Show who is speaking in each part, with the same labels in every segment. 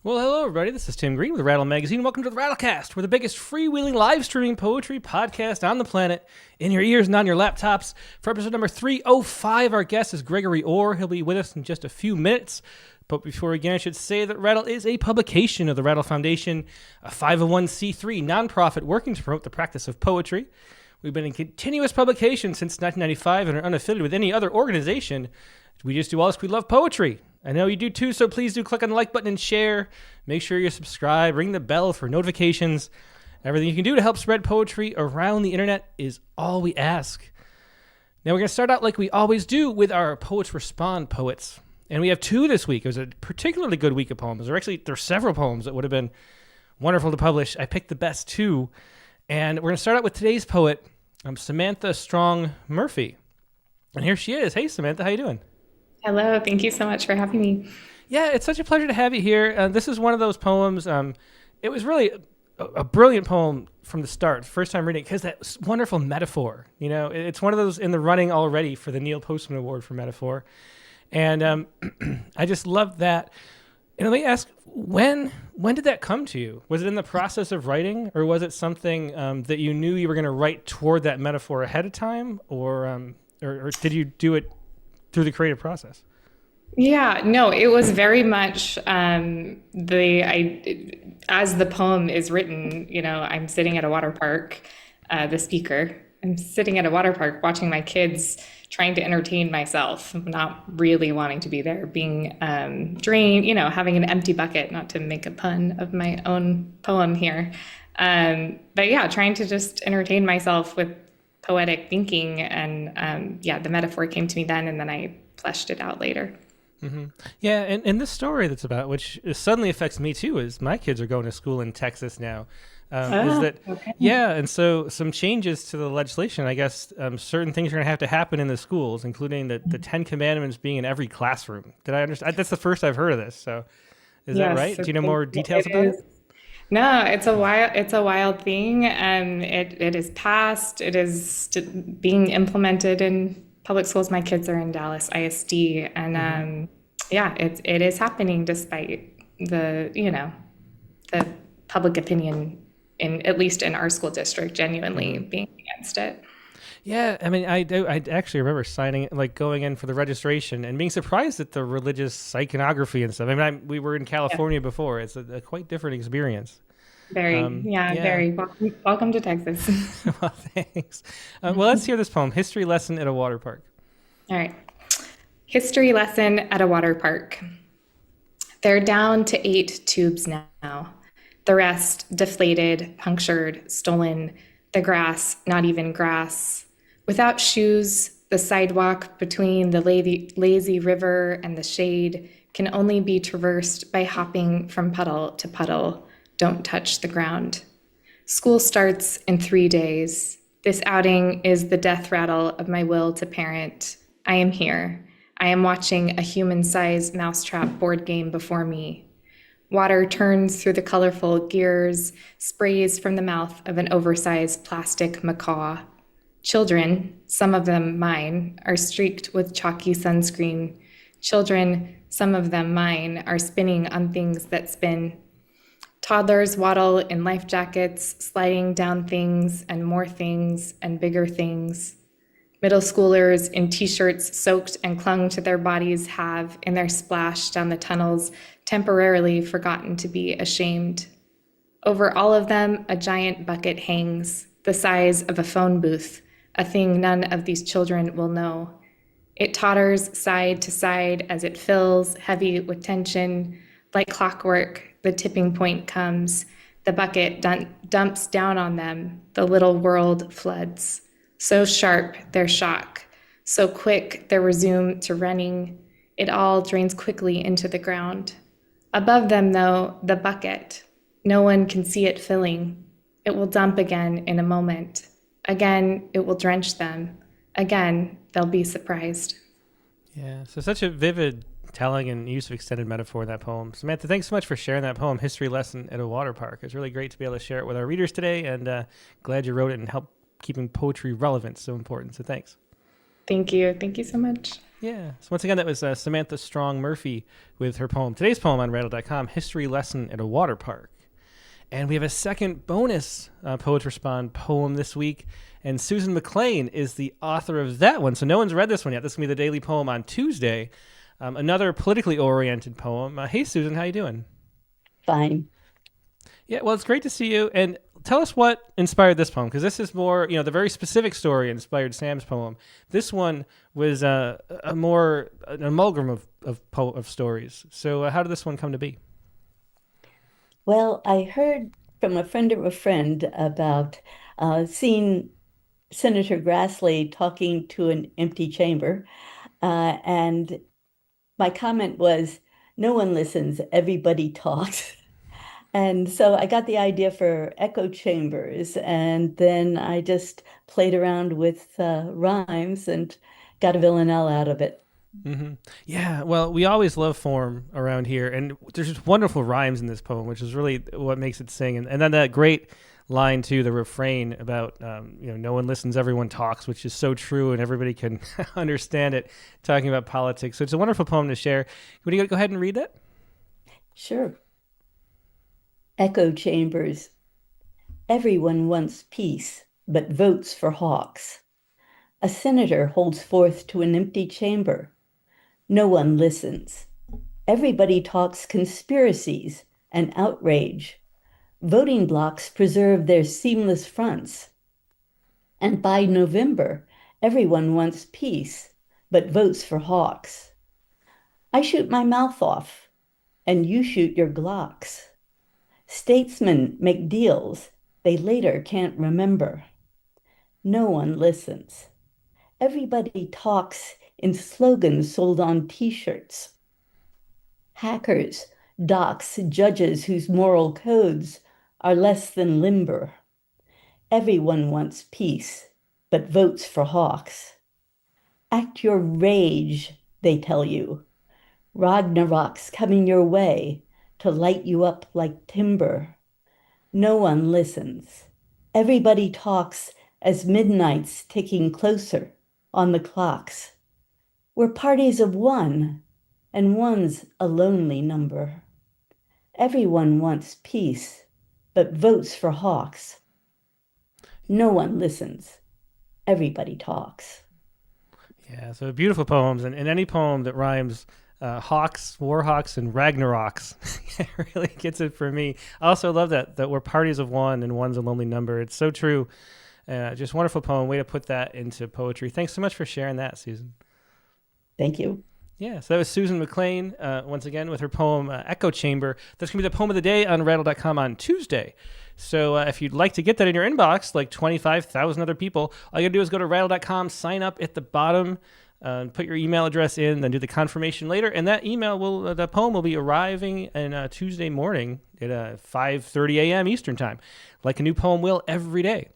Speaker 1: Well, hello, everybody. This is Tim Green with Rattle Magazine. Welcome to the Rattlecast. We're the biggest freewheeling live streaming poetry podcast on the planet, in your ears and on your laptops. For episode number 305, our guest is Gregory Orr. He'll be with us in just a few minutes. But before we begin, I should say that Rattle is a publication of the Rattle Foundation, a 501c3 nonprofit working to promote the practice of poetry. We've been in continuous publication since 1995 and are unaffiliated with any other organization. We just do all this. We love poetry. I know you do too, so please do click on the like button and share. Make sure you subscribe. Ring the bell for notifications. Everything you can do to help spread poetry around the internet is all we ask. Now we're going to start out like we always do with our Poets Respond poets. And we have two this week. It was a particularly good week of poems. There's several poems that would have been wonderful to publish. I picked the best two. And we're going to start out with today's poet, Samantha Strong Murphey. And here she is. Hey, Samantha, how you doing?
Speaker 2: Hello, thank you so much for having me.
Speaker 1: Yeah, it's such a pleasure to have you here. This is one of those poems. It was really a brilliant poem from the start, first time reading it, because that wonderful metaphor. You know, it's one of those in the running already for the Neil Postman Award for metaphor. And I just loved that. And let me ask, when did that come to you? Was it in the process of writing, or was it something that you knew you were going to write toward that metaphor ahead of time, or did you do it through the creative process?
Speaker 2: Yeah, no, it was very much as the poem is written, you know, I'm sitting at a water park, I'm sitting at a water park watching my kids trying to entertain myself, not really wanting to be there, being drained, you know, having an empty bucket, not to make a pun of my own poem here. But yeah, trying to just entertain myself with poetic thinking, and the metaphor came to me then, and then I fleshed it out later.
Speaker 1: Mm-hmm. Yeah, and this story that's about, which suddenly affects me too, is my kids are going to school in Texas now. Okay. Yeah, and so some changes to the legislation. I guess certain things are going to have to happen in the schools, including the 10 Commandments being in every classroom. Did I understand? That's the first I've heard of this. So is that right? Do you know more details about it?
Speaker 2: No, it's a wild thing. It is passed. It is being implemented in public schools. My kids are in Dallas ISD, and it is happening despite the public opinion at least in our school district genuinely being against it.
Speaker 1: Yeah, I mean, I actually remember going in for the registration and being surprised at the religious iconography and stuff. I mean, we were in California before. It's a quite different experience.
Speaker 2: Very. Welcome to Texas.
Speaker 1: Well, thanks. Well, let's hear this poem, History Lesson at a Water Park.
Speaker 2: All right. History lesson at a water park. They're down to 8 tubes now. The rest deflated, punctured, stolen. The grass, not even grass. Without shoes, the sidewalk between the lazy river and the shade can only be traversed by hopping from puddle to puddle. Don't touch the ground. School starts in 3 days. This outing is the death rattle of my will to parent. I am here. I am watching a human-sized mousetrap board game before me. Water turns through the colorful gears, sprays from the mouth of an oversized plastic macaw. Children, some of them mine, are streaked with chalky sunscreen. Children, some of them mine, are spinning on things that spin. Toddlers waddle in life jackets, sliding down things and more things and bigger things. Middle schoolers in t-shirts soaked and clung to their bodies have, in their splash down the tunnels, temporarily forgotten to be ashamed. Over all of them, a giant bucket hangs, the size of a phone booth, a thing none of these children will know. It totters side to side as it fills, heavy with tension. Like clockwork, the tipping point comes. The bucket dumps down on them. The little world floods. So sharp, their shock. So quick, their resume to running. It all drains quickly into the ground. Above them, though, the bucket. No one can see it filling. It will dump again in a moment. Again, it will drench them. Again, they'll be surprised.
Speaker 1: Yeah, so such a vivid telling and use of extended metaphor in that poem. Samantha, thanks so much for sharing that poem, History Lesson at a Water Park. It's really great to be able to share it with our readers today, and glad you wrote it and helped keeping poetry relevant so important. So thanks.
Speaker 2: Thank you. Thank you so much.
Speaker 1: Yeah. So once again, that was Samantha Strong Murphey with her poem. Today's poem on Rattle.com, History Lesson at a Water Park. And we have a second bonus Poets Respond poem this week. And Susan McLean is the author of that one. So no one's read this one yet. This is going to be the daily poem on Tuesday. Another politically oriented poem. Hey, Susan, how you doing?
Speaker 3: Fine.
Speaker 1: Yeah, well, it's great to see you. And tell us what inspired this poem, because this is more, the very specific story inspired Sam's poem. This one was an amalgam of stories. So how did this one come to be?
Speaker 3: Well, I heard from a friend of a friend about seeing Senator Grassley talking to an empty chamber. And my comment was, no one listens, everybody talks. And so I got the idea for echo chambers, and then I just played around with rhymes and got a villanelle out of it.
Speaker 1: Mm-hmm. Yeah, well, we always love form around here, and there's just wonderful rhymes in this poem, which is really what makes it sing. And then that great line too, the refrain about no one listens, everyone talks, which is so true, and everybody can understand it. Talking about politics, so it's a wonderful poem to share. Would you go ahead and read that?
Speaker 3: Sure. Echo chambers. Everyone wants peace, but votes for hawks. A senator holds forth to an empty chamber. No one listens. Everybody talks conspiracies and outrage. Voting blocks preserve their seamless fronts. And by November, everyone wants peace, but votes for hawks. I shoot my mouth off, and you shoot your Glocks. Statesmen make deals they later can't remember. No one listens. Everybody talks in slogans sold on T-shirts. Hackers dox judges whose moral codes are less than limber. Everyone wants peace, but votes for hawks. Act your rage, they tell you. Ragnarok's coming your way to light you up like timber. No one listens. Everybody talks as midnight's ticking closer on the clocks. We're parties of one, and one's a lonely number. Everyone wants peace, but votes for hawks. No one listens. Everybody talks.
Speaker 1: Yeah, so beautiful poems, and any poem that rhymes hawks, warhawks, and ragnaroks really gets it for me. I also love that we're parties of one and one's a lonely number. It's so true. Just wonderful poem. Way to put that into poetry. Thanks so much for sharing that, Susan.
Speaker 3: Thank you.
Speaker 1: Yeah, so that was Susan McLean, once again, with her poem, Echo Chamber. That's going to be the poem of the day on Rattle.com on Tuesday. So if you'd like to get that in your inbox, like 25,000 other people, all you got to do is go to Rattle.com, sign up at the bottom, put your email address in, then do the confirmation later, and that the poem will be arriving in Tuesday morning at 5:30 a.m. Eastern Time, like a new poem will every day.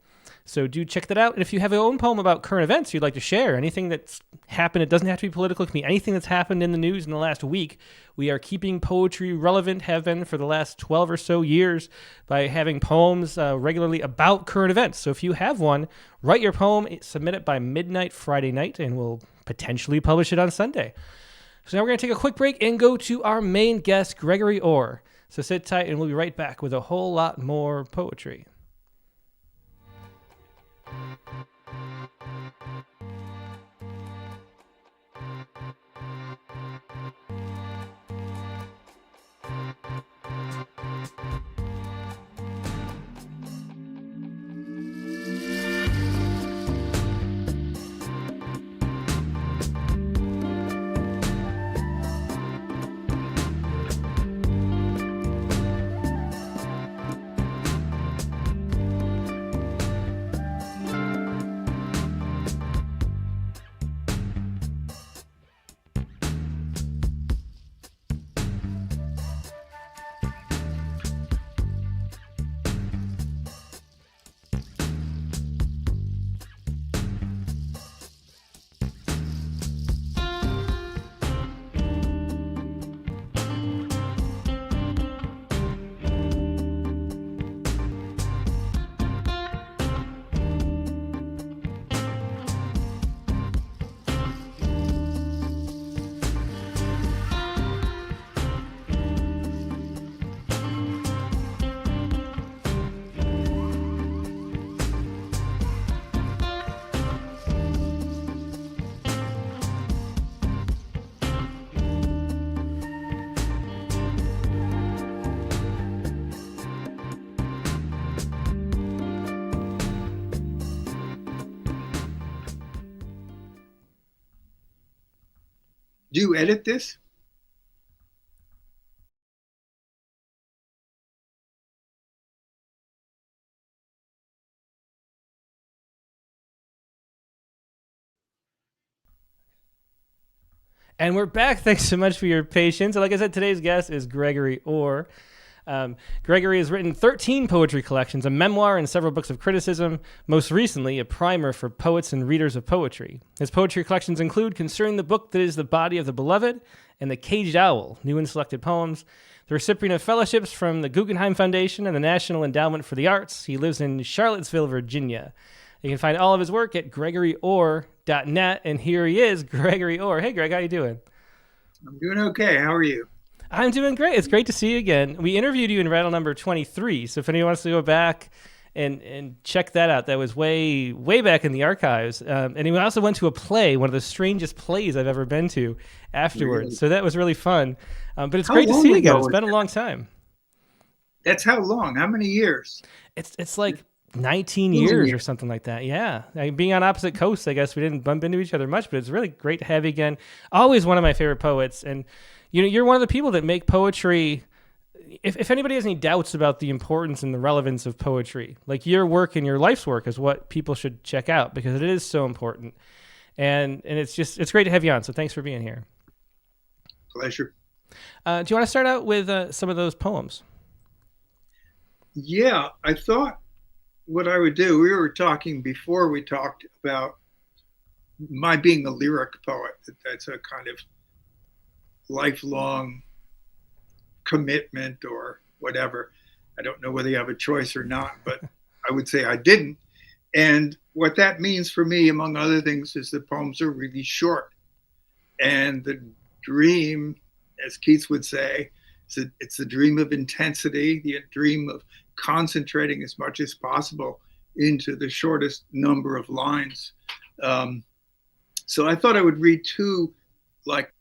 Speaker 1: So do check that out. And if you have your own poem about current events you'd like to share, anything that's happened, it doesn't have to be political, it can be anything that's happened in the news in the last week. We are keeping poetry relevant, have been for the last 12 or so years, by having poems regularly about current events. So if you have one, write your poem, submit it by midnight Friday night, and we'll potentially publish it on Sunday. So now we're going to take a quick break and go to our main guest, Gregory Orr. So sit tight, and we'll be right back with a whole lot more poetry.
Speaker 4: Do you edit this?
Speaker 1: And we're back. Thanks so much for your patience. Like I said, today's guest is Gregory Orr. Gregory has written 13 poetry collections, a memoir, and several books of criticism, most recently a primer for poets and readers of poetry. His poetry collections include Concerning the Book That Is the Body of the Beloved and The Caged Owl, new and selected poems. The recipient of fellowships from the Guggenheim Foundation and the National Endowment for the Arts. He lives in Charlottesville, Virginia. You can find all of his work at gregoryorr.net. And here he is, Gregory Orr. Hey, Greg, how you doing?
Speaker 4: I'm doing okay. How are you?
Speaker 1: I'm doing great. It's great to see you again. We interviewed you in Rattle number 23. So if anyone wants to go back and check that out, that was way back in the archives. And we also went to a play, one of the strangest plays I've ever been to afterwards.
Speaker 4: Really?
Speaker 1: So that was really fun. But it's great to see you again. It's been a long time.
Speaker 4: That's how long? How many years?
Speaker 1: It's like 19 years or something like that. Yeah. Being on opposite coasts, I guess we didn't bump into each other much, but it's really great to have you again. Always one of my favorite poets. And you're one of the people that make poetry. If anybody has any doubts about the importance and the relevance of poetry, like your work and your life's work is what people should check out because it is so important. And it's great to have you on. So thanks for being here.
Speaker 4: Pleasure.
Speaker 1: Do you want to start out with some of those poems?
Speaker 4: Yeah, I thought what I would do, we were talking before we talked about my being a lyric poet. That's a kind of lifelong commitment or whatever. I don't know whether you have a choice or not, but I would say I didn't. And what that means for me, among other things, is the poems are really short. And the dream, as Keats would say, it's the dream of intensity, the dream of concentrating as much as possible into the shortest number of lines. So I thought I would read two like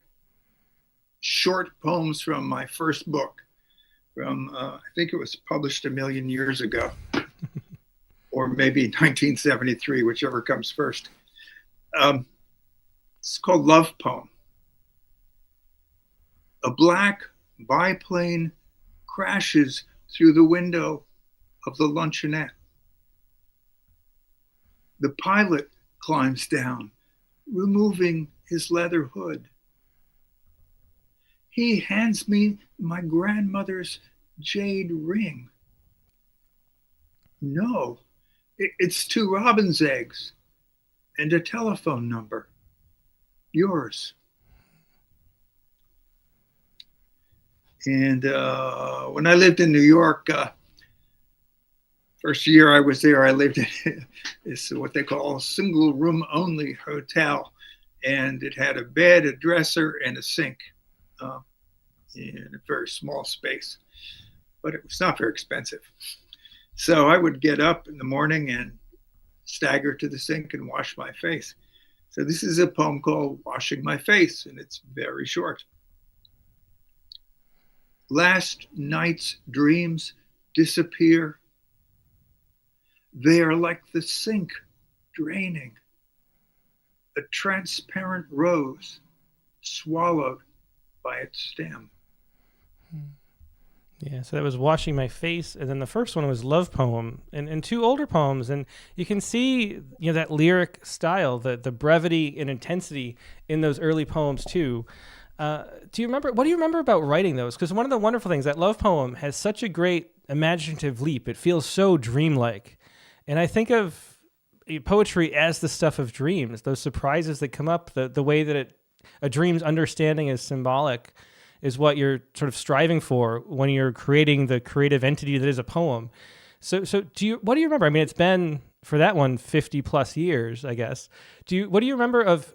Speaker 4: short poems from my first book from, I think it was published a million years ago, or maybe 1973, whichever comes first. It's called Love Poem. A black biplane crashes through the window of the luncheonette. The pilot climbs down, removing his leather hood. He hands me my grandmother's jade ring. No, it's 2 robin's eggs and a telephone number. Yours. And when I lived in New York, first year I was there, I lived in this what they call a single room only hotel. And it had a bed, a dresser, and a sink in a very small space. But it was not very expensive. So I would get up in the morning and stagger to the sink and wash my face. So this is a poem called Washing My Face, and it's very short. Last night's dreams disappear. They are like the sink draining. A transparent rose swallowed by its stem.
Speaker 1: Yeah, so that was Washing My Face, and then the first one was Love Poem, and 2 older poems, and you can see that lyric style, the brevity and intensity in those early poems too. What do you remember about writing those? Because one of the wonderful things, that Love Poem has such a great imaginative leap. It feels so dreamlike, and I think of poetry as the stuff of dreams, those surprises that come up, the way that a dream's understanding is symbolic is what you're sort of striving for when you're creating the creative entity that is a poem. So what do you remember? I mean, it's been for that one 50 plus years, I guess. What do you remember of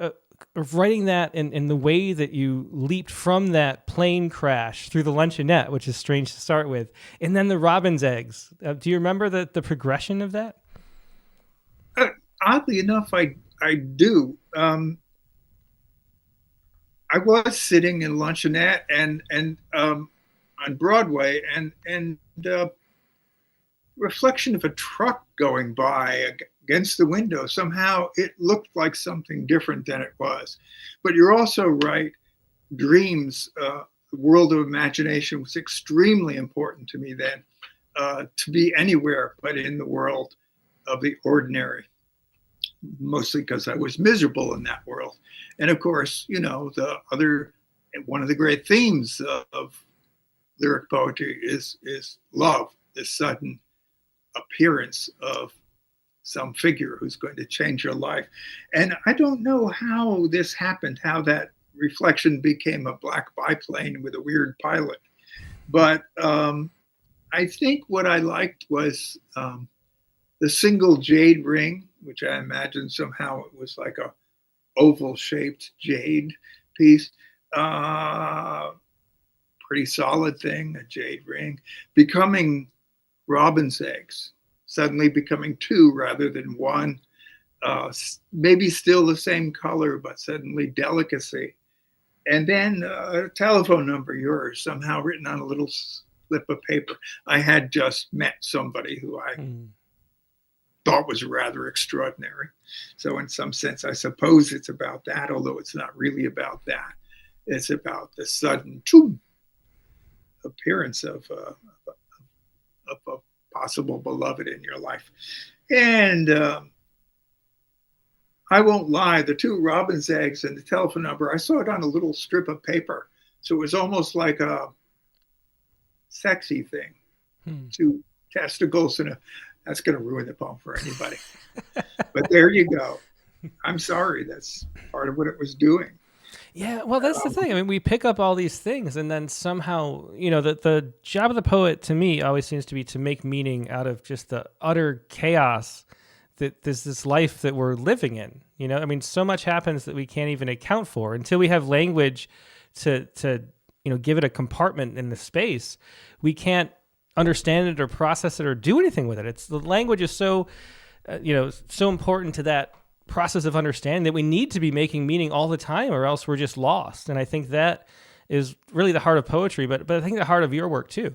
Speaker 1: writing that in the way that you leaped from that plane crash through the luncheonette, which is strange to start with, and then the robin's eggs? Do you remember the progression of that?
Speaker 4: Oddly enough, I do. I was sitting in luncheonette and on Broadway, and reflection of a truck going by against the window. Somehow it looked like something different than it was. But you're also right. dreams, the world of imagination was extremely important to me then, to be anywhere but in the world of the ordinary, mostly because I was miserable in that world. And of course, one of the great themes of lyric poetry is love, this sudden appearance of some figure who's going to change your life. And I don't know how this happened, how that reflection became a black biplane with a weird pilot. But I think what I liked was the single jade ring, which I imagine somehow it was like a oval shaped jade piece. Pretty solid thing, a jade ring, becoming robin's eggs, suddenly becoming two rather than one, maybe still the same color, but suddenly delicacy. And then a telephone number, yours, somehow written on a little slip of paper. I had just met somebody who I thought was rather extraordinary. So in some sense, I suppose it's about that, although it's not really about that. It's about the sudden appearance of a possible beloved in your life. And I won't lie, the two robin's eggs and the telephone number, I saw it on a little strip of paper. So it was almost like a sexy thing. Two testicles and that's going to ruin the poem for anybody. But there you go. I'm sorry, that's part of what it was doing.
Speaker 1: Yeah, well, that's the thing. I mean, we pick up all these things, and then somehow, the job of the poet, to me, always seems to be to make meaning out of just the utter chaos that there's this life that we're living in. I mean, so much happens that we can't even account for until we have language to give it a compartment in the space. We can't understand it or process it or do anything with it. The language is so, so important to that process of understanding that we need to be making meaning all the time, or else we're just lost. And I think that is really the heart of poetry, but I think the heart of your work too.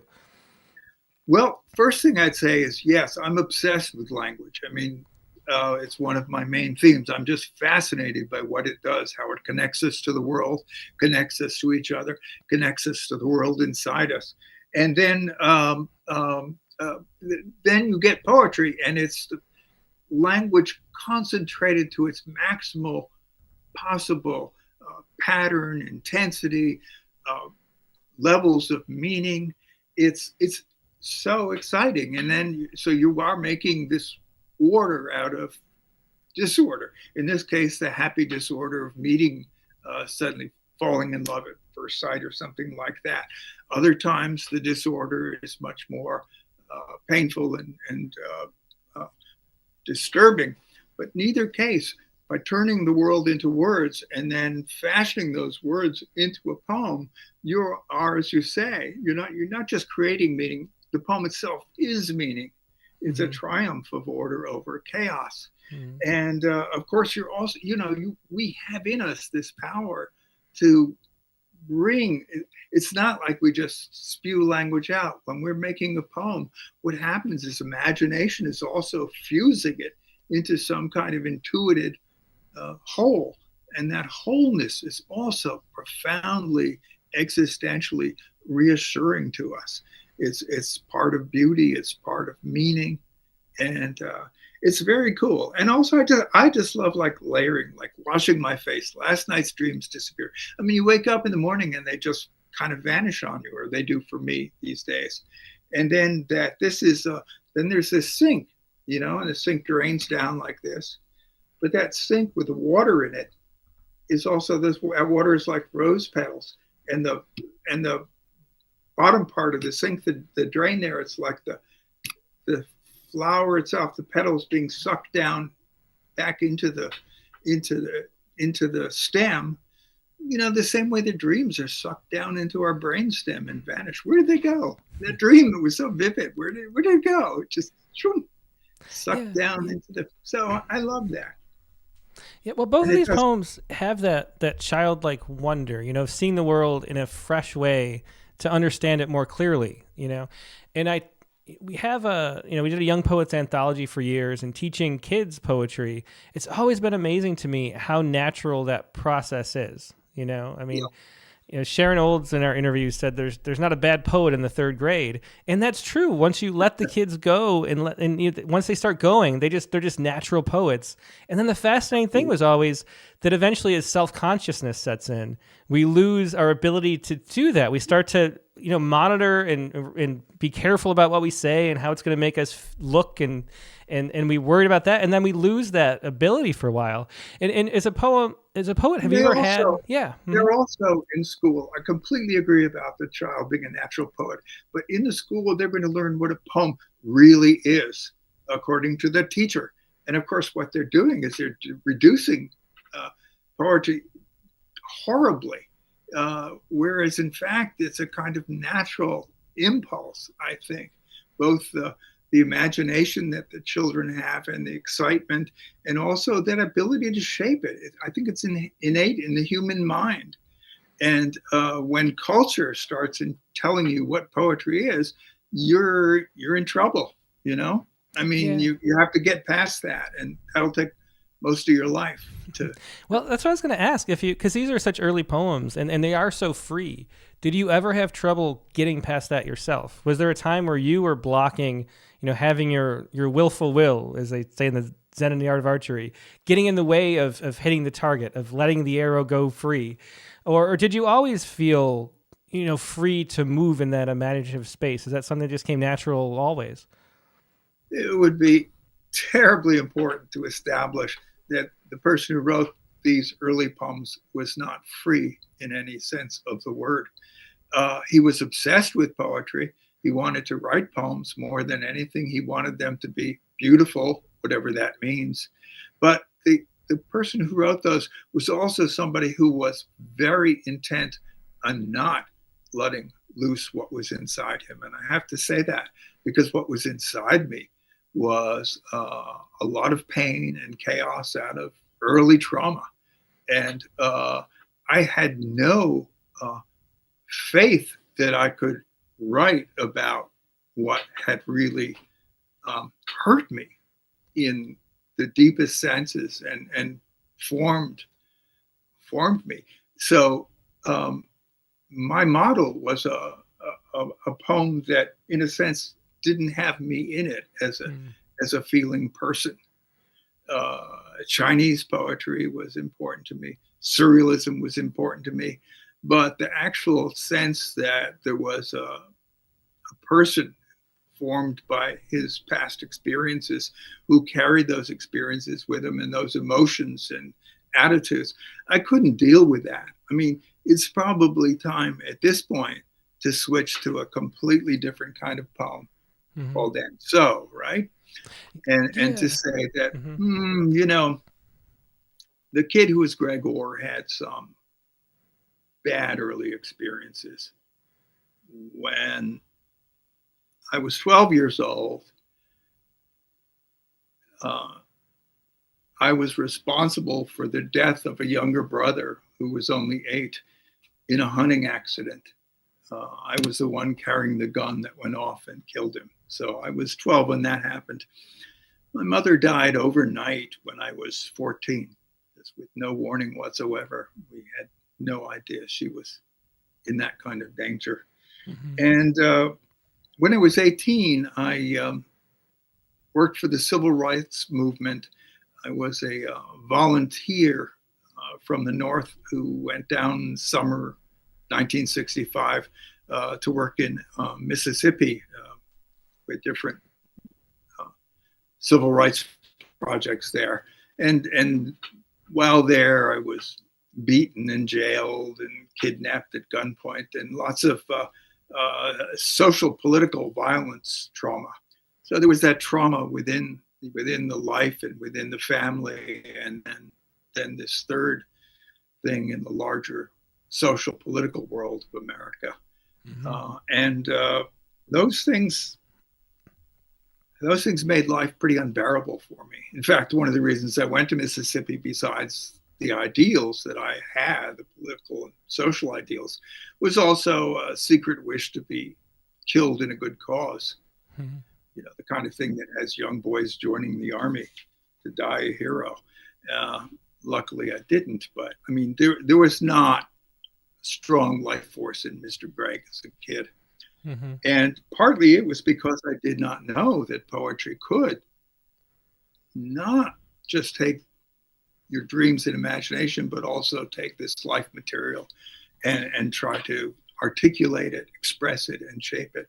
Speaker 4: Well, first thing I'd say is, yes, I'm obsessed with language. I mean, it's one of my main themes. I'm just fascinated by what it does, how it connects us to the world, connects us to each other, connects us to the world inside us. And then you get poetry, and it's the language concentrated to its maximal possible pattern, intensity, levels of meaning. It's so exciting. And then so you are making this order out of disorder. In this case, the happy disorder of meeting, suddenly falling in love at first sight or something like that. Other times the disorder is much more painful and disturbing. But in either case, by turning the world into words and then fashioning those words into a poem, you are, as you say, you're not just creating meaning. The poem itself is meaning. It's a triumph of order over chaos. And of course, you're also, we have in us this power to bring. It's not like we just spew language out. When we're making a poem, what happens is imagination is also fusing it into some kind of intuitive whole. And that wholeness is also profoundly existentially reassuring to us. It's part of beauty, it's part of meaning, and it's very cool. And also I just love like layering, like washing my face. Last night's dreams disappear. I mean, you wake up in the morning and they just kind of vanish on you, or they do for me these days. And then then there's this sink, and the sink drains down like this. But that sink with the water in it is also that water is like rose petals, and the bottom part of the sink, the drain there, it's like the flower itself, the petals being sucked down back into the stem. The same way the dreams are sucked down into our brainstem and vanish. Where did they go? That dream that was so vivid, where did it go? It just sucked down into the. So I love that.
Speaker 1: Yeah, well, both of these poems have that childlike wonder, seeing the world in a fresh way to understand it more clearly, And we have we did a young poets anthology for years, and teaching kids poetry, it's always been amazing to me how natural that process is. I mean, Sharon Olds in our interview said there's not a bad poet in the third grade, and that's true. Once you let the kids go once they start going, they're just natural poets. And then the fascinating thing was always that eventually, as self-consciousness sets in, we lose our ability to do that. We start to monitor and be careful about what we say and how it's going to make us look, and we worried about that, and then we lose that ability for a while. And as a poet, have you ever had? Yeah,
Speaker 4: they're also in school. I completely agree about the child being a natural poet, but in the school they're going to learn what a poem really is, according to the teacher. And of course, what they're doing is they're reducing poetry horribly. Whereas in fact, it's a kind of natural impulse, I think, both the imagination that the children have and the excitement, and also that ability to shape it. I think it's innate in the human mind. And when culture starts in telling you what poetry is, you're in trouble, I mean, you have to get past that, and that'll take most of your life to.
Speaker 1: Well, that's what I was going to ask, because these are such early poems and they are so free. Did you ever have trouble getting past that yourself? Was there a time where you were blocking, having your willful will, as they say in the Zen and the Art of Archery, getting in the way of hitting the target, of letting the arrow go free? Or did you always feel, free to move in that imaginative space? Is that something that just came natural always?
Speaker 4: It would be terribly important to establish that the person who wrote these early poems was not free in any sense of the word. He was obsessed with poetry. He wanted to write poems more than anything. He wanted them to be beautiful, whatever that means. But the person who wrote those was also somebody who was very intent on not letting loose what was inside him. And I have to say that, because what was inside me was a lot of pain and chaos out of early trauma. And I had no faith that I could write about what had really hurt me in the deepest senses and formed me. So my model was a poem that, in a sense, didn't have me in it as a feeling person. Chinese poetry was important to me. Surrealism was important to me. But the actual sense that there was a person formed by his past experiences who carried those experiences with him and those emotions and attitudes, I couldn't deal with that. I mean, it's probably time at this point to switch to a completely different kind of poem called "And So," right? And to say that, the kid who was Gregory Orr had some bad early experiences. When I was 12 years old, I was responsible for the death of a younger brother who was only 8 in a hunting accident. I was the one carrying the gun that went off and killed him. So I was 12 when that happened. My mother died overnight when I was 14, just with no warning whatsoever. We had no idea she was in that kind of danger. And when I was 18, I worked for the civil rights movement. I was a volunteer from the North who went down summer 1965 to work in Mississippi with different civil rights projects there. And while there, I was beaten and jailed and kidnapped at gunpoint, and lots of social political violence trauma. So there was that trauma within the life and within the family, and then this third thing in the larger social political world of America. And those things made life pretty unbearable for me. In fact, one of the reasons I went to Mississippi, besides the ideals that I had, the political and social ideals, was also a secret wish to be killed in a good cause. You know, the kind of thing that has young boys joining the army to die a hero. Luckily, I didn't. But I mean, there was not strong life force in Mr. Gregg as a kid.
Speaker 1: Mm-hmm.
Speaker 4: And partly it was because I did not know that poetry could not just take your dreams and imagination, but also take this life material and try to articulate it, express it, and shape it.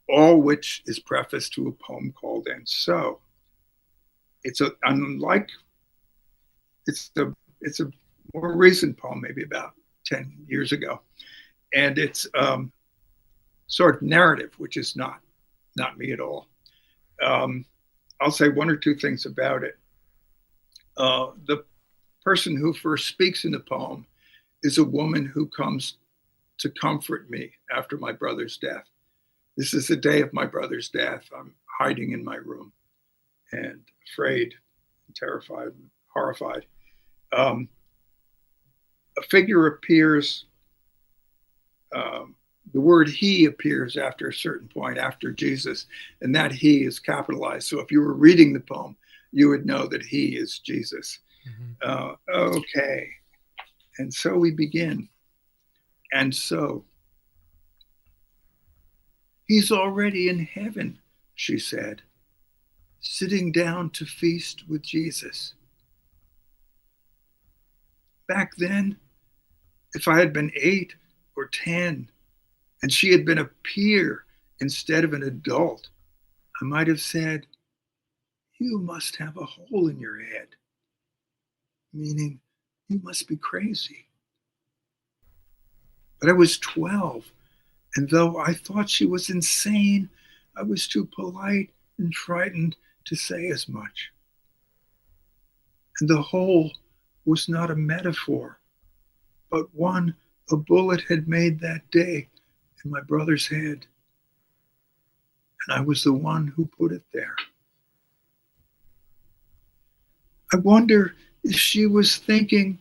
Speaker 4: All which is prefaced to a poem called "And So." It's a more recent poem, maybe about 10 years ago, and it's sort of narrative, which is not me at all. I'll say one or two things about it. The person who first speaks in the poem is a woman who comes to comfort me after my brother's death. This is the day of my brother's death. I'm hiding in my room and afraid, and terrified, and horrified. A figure appears, the word he appears after a certain point, after Jesus, and that he is capitalized. So if you were reading the poem, you would know that he is Jesus. Mm-hmm. Okay. And so we begin. And so, he's already in heaven, she said, sitting down to feast with Jesus. Back then, if I had been 8 or 10 and she had been a peer instead of an adult, I might have said, "You must have a hole in your head," meaning you must be crazy. But I was 12, and though I thought she was insane, I was too polite and frightened to say as much. And the hole was not a metaphor, but one a bullet had made that day in my brother's head. And I was the one who put it there. I wonder if she was thinking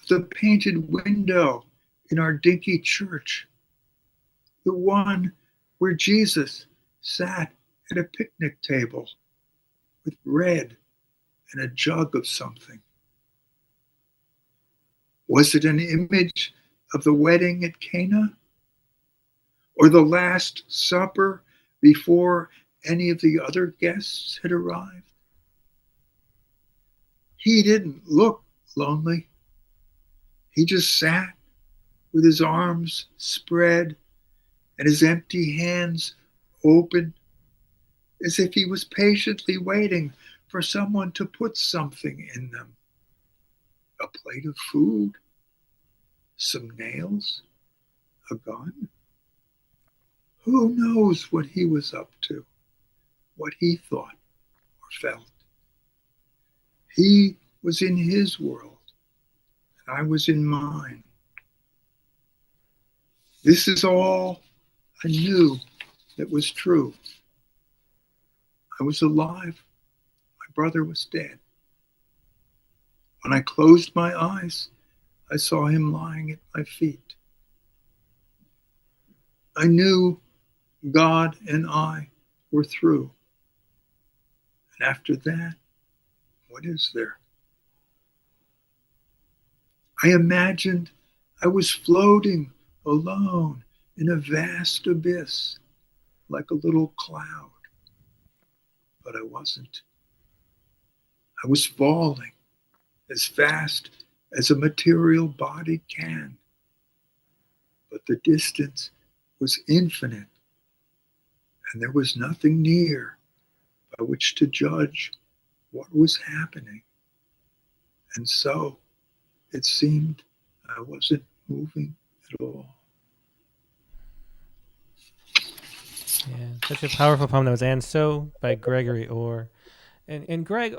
Speaker 4: of the painted window in our dinky church, the one where Jesus sat at a picnic table with bread and a jug of something. Was it an image of the wedding at Cana? Or the Last Supper before any of the other guests had arrived? He didn't look lonely. He just sat with his arms spread and his empty hands open, as if he was patiently waiting for someone to put something in them. A plate of food, some nails, a gun. Who knows what he was up to, what he thought or felt. He was in his world, and I was in mine. This is all I knew that was true. I was alive. My brother was dead. When I closed my eyes, I saw him lying at my feet. I knew God and I were through. And after that, what is there? I imagined I was floating alone in a vast abyss, like a little cloud. But I wasn't. I was falling as fast as a material body can. But the distance was infinite, and there was nothing near by which to judge what was happening. And so it seemed I wasn't moving at all.
Speaker 1: Yeah, such a powerful poem. That was "And So" by Gregory Orr. And Greg,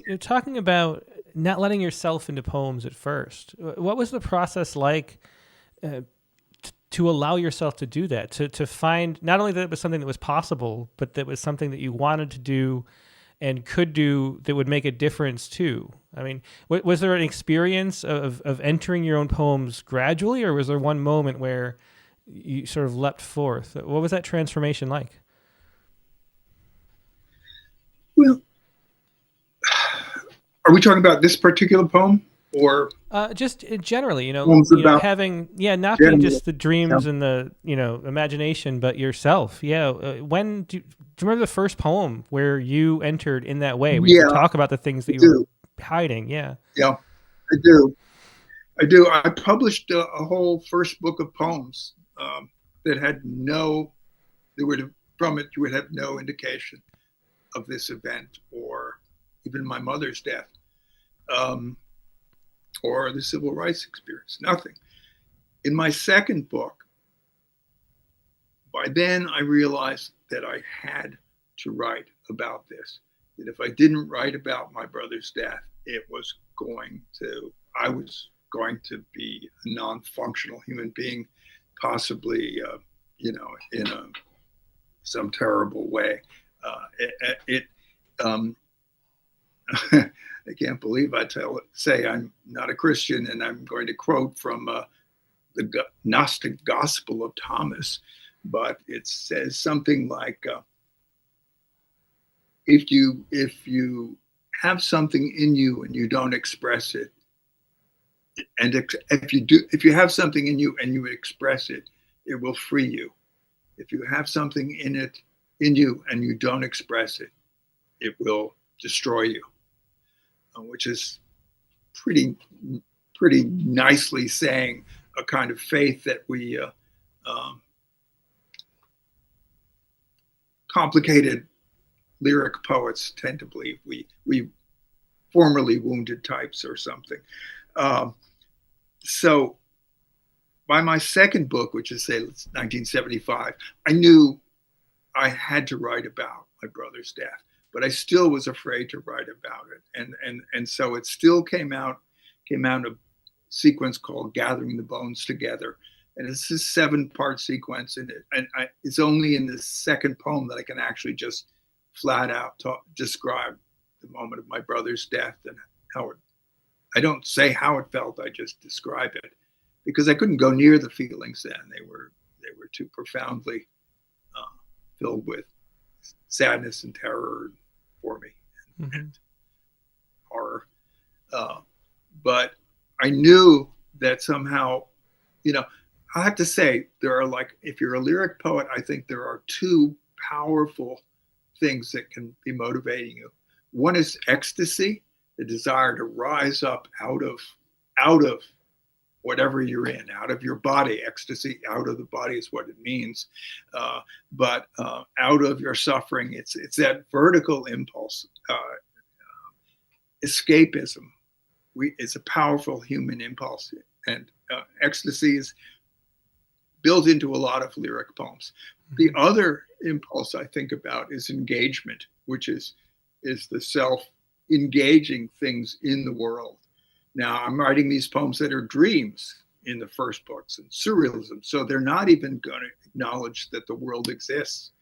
Speaker 1: you're talking about not letting yourself into poems at first. What was the process like to allow yourself to do that, to find not only that it was something that was possible, but that was something that you wanted to do and could do that would make a difference too? I mean, was there an experience of entering your own poems gradually, or was there one moment where you sort of leapt forth? What was that transformation like?
Speaker 4: Well, are we talking about this particular poem or
Speaker 1: Just generally,
Speaker 4: Poems about
Speaker 1: having, not being
Speaker 4: general.
Speaker 1: just the dreams and the, imagination, but yourself. Yeah. When do you remember the first poem where you entered in that way, where you could
Speaker 4: Yeah,
Speaker 1: talk about the things that
Speaker 4: I
Speaker 1: you were
Speaker 4: do.
Speaker 1: hiding? Yeah.
Speaker 4: Yeah, I do. I do. I published a whole first book of poems that had no, there would have, from it, you would have no indication of this event or even my mother's death or the civil rights experience. Nothing. In my second book, by then I realized that I had to write about this. That if I didn't write about my brother's death, I was going to be a non-functional human being, possibly, in some terrible way. I can't believe say I'm not a Christian, and I'm going to quote from the Gnostic Gospel of Thomas, but it says something like, if you have something in you and you don't express it, and if you have something in you and you express it, it will free you. If you have something in you and you don't express it, it will destroy you, which is pretty nicely saying a kind of faith that we complicated lyric poets tend to believe. We formerly wounded types or something. So by my second book, which is, say, 1975, I knew I had to write about my brother's death, but I still was afraid to write about it. And so it still came out a sequence called Gathering the Bones Together. And it's a 7-part sequence. And it's only in the second poem that I can actually just flat out describe the moment of my brother's death and how I don't say how it felt, I just describe it, because I couldn't go near the feelings then. They were too profoundly filled with sadness and terror for me and horror. But I knew that somehow, I have to say, there are, if you're a lyric poet, I think there are 2 powerful things that can be motivating you. One is ecstasy, the desire to rise up out of whatever you're in, out of your body. Ecstasy, out of the body is what it means. But out of your suffering, it's that vertical impulse. Escapism. It's a powerful human impulse. And ecstasy is built into a lot of lyric poems. The other impulse I think about is engagement, which is the self engaging things in the world. Now, I'm writing these poems that are dreams in the first books and surrealism. So they're not even going to acknowledge that the world exists.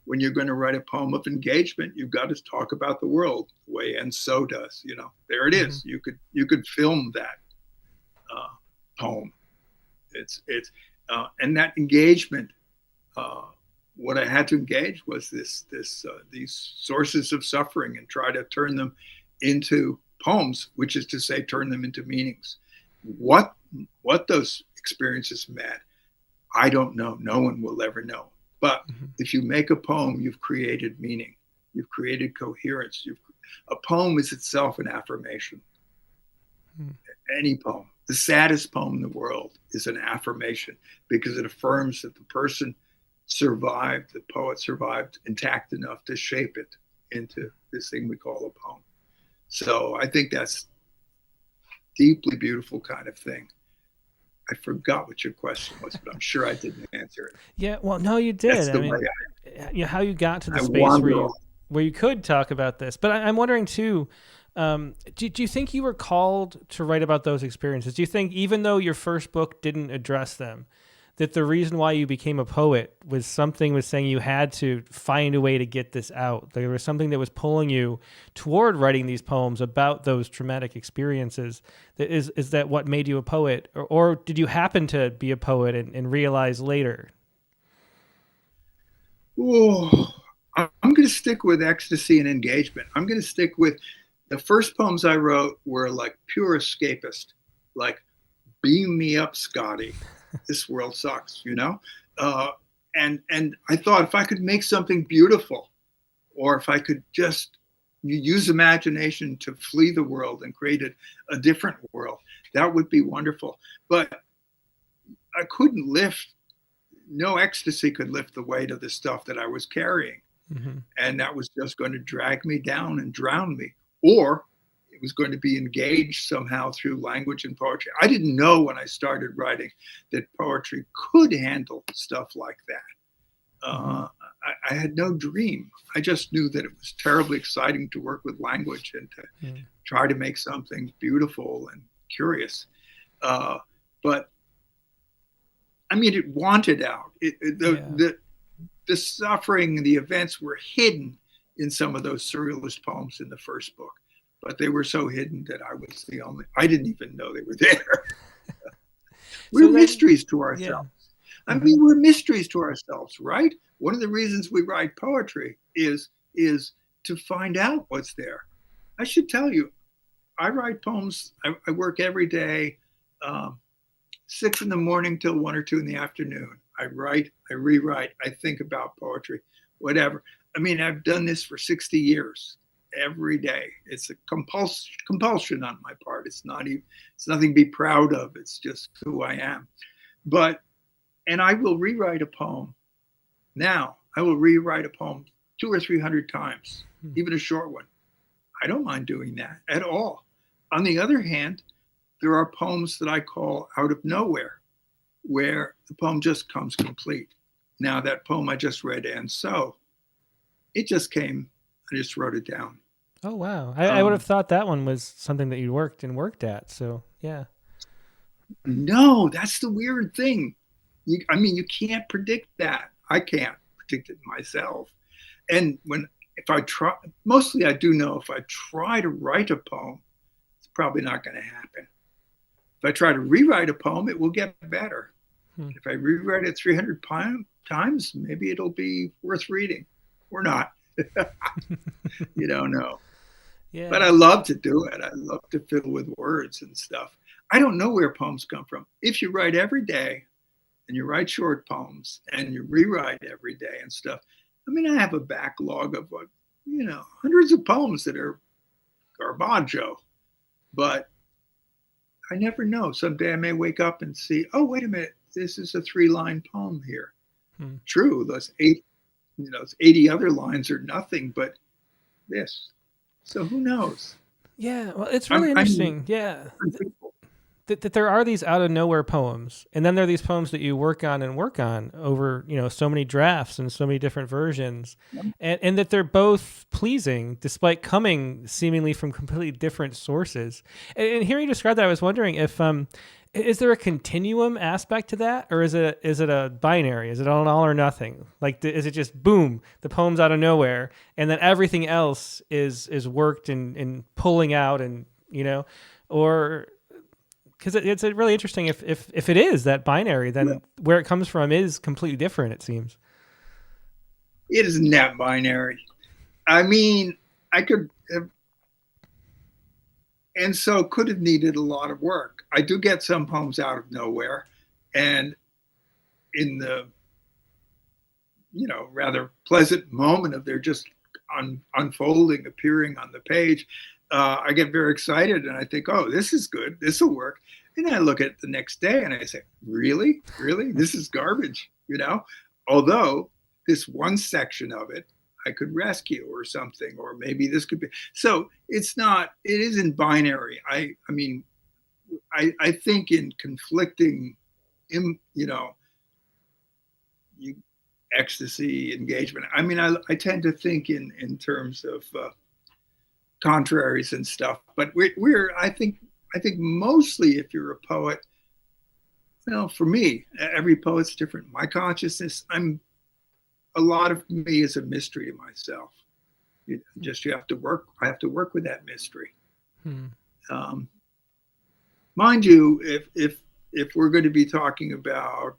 Speaker 4: When you're going to write a poem of engagement, you've got to talk about the world the way And So does. There it is. You could film that poem. It's and that engagement. What I had to engage was these sources of suffering and try to turn them into poems, which is to say, turn them into meanings. What those experiences meant, I don't know. No one will ever know. But if you make a poem, you've created meaning. You've created coherence. A poem is itself an affirmation. Any poem. The saddest poem in the world is an affirmation because it affirms that the person survived, the poet survived intact enough to shape it into this thing we call a poem. So I think that's deeply beautiful kind of thing. I forgot what your question was, but I'm sure I didn't answer it.
Speaker 1: Yeah, well, no, you did.
Speaker 4: That's the
Speaker 1: way how you got to the space where you could talk about this. But I'm wondering too, do you think you were called to write about those experiences? Do you think even though your first book didn't address them, that the reason why you became a poet was saying you had to find a way to get this out? There was something that was pulling you toward writing these poems about those traumatic experiences. Is that what made you a poet? Or did you happen to be a poet and realize later?
Speaker 4: Oh, I'm going to stick with ecstasy and engagement. I'm going to stick with the first poems I wrote were like pure escapist. like, beam me up, Scotty. This world sucks, you know? And I thought if I could make something beautiful, or if I could just use imagination to flee the world and create a different world, that would be wonderful. But I couldn't lift, no ecstasy could lift the weight of the stuff that I was carrying.
Speaker 1: Mm-hmm.
Speaker 4: And that was just going to drag me down and drown me. Or it was going to be engaged somehow through language and poetry. I didn't know when I started writing that poetry could handle stuff like that. I had no dream. I just knew that it was terribly exciting to work with language and to try to make something beautiful and curious. But I mean, it wanted out. The suffering, the events were hidden in some of those surrealist poems in the first book, but they were so hidden that I didn't even know they were there. We're mysteries to ourselves. Yeah. I mean, we're mysteries to ourselves, right? One of the reasons we write poetry is to find out what's there. I should tell you, I write poems. I work every day, 6 a.m. till 1 or 2 p.m. I write, I rewrite, I think about poetry, whatever. I mean, I've done this for 60 years, every day. It's a compulsion on my part. It's nothing to be proud of. It's just who I am. And I will rewrite a poem. Now, I will rewrite a poem 200 or 300 times, even a short one. I don't mind doing that at all. On the other hand, there are poems that I call out of nowhere, where the poem just comes complete. Now, that poem I just read, And So, it just came, I just wrote it down.
Speaker 1: Oh, wow. I would have thought that one was something that you worked at. So, yeah.
Speaker 4: No, that's the weird thing. You can't predict that. I can't predict it myself. And if I try, mostly I do know if I try to write a poem, it's probably not going to happen. If I try to rewrite a poem, it will get better. If I rewrite it 300 times, maybe it'll be worth reading or not. You don't know. Yeah. But I love to do it. I love to fiddle with words and stuff. I don't know where poems come from. If you write every day and you write short poems and you rewrite every day and stuff, I mean, I have a backlog of, hundreds of poems that are garbaggio, but I never know. Someday I may wake up and see, oh, wait a minute, this is a 3-line poem here. True, those 80 other lines are nothing but this. So who knows?
Speaker 1: Yeah, well, it's really interesting. That there are these out of nowhere poems, and then there are these poems that you work on over, so many drafts and so many different versions, and that they're both pleasing despite coming seemingly from completely different sources. And hearing you describe that, I was wondering if is there a continuum aspect to that, or is it a binary? Is it an all or nothing? Like, is it just boom, the poem's out of nowhere, and then everything else is worked in pulling out, and or because it's really interesting if it is that binary, then where it comes from is completely different, it seems.
Speaker 4: It isn't that binary. I mean, I could have, and so could have needed a lot of work. I do get some poems out of nowhere, and in the rather pleasant moment of their just unfolding, appearing on the page, I get very excited and I think, oh, this is good, this will work. And then I look at it the next day and I say, really, this is garbage, although this one section of it I could rescue or something, or maybe this could be. So it isn't binary. I mean, I think in conflicting, ecstasy, engagement. I mean, I tend to think in terms of contraries and stuff. But I think mostly, if you're a poet, for me, every poet's different. My consciousness, a lot of me is a mystery to myself. You have to work. I have to work with that mystery. Mind you, if we're going to be talking about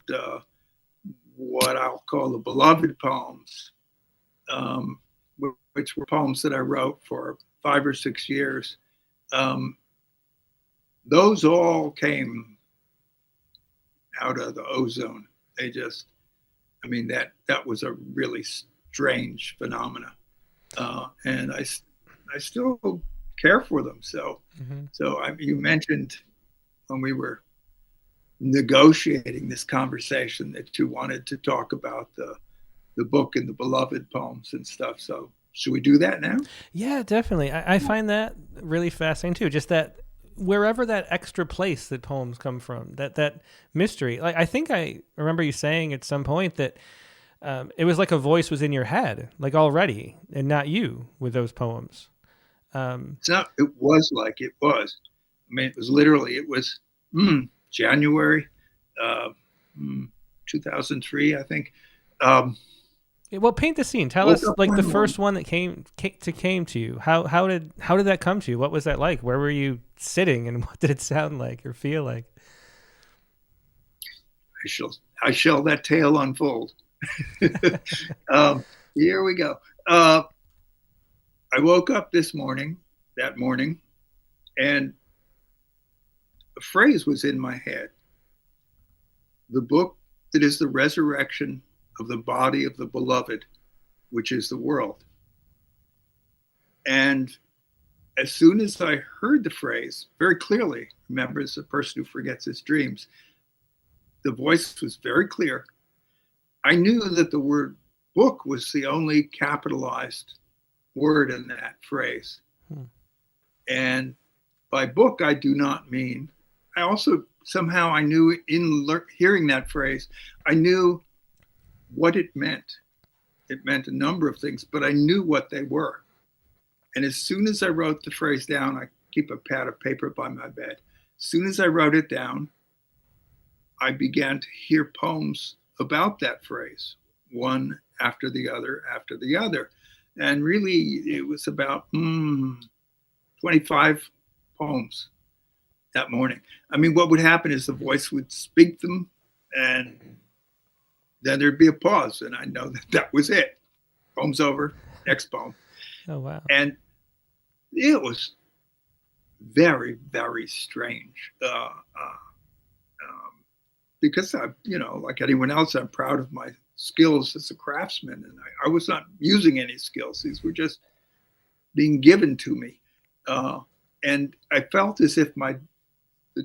Speaker 4: what I'll call the beloved poems, which were poems that I wrote for 5 or 6 years, those all came out of the ozone. They just, I mean, that was a really strange phenomena. And I still care for them. So, you mentioned when we were negotiating this conversation that you wanted to talk about the book and the beloved poems and stuff. So should we do that now?
Speaker 1: Yeah, definitely. I find that really fascinating too. Just that wherever that extra place that poems come from, that mystery. Like I think I remember you saying at some point that it was like a voice was in your head, like already, and not you with those poems.
Speaker 4: It's not. It was like it was. I mean, it was literally. It was January 2003, I think.
Speaker 1: Well, paint the scene. Tell us, like the first one that came to you. How did that come to you? What was that like? Where were you sitting, and what did it sound like or feel like?
Speaker 4: I shall that tale unfold. Here we go. I woke up that morning, and a phrase was in my head. The book that is the resurrection of the body of the beloved, which is the world. And as soon as I heard the phrase very clearly, remember, as a person who forgets his dreams, the voice was very clear. I knew that the word book was the only capitalized word in that phrase. And by book, I do not mean, I also somehow I knew in hearing that phrase, I knew what it meant. It meant a number of things, but I knew what they were. And as soon as I wrote the phrase down, I keep a pad of paper by my bed. As soon as I wrote it down, I began to hear poems about that phrase, one after the other, after the other. And really, it was about 25 poems that morning. I mean, what would happen is the voice would speak them, and then there'd be a pause, and I know that was it. Poem's over, next poem.
Speaker 1: Oh, wow.
Speaker 4: And it was very, very strange. Because like anyone else, I'm proud of my skills as a craftsman, and I was not using any skills. These were just being given to me. And I felt as if the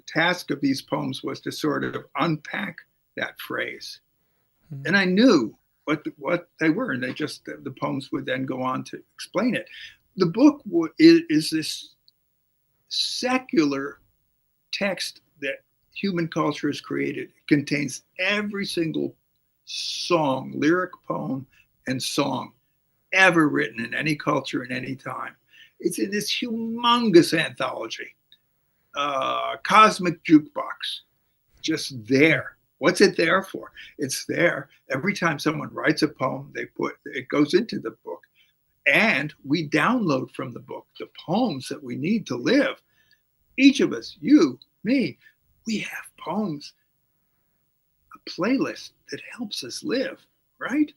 Speaker 4: task of these poems was to sort of unpack that phrase. And I knew what they were, and the poems would then go on to explain it. The book is this secular text that human culture has created. It contains every single song, lyric, poem, and song ever written in any culture in any time. It's in this humongous anthology, cosmic jukebox, just there. What's it there for? It's there. Every time someone writes a poem, it goes into the book. And we download from the book the poems that we need to live. Each of us, you, me, we have poems, a playlist that helps us live, right?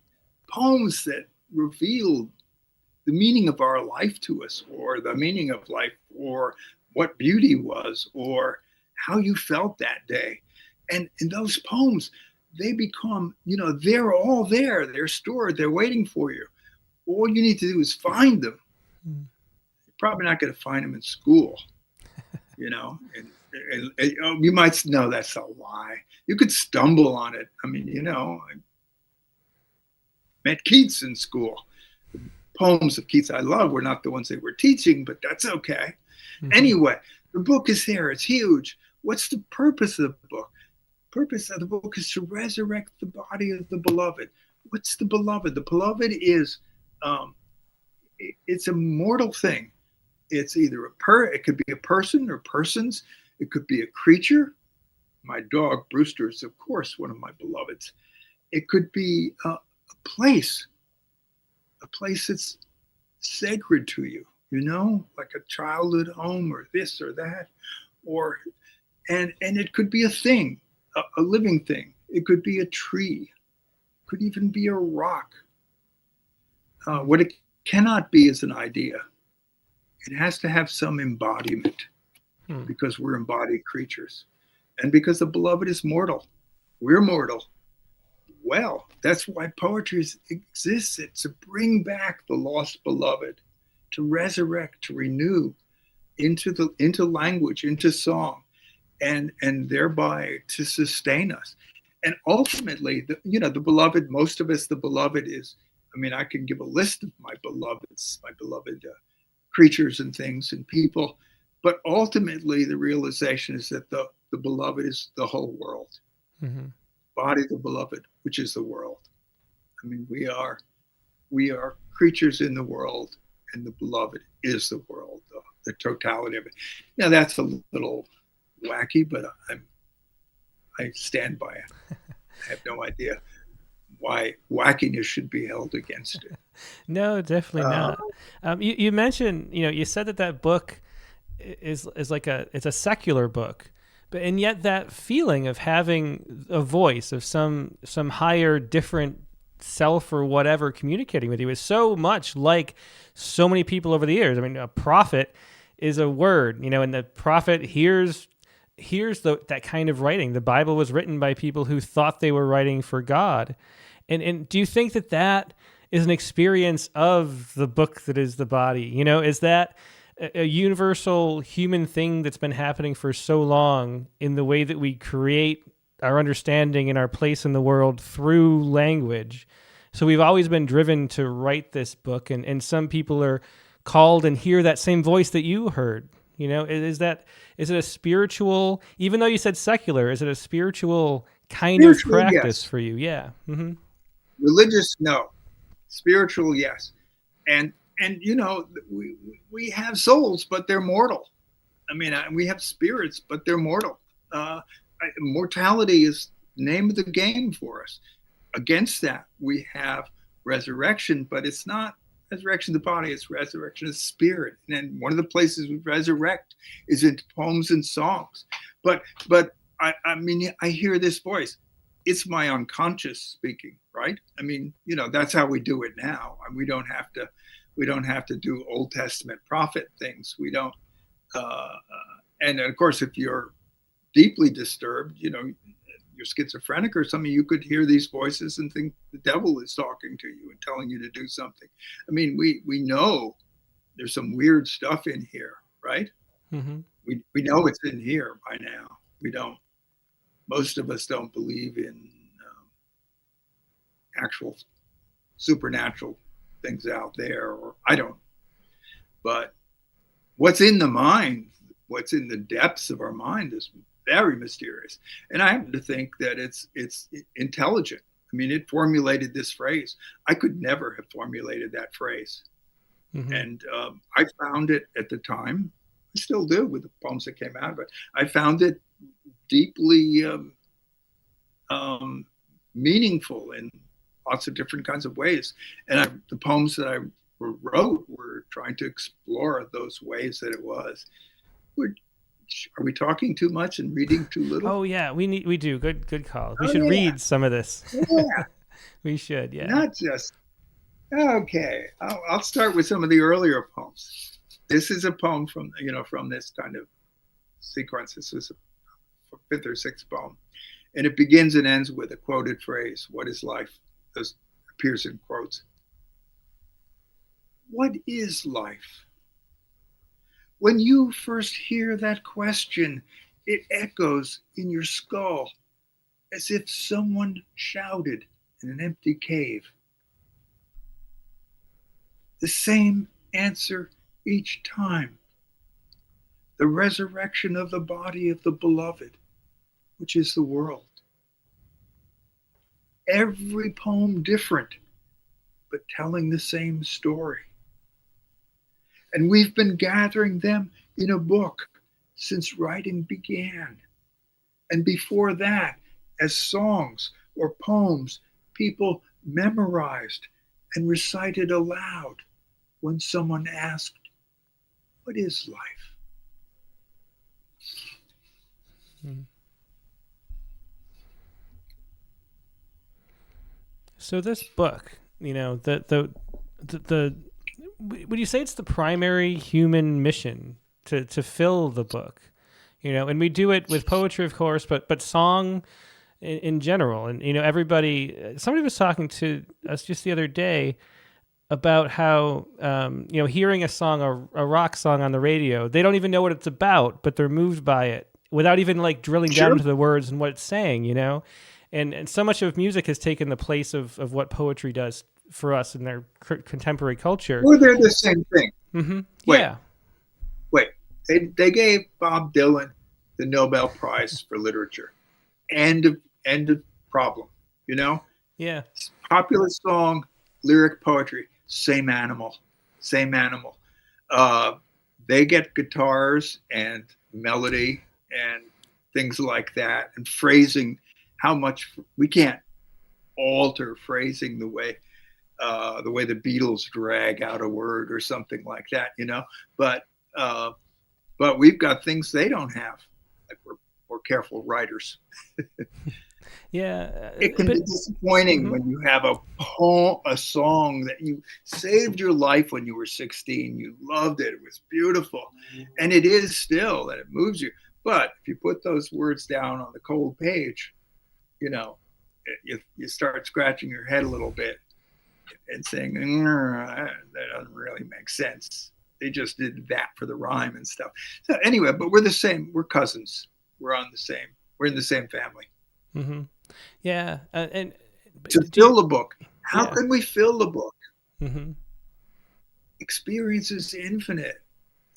Speaker 4: Poems that reveal the meaning of our life to us, or the meaning of life, or what beauty was, or how you felt that day. And in those poems, they become, they're all there. They're stored. They're waiting for you. All you need to do is find them. You're probably not going to find them in school, And you might know that's a lie. You could stumble on it. I mean, I met Keats in school. The poems of Keats I love were not the ones they were teaching, but that's okay. Anyway, the book is there. It's huge. What's the purpose of the book? The purpose of the book is to resurrect the body of the beloved. What's the beloved? The beloved is, it's a mortal thing. It's either it could be a person or persons. It could be a creature. My dog, Brewster, is, of course, one of my beloveds. It could be a place that's sacred to you, like a childhood home or this or that, and it could be a thing, a living thing. It could be a tree. It could even be a rock. What it cannot be is an idea. It has to have some embodiment. because we're embodied creatures. And because the beloved is mortal, we're mortal. Well, that's why poetry exists. It's to bring back the lost beloved, to resurrect, to renew into language, into song, and thereby to sustain us. And ultimately, the beloved, most of us, the beloved is, I can give a list of my beloved creatures and things and people, but ultimately the realization is that the beloved is the whole world. Mm-hmm. Body the beloved, which is the world. We are creatures in the world, and the beloved is the world, the totality of it. Now that's a little wacky, but I stand by it. I have no idea why wackiness should be held against it.
Speaker 1: No, definitely not. You mentioned, you said that book is like it's a secular book, and yet that feeling of having a voice of some higher, different self or whatever communicating with you is so much like so many people over the years. A prophet is a word, and the prophet hears that kind of writing. The Bible was written by people who thought they were writing for God. And do you think that is an experience of the book that is the body? Is that a universal human thing that's been happening for so long in the way that we create our understanding and our place in the world through language? So we've always been driven to write this book, and some people are called and hear that same voice that you heard. Is it a spiritual, even though you said secular, is it a spiritual kind of practice for you? Yeah. Mm-hmm.
Speaker 4: Religious, no. Spiritual, yes. And we have souls, but they're mortal. We have spirits, but they're mortal. Mortality is the name of the game for us. Against that, we have resurrection, but it's not resurrection of the body, it's resurrection of spirit. And one of the places we resurrect is into poems and songs. But I hear this voice. It's my unconscious speaking, right? That's how we do it now. We don't have to do Old Testament prophet things. We don't. And of course, if you're deeply disturbed, you're schizophrenic or something, you could hear these voices and think the devil is talking to you and telling you to do something. We know there's some weird stuff in here, right? Mm-hmm. We know it's in here by now. We don't. Most of us don't believe in actual supernatural things out there, or I don't. But what's in the mind, what's in the depths of our mind is very mysterious. And I happen to think that it's intelligent. It formulated this phrase. I could never have formulated that phrase. Mm-hmm. And I found it at the time, I still do with the poems that came out of it. I found it deeply meaningful in lots of different kinds of ways. And the poems that I wrote were trying to explore those ways that it was. Are we talking too much and reading too little?
Speaker 1: Oh yeah, we do. Good call. We should read some of this.
Speaker 4: Yeah.
Speaker 1: We should, yeah.
Speaker 4: Not just, okay. I'll start with some of the earlier poems. This is a poem from this kind of sequence. This is a fifth or sixth poem. And it begins and ends with a quoted phrase. What is life? This appears in quotes. What is life? When you first hear that question, it echoes in your skull as if someone shouted in an empty cave. The same answer each time. The resurrection of the body of the beloved, which is the world. Every poem different, but telling the same story. And we've been gathering them in a book since writing began. And before that, as songs or poems, people memorized and recited aloud when someone asked, what is life?
Speaker 1: Hmm. So this book, the would you say it's the primary human mission to fill the book? And we do it with poetry, of course, but song in general. And, somebody was talking to us just the other day about how, hearing a song, a rock song on the radio, they don't even know what it's about, but they're moved by it without even like drilling down into the words and what it's saying, And so much of music has taken the place of what poetry does for us in their contemporary culture.
Speaker 4: Well, they're the same thing.
Speaker 1: Mm-hmm.
Speaker 4: Wait,
Speaker 1: Yeah.
Speaker 4: They gave Bob Dylan the Nobel Prize for Literature. End of problem.
Speaker 1: Yeah.
Speaker 4: Popular song, lyric poetry, same animal. They get guitars and melody and things like that, and phrasing. How much we can't alter phrasing the way the Beatles drag out a word or something like that, but we've got things they don't have. Like we're careful writers.
Speaker 1: Yeah,
Speaker 4: it can be disappointing when you have a song that you saved your life when you were 16. You loved it. It was beautiful, and it is still, and it moves you. But if you put those words down on the cold page, you start scratching your head a little bit and saying, that doesn't really make sense. They just did that for the rhyme and stuff. So anyway, but we're the same. We're cousins. We're in the same family.
Speaker 1: Mm-hmm. Yeah. And
Speaker 4: to fill the book, how can we fill the book?
Speaker 1: Mm-hmm.
Speaker 4: Experience is infinite.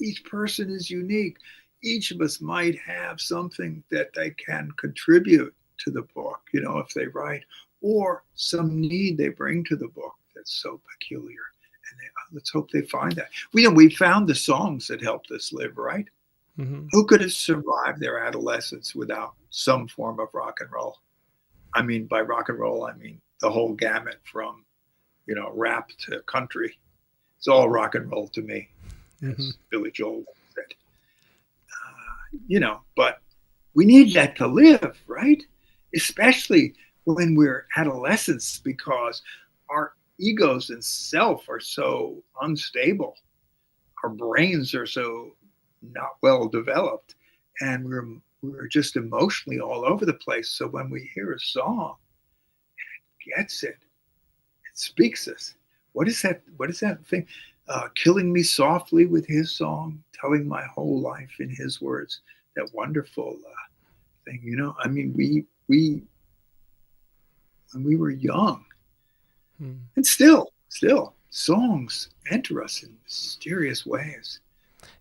Speaker 4: Each person is unique. Each of us might have something that they can contribute to the book, if they write, or some need they bring to the book that's so peculiar. And let's hope they find that. We found the songs that helped us live, right?
Speaker 1: Mm-hmm.
Speaker 4: Who could have survived their adolescence without some form of rock and roll? I mean, by rock and roll, I mean the whole gamut from, rap to country. It's all rock and roll to me, as Billy Joel said. But we need that to live, right? Especially when we're adolescents, because our egos and self are so unstable. Our brains are so not well developed, and we're just emotionally all over the place. So when we hear a song, it gets it speaks us. What is that thing? Killing me softly with his song, telling my whole life in his words. That wonderful thing, I mean, we when we were young, and still songs enter us in mysterious ways,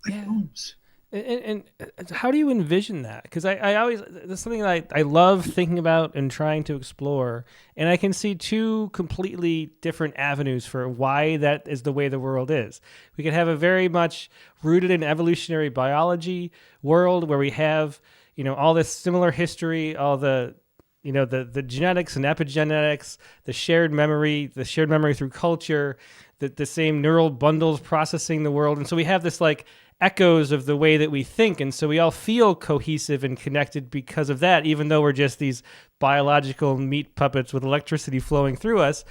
Speaker 4: like poems.
Speaker 1: And how do you envision that? Because I always, there's something that I love thinking about and trying to explore, and I can see two completely different avenues for why that is the way the world is. We could have a very much rooted in evolutionary biology world where we have, all this similar history, all the genetics and epigenetics, the shared memory through culture, the same neural bundles processing the world. And so we have this like echoes of the way that we think. And so we all feel cohesive and connected because of that, even though we're just these biological meat puppets with electricity flowing through us.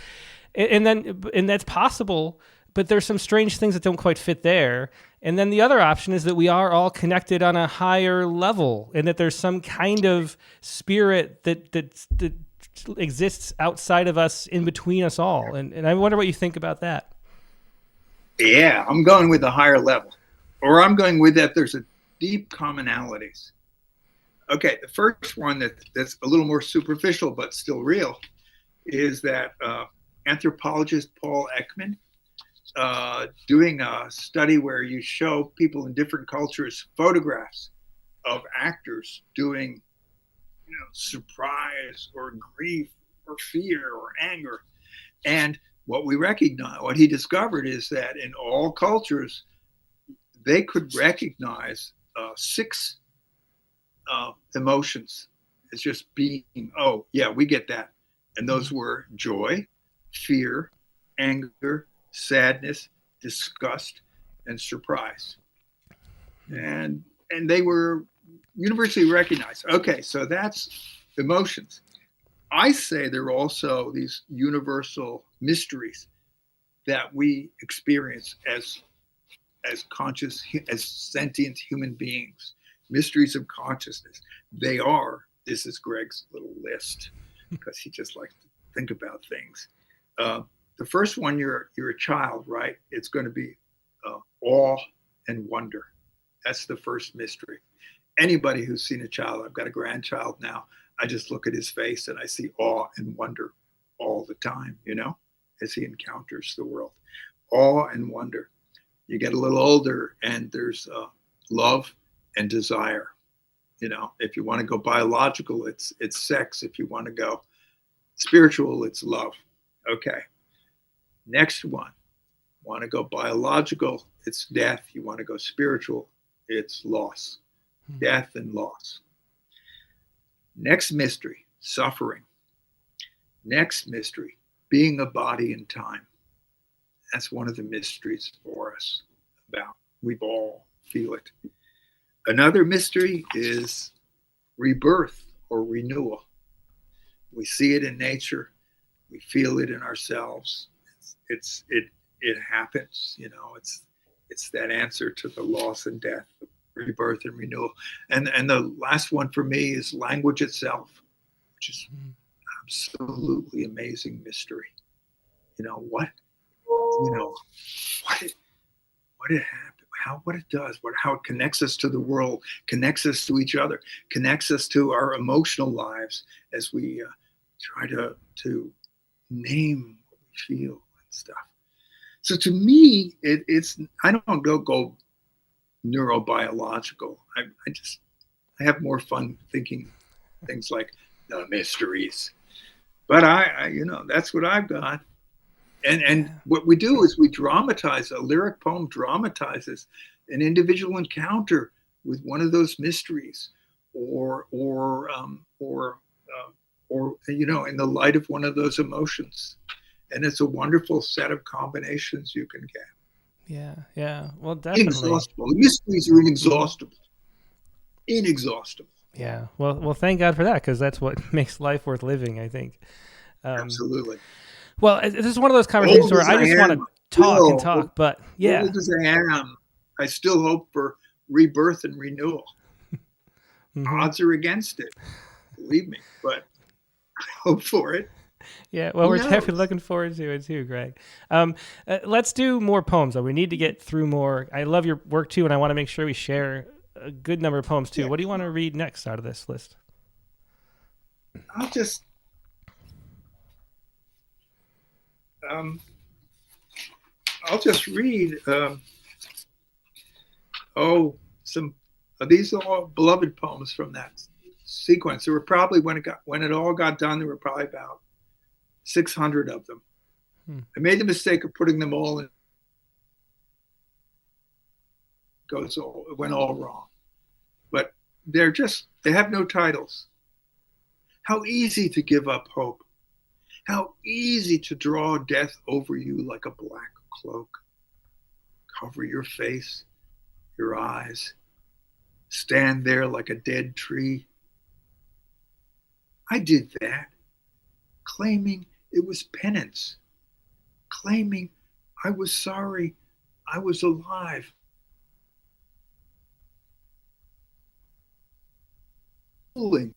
Speaker 1: And that's possible, but there's some strange things that don't quite fit there. And then the other option is that we are all connected on a higher level, and that there's some kind of spirit that exists outside of us, in between us all. And I wonder what you think about that.
Speaker 4: Yeah, I'm going with a higher level. Or I'm going with that there's a deep commonalities. Okay, the first one that's a little more superficial but still real is that anthropologist Paul Ekman doing a study where you show people in different cultures photographs of actors doing, surprise or grief or fear or anger. And what he discovered is that in all cultures, they could recognize 6 emotions as just being, oh, yeah, we get that. And those were joy, fear, anger, sadness, disgust, and surprise. And they were universally recognized. Okay, so that's emotions. I say there are also these universal mysteries that we experience as conscious, as sentient human beings. mysteries of consciousness. They are, this is Greg's little list, because he just likes to think about things. The first one, you're a child, right? It's going to be awe and wonder. That's the first mystery. Anybody who's seen a child, I've got a grandchild now, I just look at his face and I see awe and wonder all the time, as he encounters the world. Awe and wonder. You get a little older and there's love and desire. If you want to go biological, it's sex. If you want to go spiritual, it's love. Okay. Next one. Want to go biological, it's death. You want to go spiritual, it's loss. Death and loss. Next mystery, suffering. Next mystery, being a body in time. That's one of the mysteries for us about. We all feel it. Another mystery is rebirth or renewal. We see it in nature. We feel it in ourselves. It happens. It's that answer to the loss and death, rebirth and renewal. And the last one for me is language itself, which is absolutely amazing mystery. What it happened, what it does, how it connects us to the world, connects us to each other, connects us to our emotional lives as we try to name what we feel and stuff. So to me, it's I don't go neurobiological. I have more fun thinking things like the mysteries. But I that's what I've got. And what we do is we dramatize, a lyric poem dramatizes an individual encounter with one of those mysteries, or in the light of one of those emotions. And it's a wonderful set of combinations you can get.
Speaker 1: Yeah. Well, definitely.
Speaker 4: Inexhaustible. The mysteries are inexhaustible.
Speaker 1: Yeah. Well, thank God for that, because that's what makes life worth living, I think.
Speaker 4: Absolutely.
Speaker 1: Well, this is one of those conversations where I just want to talk, but yeah.
Speaker 4: Old as I am, I still hope for rebirth and renewal. Odds are against it, believe me, but I hope for it.
Speaker 1: Yeah, well, we're definitely looking forward to it too, Greg. Let's do more poems, though. We need to get through more. I love your work too, and I want to make sure we share a good number of poems too. Yeah. What do you want to read next out of this list?
Speaker 4: I'll just read. These are all beloved poems from that sequence. There were probably when it all got done, there were probably about 600 of them. I made the mistake of putting them all in. It went all wrong. But they have no titles. How easy to give up hope. How easy to draw death over you like a black cloak. Cover your face, your eyes. Stand there like a dead tree. I did that, claiming it was penance, claiming I was sorry I was alive. Fooling.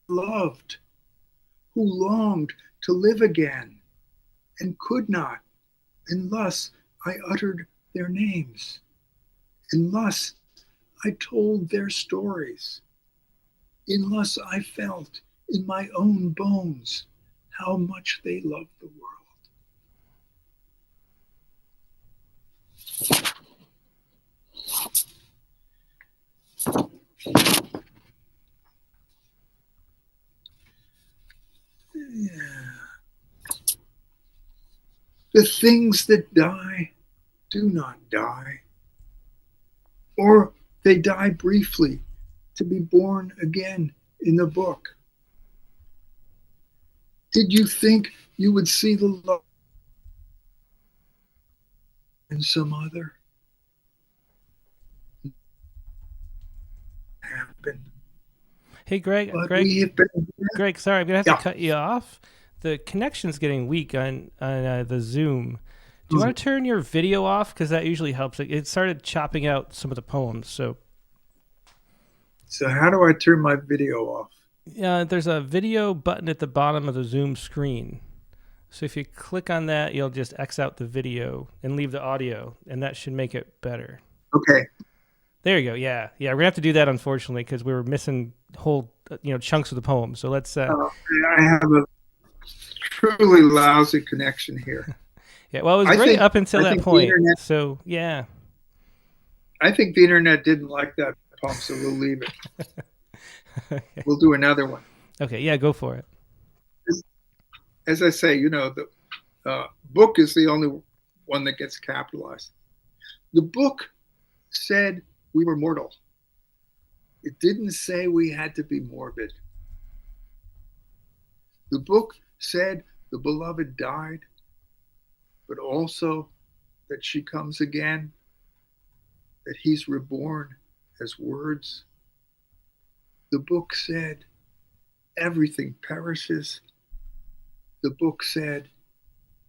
Speaker 4: Loved, who longed to live again and could not, and thus I uttered their names, and thus I told their stories, and thus I felt in my own bones how much they loved the world. The things that die do not die, or they die briefly to be born again in the book. Did you think you would see the love in some other? Happen.
Speaker 1: Hey, Greg, Greg, sorry, I'm going to have to cut you off. The connection's getting weak on the Zoom. Do you want to turn your video off? Because that usually helps. It started chopping out some of the poems. So
Speaker 4: how do I turn my video off?
Speaker 1: there's a video button at the bottom of the Zoom screen. So if you click on that, you'll just X out the video and leave the audio, and that should make it better.
Speaker 4: Okay.
Speaker 1: There you go. Yeah. We're gonna have to do that, unfortunately, because we were missing whole chunks of the poem. So let's.
Speaker 4: I have a truly lousy connection here.
Speaker 1: Yeah. Well, it was great up until that point. So yeah.
Speaker 4: I think the internet didn't like that poem, so we'll leave it. Okay. We'll do another one.
Speaker 1: Okay. Yeah. Go for it.
Speaker 4: As I say, the book is the only one that gets capitalized. The book said we were mortal. It didn't say we had to be morbid. The book said the beloved died, but also that she comes again, that he's reborn as words. The book said everything perishes. The book said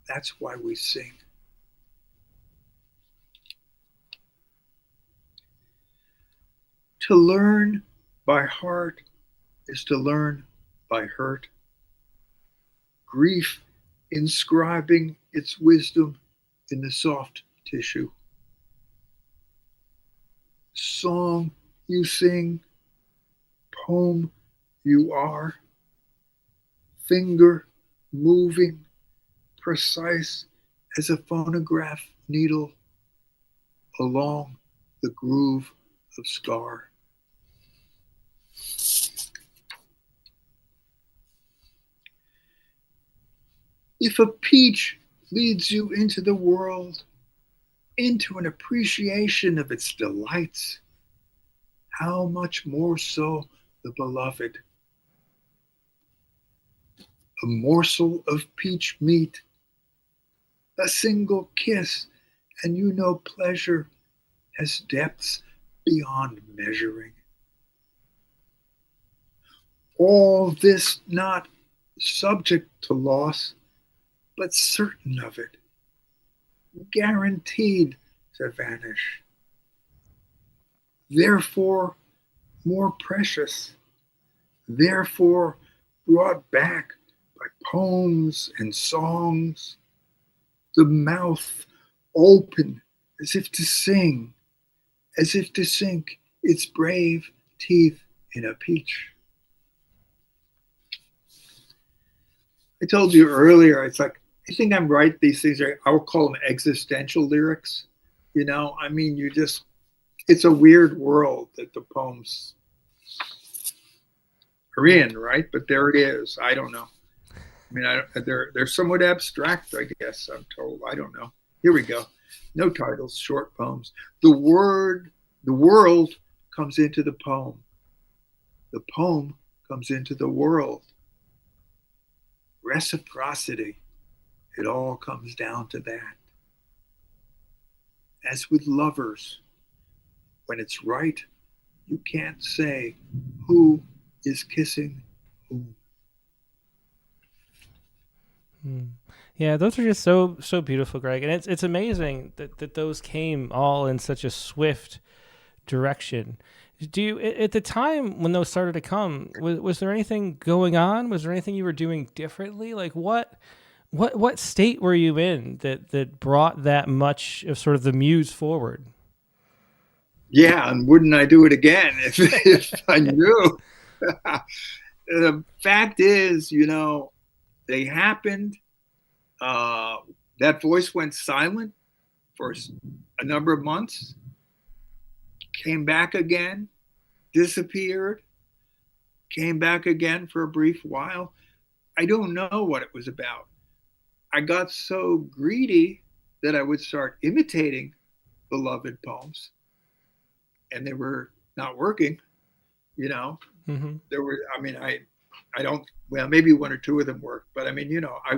Speaker 4: that's why we sing. To learn by heart is to learn by hurt. Grief inscribing its wisdom in the soft tissue. Song you sing, poem you are, finger moving, precise as a phonograph needle along the groove of scar. If a peach leads you into the world, into an appreciation of its delights, how much more so the beloved. A morsel of peach meat, a single kiss, and pleasure has depths beyond measuring. All this not subject to loss, but certain of it, guaranteed to vanish. Therefore, more precious, therefore brought back by poems and songs, the mouth open as if to sing, as if to sink its brave teeth in a peach. I told you earlier, it's like, I think I'm right. These things I will call them existential lyrics. It's a weird world that the poems are in, right? But there it is. I don't know. They're somewhat abstract, I guess, I'm told. I don't know. Here we go. No titles, short poems. The world comes into the poem. The poem comes into the world. Reciprocity. It all comes down to that. As with lovers, when it's right, you can't say who is kissing whom.
Speaker 1: Yeah, those are just so beautiful, Greg, and it's amazing that those came all in such a swift direction. Do you, at the time when those started to come, was there anything going on? Was there anything you were doing differently? Like what state were you in that brought that much of sort of the muse forward?
Speaker 4: Yeah, and wouldn't I do it again if I knew? The fact is, they happened. That voice went silent for a number of months, came back again, disappeared, came back again for a brief while. I don't know what it was about. I got so greedy that I would start imitating beloved poems, and they were not working.
Speaker 1: Mm-hmm.
Speaker 4: There were, I don't, well, maybe one or two of them worked, but I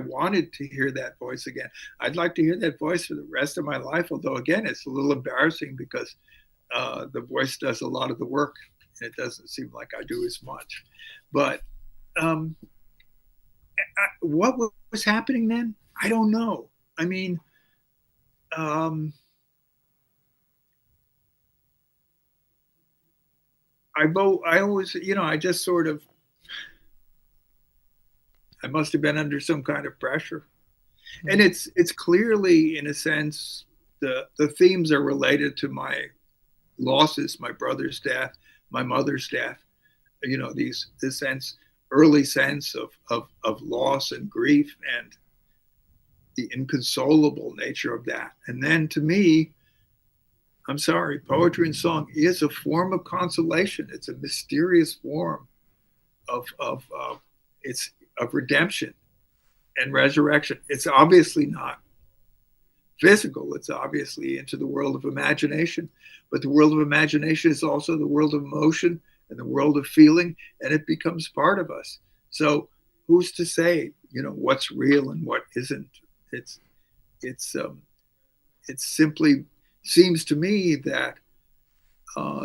Speaker 4: wanted to hear that voice again. I'd like to hear that voice for the rest of my life, although again, it's a little embarrassing because the voice does a lot of the work and it doesn't seem like I do as much. But what was happening then? I don't know. um, I always, I just sort of, I must have been under some kind of pressure. And it's clearly, in a sense, the themes are related to my losses, my brother's death, my mother's death, this early sense of loss and grief and the inconsolable nature of that. And then to me, I'm sorry, poetry and song is a form of consolation. It's a mysterious form of it's of redemption and resurrection. It's obviously not physical. It's obviously into the world of imagination, but the world of imagination is also the world of emotion and the world of feeling, and it becomes part of us. So who's to say, what's real and what isn't? It simply seems to me that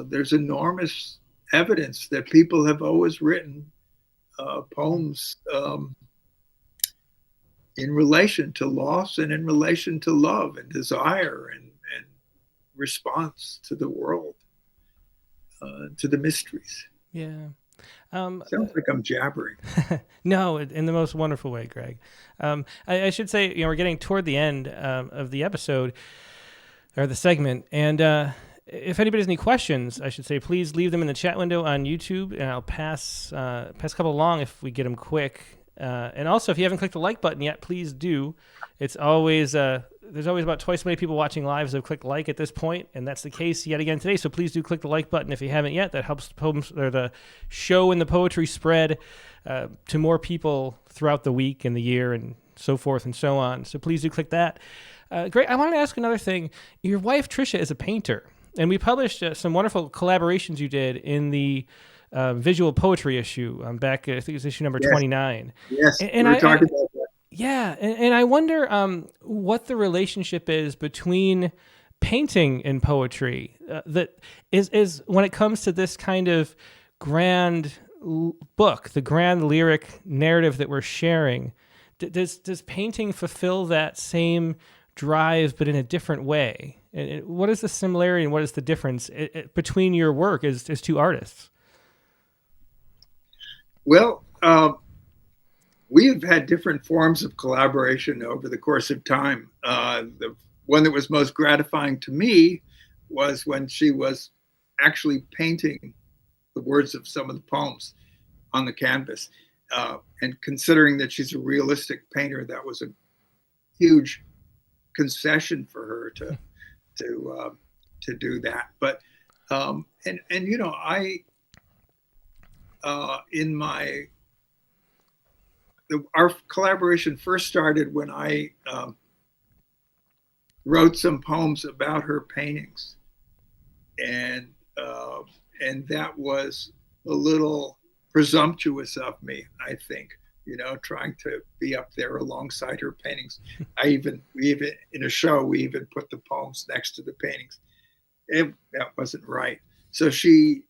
Speaker 4: there's enormous evidence that people have always written poems in relation to loss and in relation to love and desire and response to the world, to the mysteries.
Speaker 1: Yeah.
Speaker 4: Sounds like I'm jabbering.
Speaker 1: No, in the most wonderful way, Greg. I should say, we're getting toward the end of the episode or the segment, and if anybody has any questions, I should say, please leave them in the chat window on YouTube, and I'll pass a couple along if we get them quick. And also, if you haven't clicked the like button yet, please do. It's always there's always about twice as many people watching live as have clicked like at this point, and that's the case yet again today. So please do click the like button if you haven't yet. That helps the poems or the show and the poetry spread to more people throughout the week and the year and so forth and so on. So please do click that. Great. I wanted to ask another thing. Your wife Tricia is a painter, and we published some wonderful collaborations you did in the visual poetry issue back, I think it was issue number 29.
Speaker 4: Yes,
Speaker 1: and
Speaker 4: we were talking about that.
Speaker 1: Yeah, and I wonder what the relationship is between painting and poetry. That is when it comes to this kind of grand book, the grand lyric narrative that we're sharing. Does painting fulfill that same drive, but in a different way? And what is the similarity and what is the difference between your work as two artists?
Speaker 4: Well, we have had different forms of collaboration over the course of time. The one that was most gratifying to me was when she was actually painting the words of some of the poems on the canvas. And considering that she's a realistic painter, that was a huge concession for her to do that. But our collaboration first started when I wrote some poems about her paintings, and that was a little presumptuous of me, I think. Trying to be up there alongside her paintings. We even in a show we even put the poems next to the paintings. That wasn't right. So she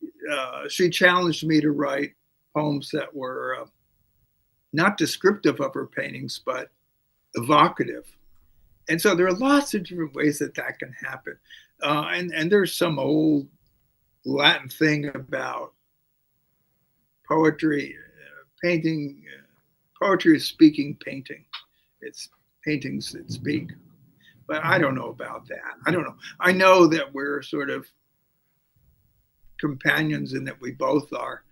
Speaker 4: challenged me to write poems that were not descriptive of her paintings, but evocative. And so there are lots of different ways that can happen. And there's some old Latin thing about poetry, painting. Poetry is speaking painting. It's paintings that speak. But I don't know about that. I don't know. I know that we're sort of companions and that we both are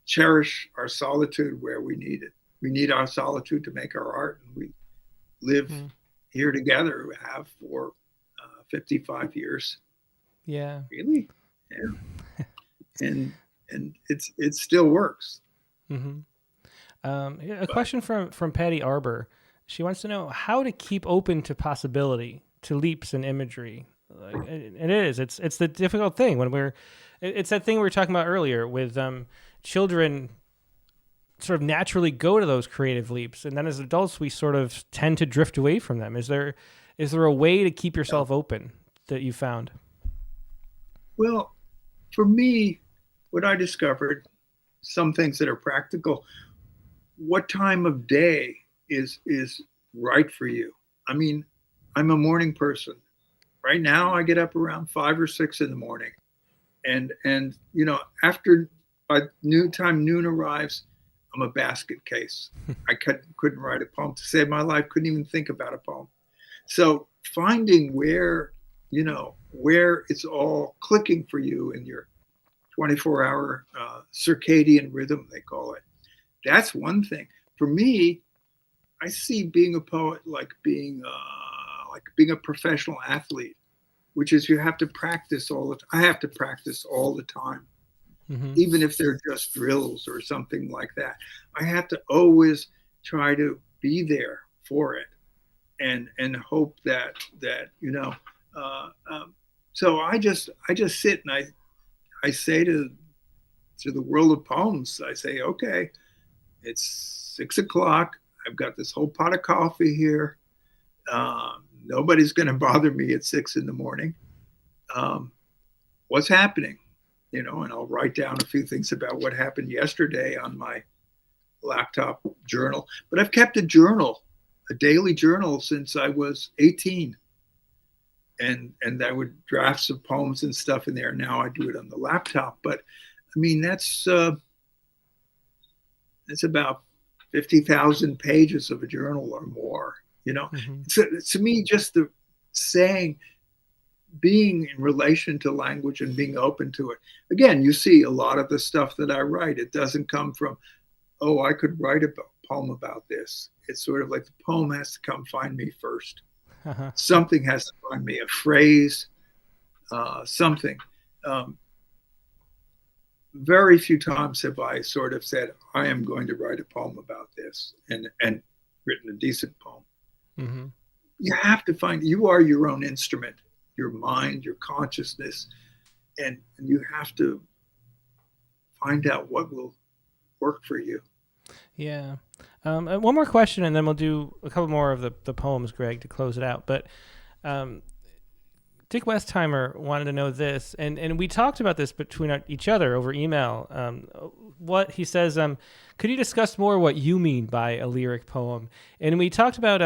Speaker 4: cherish our solitude where we need it. We need our solitude to make our art, and we live here together. We have for 55 years.
Speaker 1: Yeah.
Speaker 4: Really? Yeah. and it still works.
Speaker 1: Mm-hmm. A question from Patty Arbor. She wants to know how to keep open to possibility, to leaps in imagery. It's the difficult thing when it's that thing we were talking about earlier with children sort of naturally go to those creative leaps, and then as adults we sort of tend to drift away from them. Is there a way to keep yourself open that you found?
Speaker 4: Well, for me, what I discovered, some things that are practical. What time of day is right for you? I mean, I'm a morning person. Right now, I get up around 5 or 6 in the morning, and after by noon arrives, I'm a basket case. I couldn't write a poem to save my life. Couldn't even think about a poem. So finding where it's all clicking for you in your 24-hour circadian rhythm, they call it. That's one thing. For me, I see being a poet like being a professional athlete, which is you have to practice all the time. I have to practice all the time, even if they're just drills or something like that. I have to always try to be there for it, and hope that so I just sit and I say to the world of poems, I say, okay, it's 6 o'clock. I've got this whole pot of coffee here. Nobody's going to bother me at 6 in the morning. What's happening? And I'll write down a few things about what happened yesterday on my laptop journal. But I've kept a journal, a daily journal, since I was 18. And I would draft some poems and stuff in there. Now I do it on the laptop. But I mean, that's about 50,000 pages of a journal or more. So, to me, just the saying, being in relation to language and being open to it. Again, you see a lot of the stuff that I write, it doesn't come from, oh, I could write a poem about this. It's sort of like the poem has to come find me first. Something has to find me, a phrase, something. Very few times have I sort of said, I am going to write a poem about this, and written a decent poem. You have to find, you are your own instrument, your mind, your consciousness, and you have to find out what will work for you.
Speaker 1: Yeah. One more question, and then we'll do a couple more of the poems, Greg, to close it out. But Dick Westheimer wanted to know this, and we talked about this between each other over email. What he says, could you discuss more what you mean by a lyric poem? And we talked about,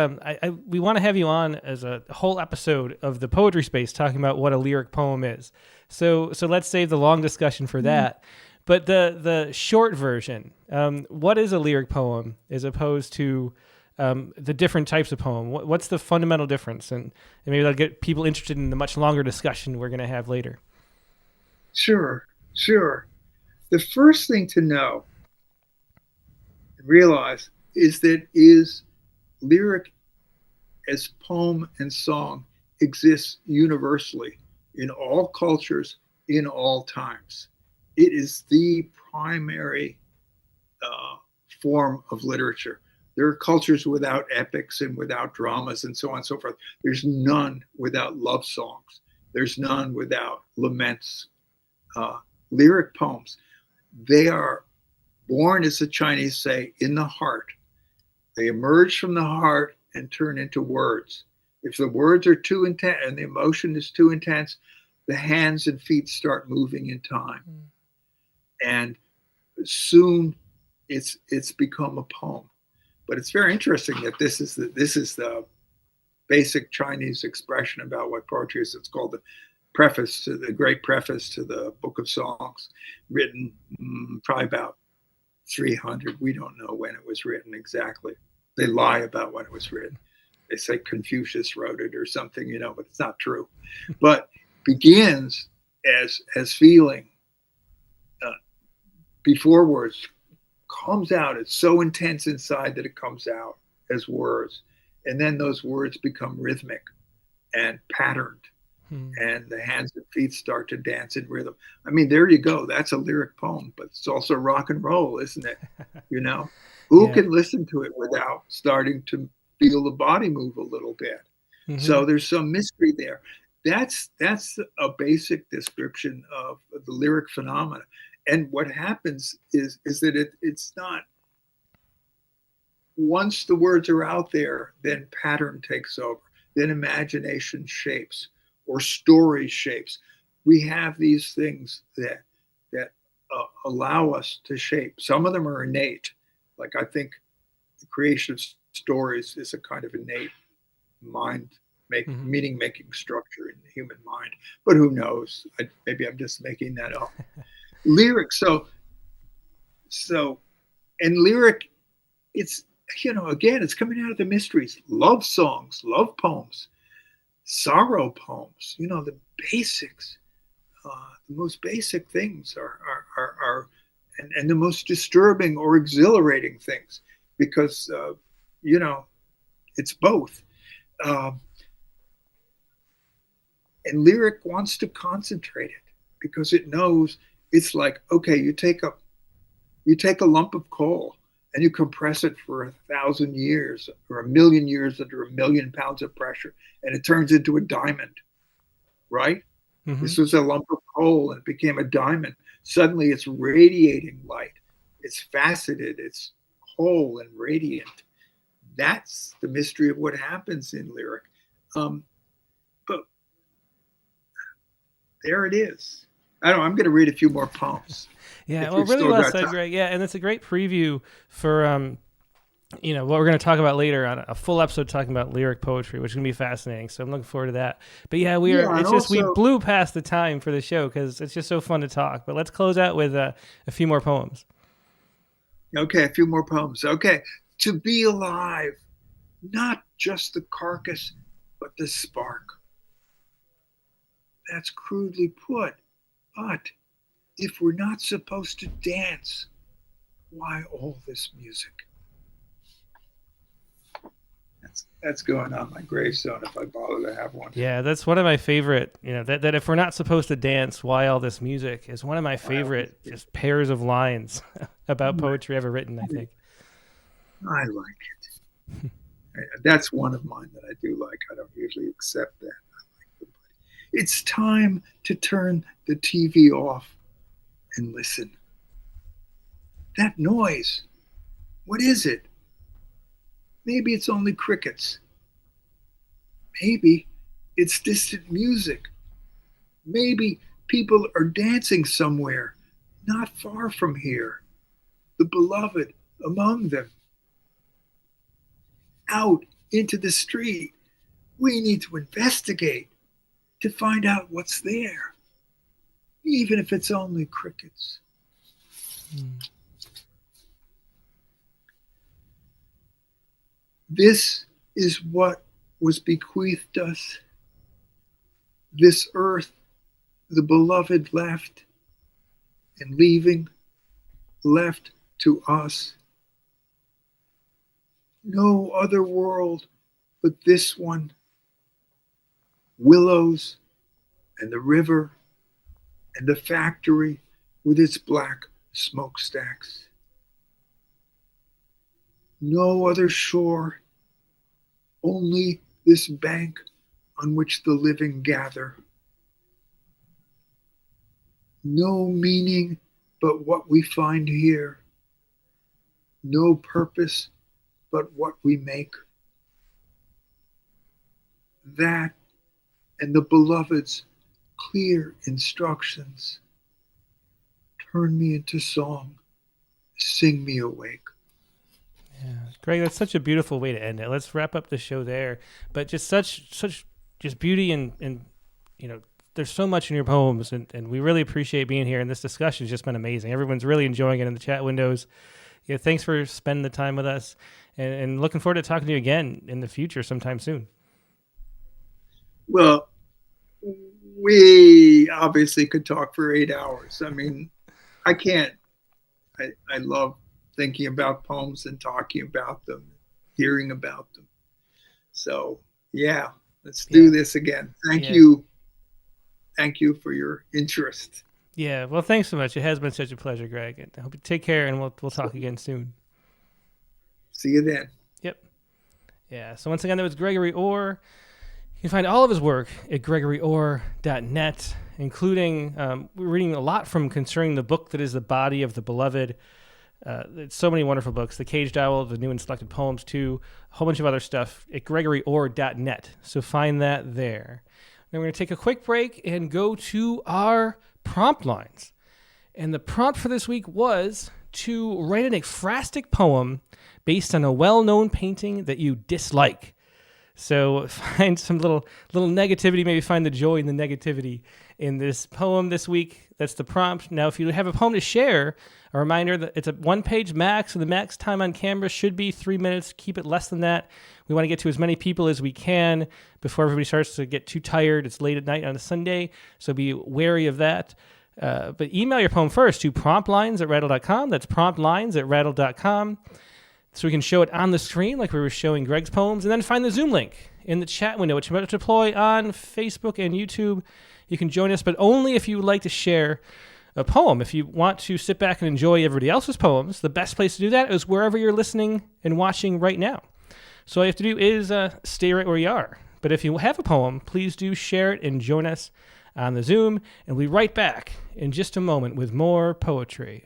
Speaker 1: we want to have you on as a whole episode of the Poetry Space talking about what a lyric poem is. So let's save the long discussion for that. But the short version, what is a lyric poem as opposed to the different types of poem? What's the fundamental difference? And maybe that'll get people interested in the much longer discussion we're going to have later.
Speaker 4: Sure. The first thing to know and realize is that lyric as poem and song exists universally in all cultures, in all times. It is the primary form of literature. There are cultures without epics and without dramas and so on and so forth. There's none without love songs. There's none without laments. Lyric poems, they are born, as the Chinese say, in the heart. They emerge from the heart and turn into words. If the words are too intense and the emotion is too intense, the hands and feet start moving in time. And soon it's become a poem. But it's very interesting that this is the basic Chinese expression about what poetry is. It's called the great preface to the Book of Songs, written probably about 300. We don't know when it was written exactly. They lie about when it was written. They say Confucius wrote it or something, but it's not true. But begins as feeling before words, comes out. It's so intense inside that it comes out as words. And then those words become rhythmic and patterned. And the hands and feet start to dance in rhythm. I mean, there you go. That's a lyric poem, but it's also rock and roll, isn't it? Who can listen to it without starting to feel the body move a little bit? So there's some mystery there. That's a basic description of the lyric phenomena. And what happens is that it's not, once the words are out there, then pattern takes over, then imagination shapes, or story shapes. We have these things that allow us to shape. Some of them are innate. Like, I think the creation of stories is a kind of innate mind meaning-making structure in the human mind. But who knows? Maybe I'm just making that up. Lyric. And lyric, it's, again, it's coming out of the mysteries. Love songs, love poems, sorrow poems, the basics. The most basic things are and the most disturbing or exhilarating things, because, it's both. And lyric wants to concentrate it because it knows it's like, okay, you take a lump of coal and you compress it for 1,000 years or 1,000,000 years under 1,000,000 pounds of pressure, and it turns into a diamond, right? Mm-hmm. This was a lump of coal and it became a diamond. Suddenly it's radiating light. It's faceted, it's whole and radiant. That's the mystery of what happens in lyric. But there it is. I'm going to read a few more poems.
Speaker 1: Yeah, well, really well said, Greg. Yeah, and it's a great preview for, what we're going to talk about later on a full episode talking about lyric poetry, which is going to be fascinating. So I'm looking forward to that. But yeah, we blew past the time for the show because it's just so fun to talk. But let's close out with a few more poems.
Speaker 4: Okay, a few more poems. Okay. To be alive, not just the carcass, but the spark. That's crudely put. But if we're not supposed to dance, why all this music? That's going on my gravestone if I bother to have one.
Speaker 1: Yeah, that's one of my favorite, that if we're not supposed to dance, why all this music is one of my favorite just pairs of lines about poetry ever written, I think.
Speaker 4: I like it. That's one of mine that I do like. I don't usually accept that. It's time to turn the TV off and listen. That noise, what is it? Maybe it's only crickets. Maybe it's distant music. Maybe people are dancing somewhere not far from here. The beloved among them. Out into the street, we need to investigate to find out what's there, even if it's only crickets. This is what was bequeathed us. This earth the beloved left, and leaving left to us. No other world but this one. Willows and the river and the factory with its black smokestacks. No other shore, only this bank on which the living gather. No meaning but what we find here. No purpose but what we make. That and the beloved's clear instructions turn me into song, sing me awake.
Speaker 1: Yeah, Greg, that's such a beautiful way to end it. Let's wrap up the show there. But just such just beauty and there's so much in your poems, and we really appreciate being here. And this discussion has just been amazing. Everyone's really enjoying it in the chat windows. Yeah, thanks for spending the time with us, and looking forward to talking to you again in the future sometime soon.
Speaker 4: Well, we obviously could talk for 8 hours. I mean, I can't. I love thinking about poems and talking about them, hearing about them. So, yeah, let's do this again. Thank you. Thank you for your interest.
Speaker 1: Yeah, well, thanks so much. It has been such a pleasure, Greg. And I hope you take care, and we'll talk again soon.
Speaker 4: See you then.
Speaker 1: Yep. Yeah, so once again, that was Gregory Orr. You can find all of his work at gregoryorr.net, including, we're reading a lot from concerning the book that is the body of the beloved. It's so many wonderful books. The Caged Owl, the new and selected poems, too. A whole bunch of other stuff at gregoryorr.net. So find that there. Then we're going to take a quick break and go to our prompt lines. And the prompt for this week was to write an ekphrastic poem based on a well-known painting that you dislike. So find some little negativity, maybe find the joy in the negativity in this poem this week. That's the prompt. Now, if you have a poem to share, a reminder that it's a 1-page max, and the max time on camera should be 3 minutes. Keep it less than that. We want to get to as many people as we can before everybody starts to get too tired. It's late at night on a Sunday, so be wary of that. But email your poem first to promptlines@rattle.com. That's promptlines@rattle.com. So we can show it on the screen like we were showing Greg's poems, and then find the Zoom link in the chat window, which I'm about to deploy on Facebook and YouTube. You can join us, but only if you would like to share a poem. If you want to sit back and enjoy everybody else's poems, the best place to do that is wherever you're listening and watching right now. So all you have to do is stay right where you are. But if you have a poem, please do share it and join us on the Zoom, and we'll be right back in just a moment with more poetry.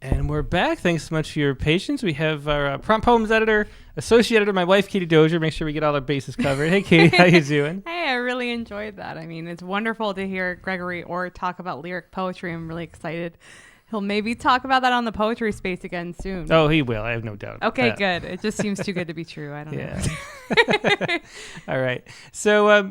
Speaker 1: And we're back. Thanks so much for your patience. We have our prompt poems editor, associate editor, my wife, Katie Dozier. Make sure we get all our bases covered. Hey, Katie, how you doing?
Speaker 5: Hey, I really enjoyed that. I mean, it's wonderful to hear Gregory Orr talk about lyric poetry. I'm really excited. He'll maybe talk about that on the poetry space again soon.
Speaker 1: Oh, he will. I have no doubt about
Speaker 5: Okay,
Speaker 1: that.
Speaker 5: good. It just seems too good to be true. I don't know.
Speaker 1: All right. So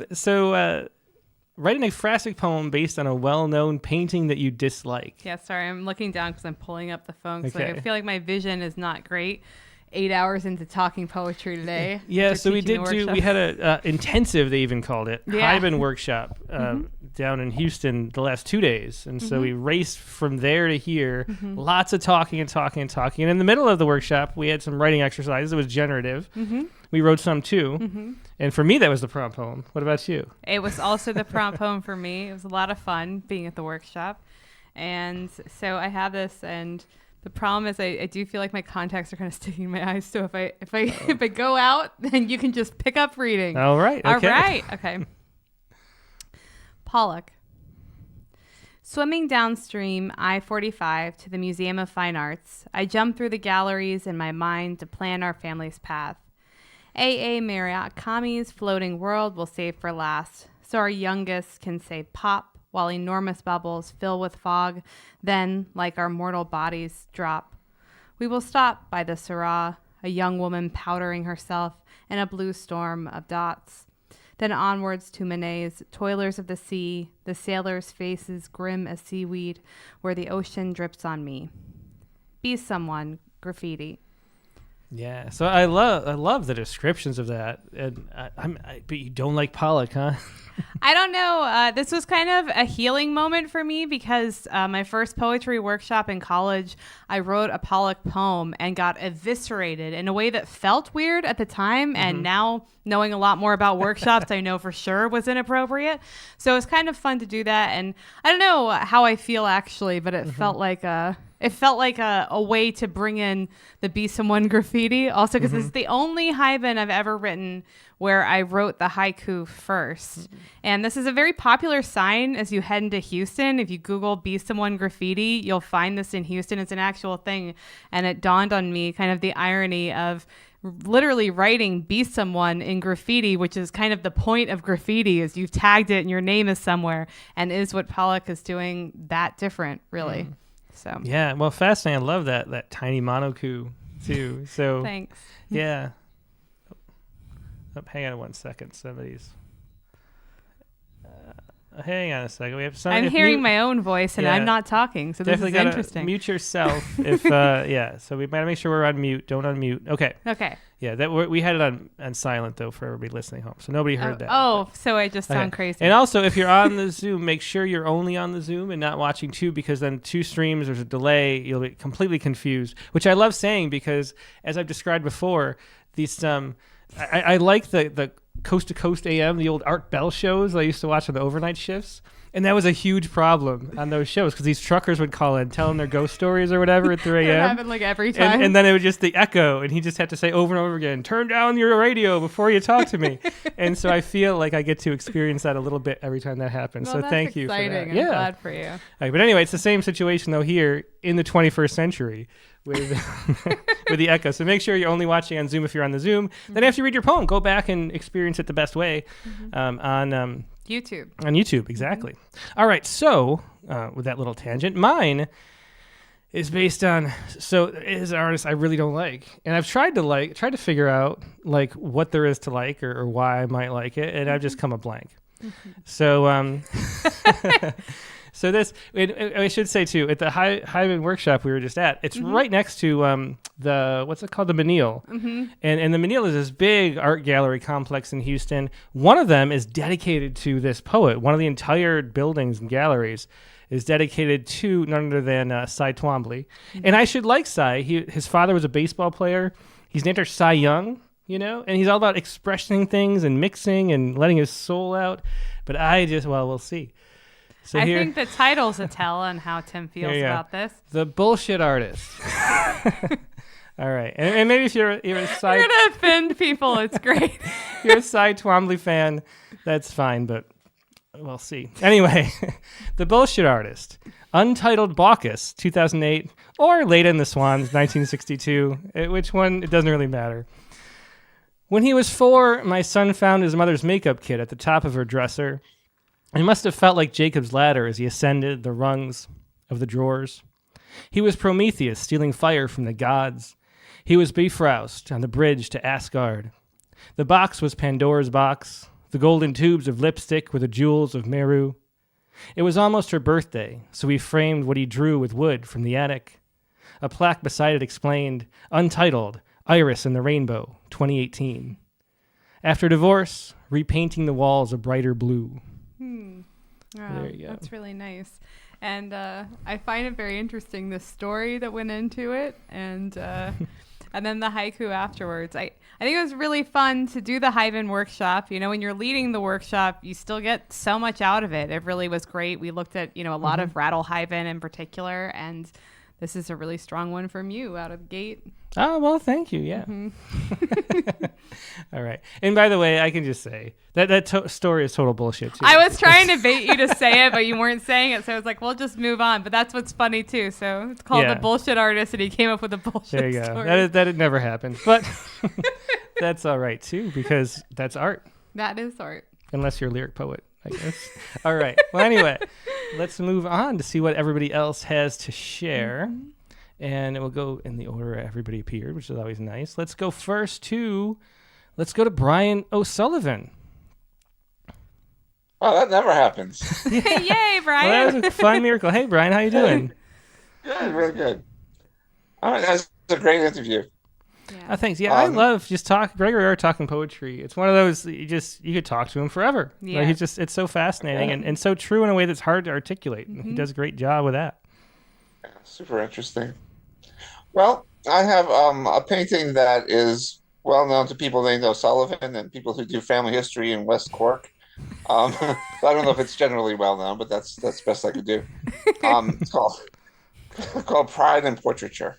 Speaker 1: write an ekphrastic poem based on a well-known painting that you dislike.
Speaker 5: Yeah, sorry. I'm looking down because I'm pulling up the phone. So
Speaker 1: Okay.
Speaker 5: I feel like my vision is not great. 8 hours into talking poetry today.
Speaker 1: Yeah,
Speaker 5: for
Speaker 1: so we
Speaker 5: teaching
Speaker 1: did
Speaker 5: the
Speaker 1: do,
Speaker 5: workshop.
Speaker 1: we had a intensive, they even called it,
Speaker 5: Yeah.
Speaker 1: Hyben workshop down in Houston the last 2 days. And so we raced from there to here, lots of talking and talking and talking. And in the middle of the workshop, we had some writing exercises. It was generative. We wrote some too. And for me, that was the prompt poem. What about you?
Speaker 5: It was also the prompt poem for me. It was a lot of fun being at the workshop. And so I have this, and the problem is I do feel like my contacts are kind of sticking in my eyes. So if I go out, then you can just pick up reading.
Speaker 1: All right. Okay.
Speaker 5: All right. Okay. Pollock. Swimming downstream I-45 to the Museum of Fine Arts, I jump through the galleries in my mind to plan our family's path. A.A. Marriott Kami's floating world will save for last, so our youngest can say pop while enormous bubbles fill with fog, then, like our mortal bodies, drop. We will stop by the Syrah, a young woman powdering herself in a blue storm of dots. Then onwards to Manet's Toilers of the Sea, the sailors' faces grim as seaweed, where the ocean drips on me. Be someone, graffiti.
Speaker 1: Yeah, so I love the descriptions of that, and but you don't like Pollock, huh?
Speaker 5: I don't know. This was kind of a healing moment for me because my first poetry workshop in college, I wrote a Pollock poem and got eviscerated in a way that felt weird at the time. And now, knowing a lot more about workshops, I know for sure was inappropriate. So it's kind of fun to do that. And I don't know how I feel actually, but it felt like a way to bring in the Be Someone graffiti. Also, because it's the only Haibun I've ever written where I wrote the haiku first. And this is a very popular sign as you head into Houston. If you Google Be Someone graffiti, you'll find this in Houston. It's an actual thing. And it dawned on me kind of the irony of literally writing Be Someone in graffiti, which is kind of the point of graffiti, is you've tagged it and your name is somewhere, and is what Pollock is doing that different, really. So
Speaker 1: Yeah, well, fascinating. I love that tiny monoku too. So
Speaker 5: thanks.
Speaker 1: Yeah. Oh, hang on 1 second. Somebody's. Hang on a second. We have some.
Speaker 5: I'm hearing my own voice and I'm not talking, so this is interesting.
Speaker 1: Mute yourself. If yeah, so we gotta make sure we're on mute. Don't unmute. Okay.
Speaker 5: Okay.
Speaker 1: Yeah, that we had it on silent though for everybody listening home, so nobody heard that.
Speaker 5: Oh, so I just sound crazy.
Speaker 1: And also, if you're on the Zoom, make sure you're only on the Zoom and not watching two, because then two streams, there's a delay. You'll be completely confused, which I love saying because, as I've described before, these I like the Coast to Coast AM, the old Art Bell shows I used to watch on the overnight shifts. And that was a huge problem on those shows because these truckers would call in, telling their ghost stories or whatever at 3 a.m.
Speaker 5: It happened like every time.
Speaker 1: And then it was just the echo, and he just had to say over and over again, turn down your radio before you talk to me. And so I feel like I get to experience that a little bit every time that happens.
Speaker 5: Well,
Speaker 1: so thank you for that.
Speaker 5: I'm glad for you.
Speaker 1: Right, but anyway, it's the same situation, though, here in the 21st century with with the echo. So make sure you're only watching on Zoom if you're on the Zoom. Then after you read your poem, go back and experience it the best way on
Speaker 5: YouTube.
Speaker 1: On YouTube, exactly. All right, so with that little tangent, mine is based on, so is an artist I really don't like. And I've tried to figure out like what there is to like or why I might like it, and I've just come up blank. So so this, I should say too, at the Haibun workshop we were just at, it's right next to the, what's it called? The Menil. And the Menil is this big art gallery complex in Houston. One of them is dedicated to this poet. One of the entire buildings and galleries is dedicated to none other than Cy Twombly. And I should like Cy. His father was a baseball player. He's named after Cy Young, and he's all about expressing things and mixing and letting his soul out. But we'll see. So
Speaker 5: I think the title's a tell on how Tim feels about this.
Speaker 1: The Bullshit Artist. All right. And maybe if you're a Cy...
Speaker 5: You're going to offend people. It's great.
Speaker 1: You're a Cy Twombly fan, that's fine, but we'll see. Anyway, The Bullshit Artist. Untitled Baucus, 2008, or Leda and the Swans, 1962. Which one? It doesn't really matter. When he was 4, my son found his mother's makeup kit at the top of her dresser. It must have felt like Jacob's ladder as he ascended the rungs of the drawers. He was Prometheus stealing fire from the gods. He was Bifrost on the bridge to Asgard. The box was Pandora's box. The golden tubes of lipstick were the jewels of Meru. It was almost her birthday, so we framed what he drew with wood from the attic. A plaque beside it explained, Untitled, Iris and the Rainbow, 2018. After divorce, repainting the walls a brighter blue.
Speaker 5: Wow,
Speaker 1: there you go.
Speaker 5: That's really nice. And I find it very interesting, the story that went into it, and then the haiku afterwards. I think it was really fun to do the Haibun workshop. When you're leading the workshop, you still get so much out of it. It really was great. We looked at, a lot of rattle Haibun in particular, and this is a really strong one from you out of the gate.
Speaker 1: Oh, well, thank you. Yeah. All right. And by the way, I can just say that story is total bullshit, too.
Speaker 5: I was trying to bait you to say it, but you weren't saying it. So I was like, we'll just move on. But that's what's funny, too. So it's called The Bullshit Artist, and he came up with a bullshit
Speaker 1: There you go.
Speaker 5: story.
Speaker 1: That had never happened. But that's all right, too, because that's art.
Speaker 5: That is art.
Speaker 1: Unless you're a lyric poet, I guess. All right. Well, anyway, let's move on to see what everybody else has to share. And it will go in the order everybody appeared, which is always nice. Let's go to Brian O'Sullivan.
Speaker 6: Oh, that never happens.
Speaker 5: Yay, Brian.
Speaker 1: Well, that was a fun miracle. Hey, Brian, how you doing?
Speaker 6: Good, really good. All right, that was a great interview.
Speaker 5: Yeah.
Speaker 1: Thanks. Yeah, I
Speaker 6: Um,
Speaker 1: love just Gregory Orr talking poetry. It's one of those that you could talk to him forever.
Speaker 5: Yeah.
Speaker 1: Like, it's so fascinating and so true in a way that's hard to articulate. He does a great job with that.
Speaker 6: Super interesting. Well, I have a painting that is well known to people named O'Sullivan and people who do family history in West Cork. I don't know if it's generally well known, but that's best I could do. It's called called Pride and Portraiture.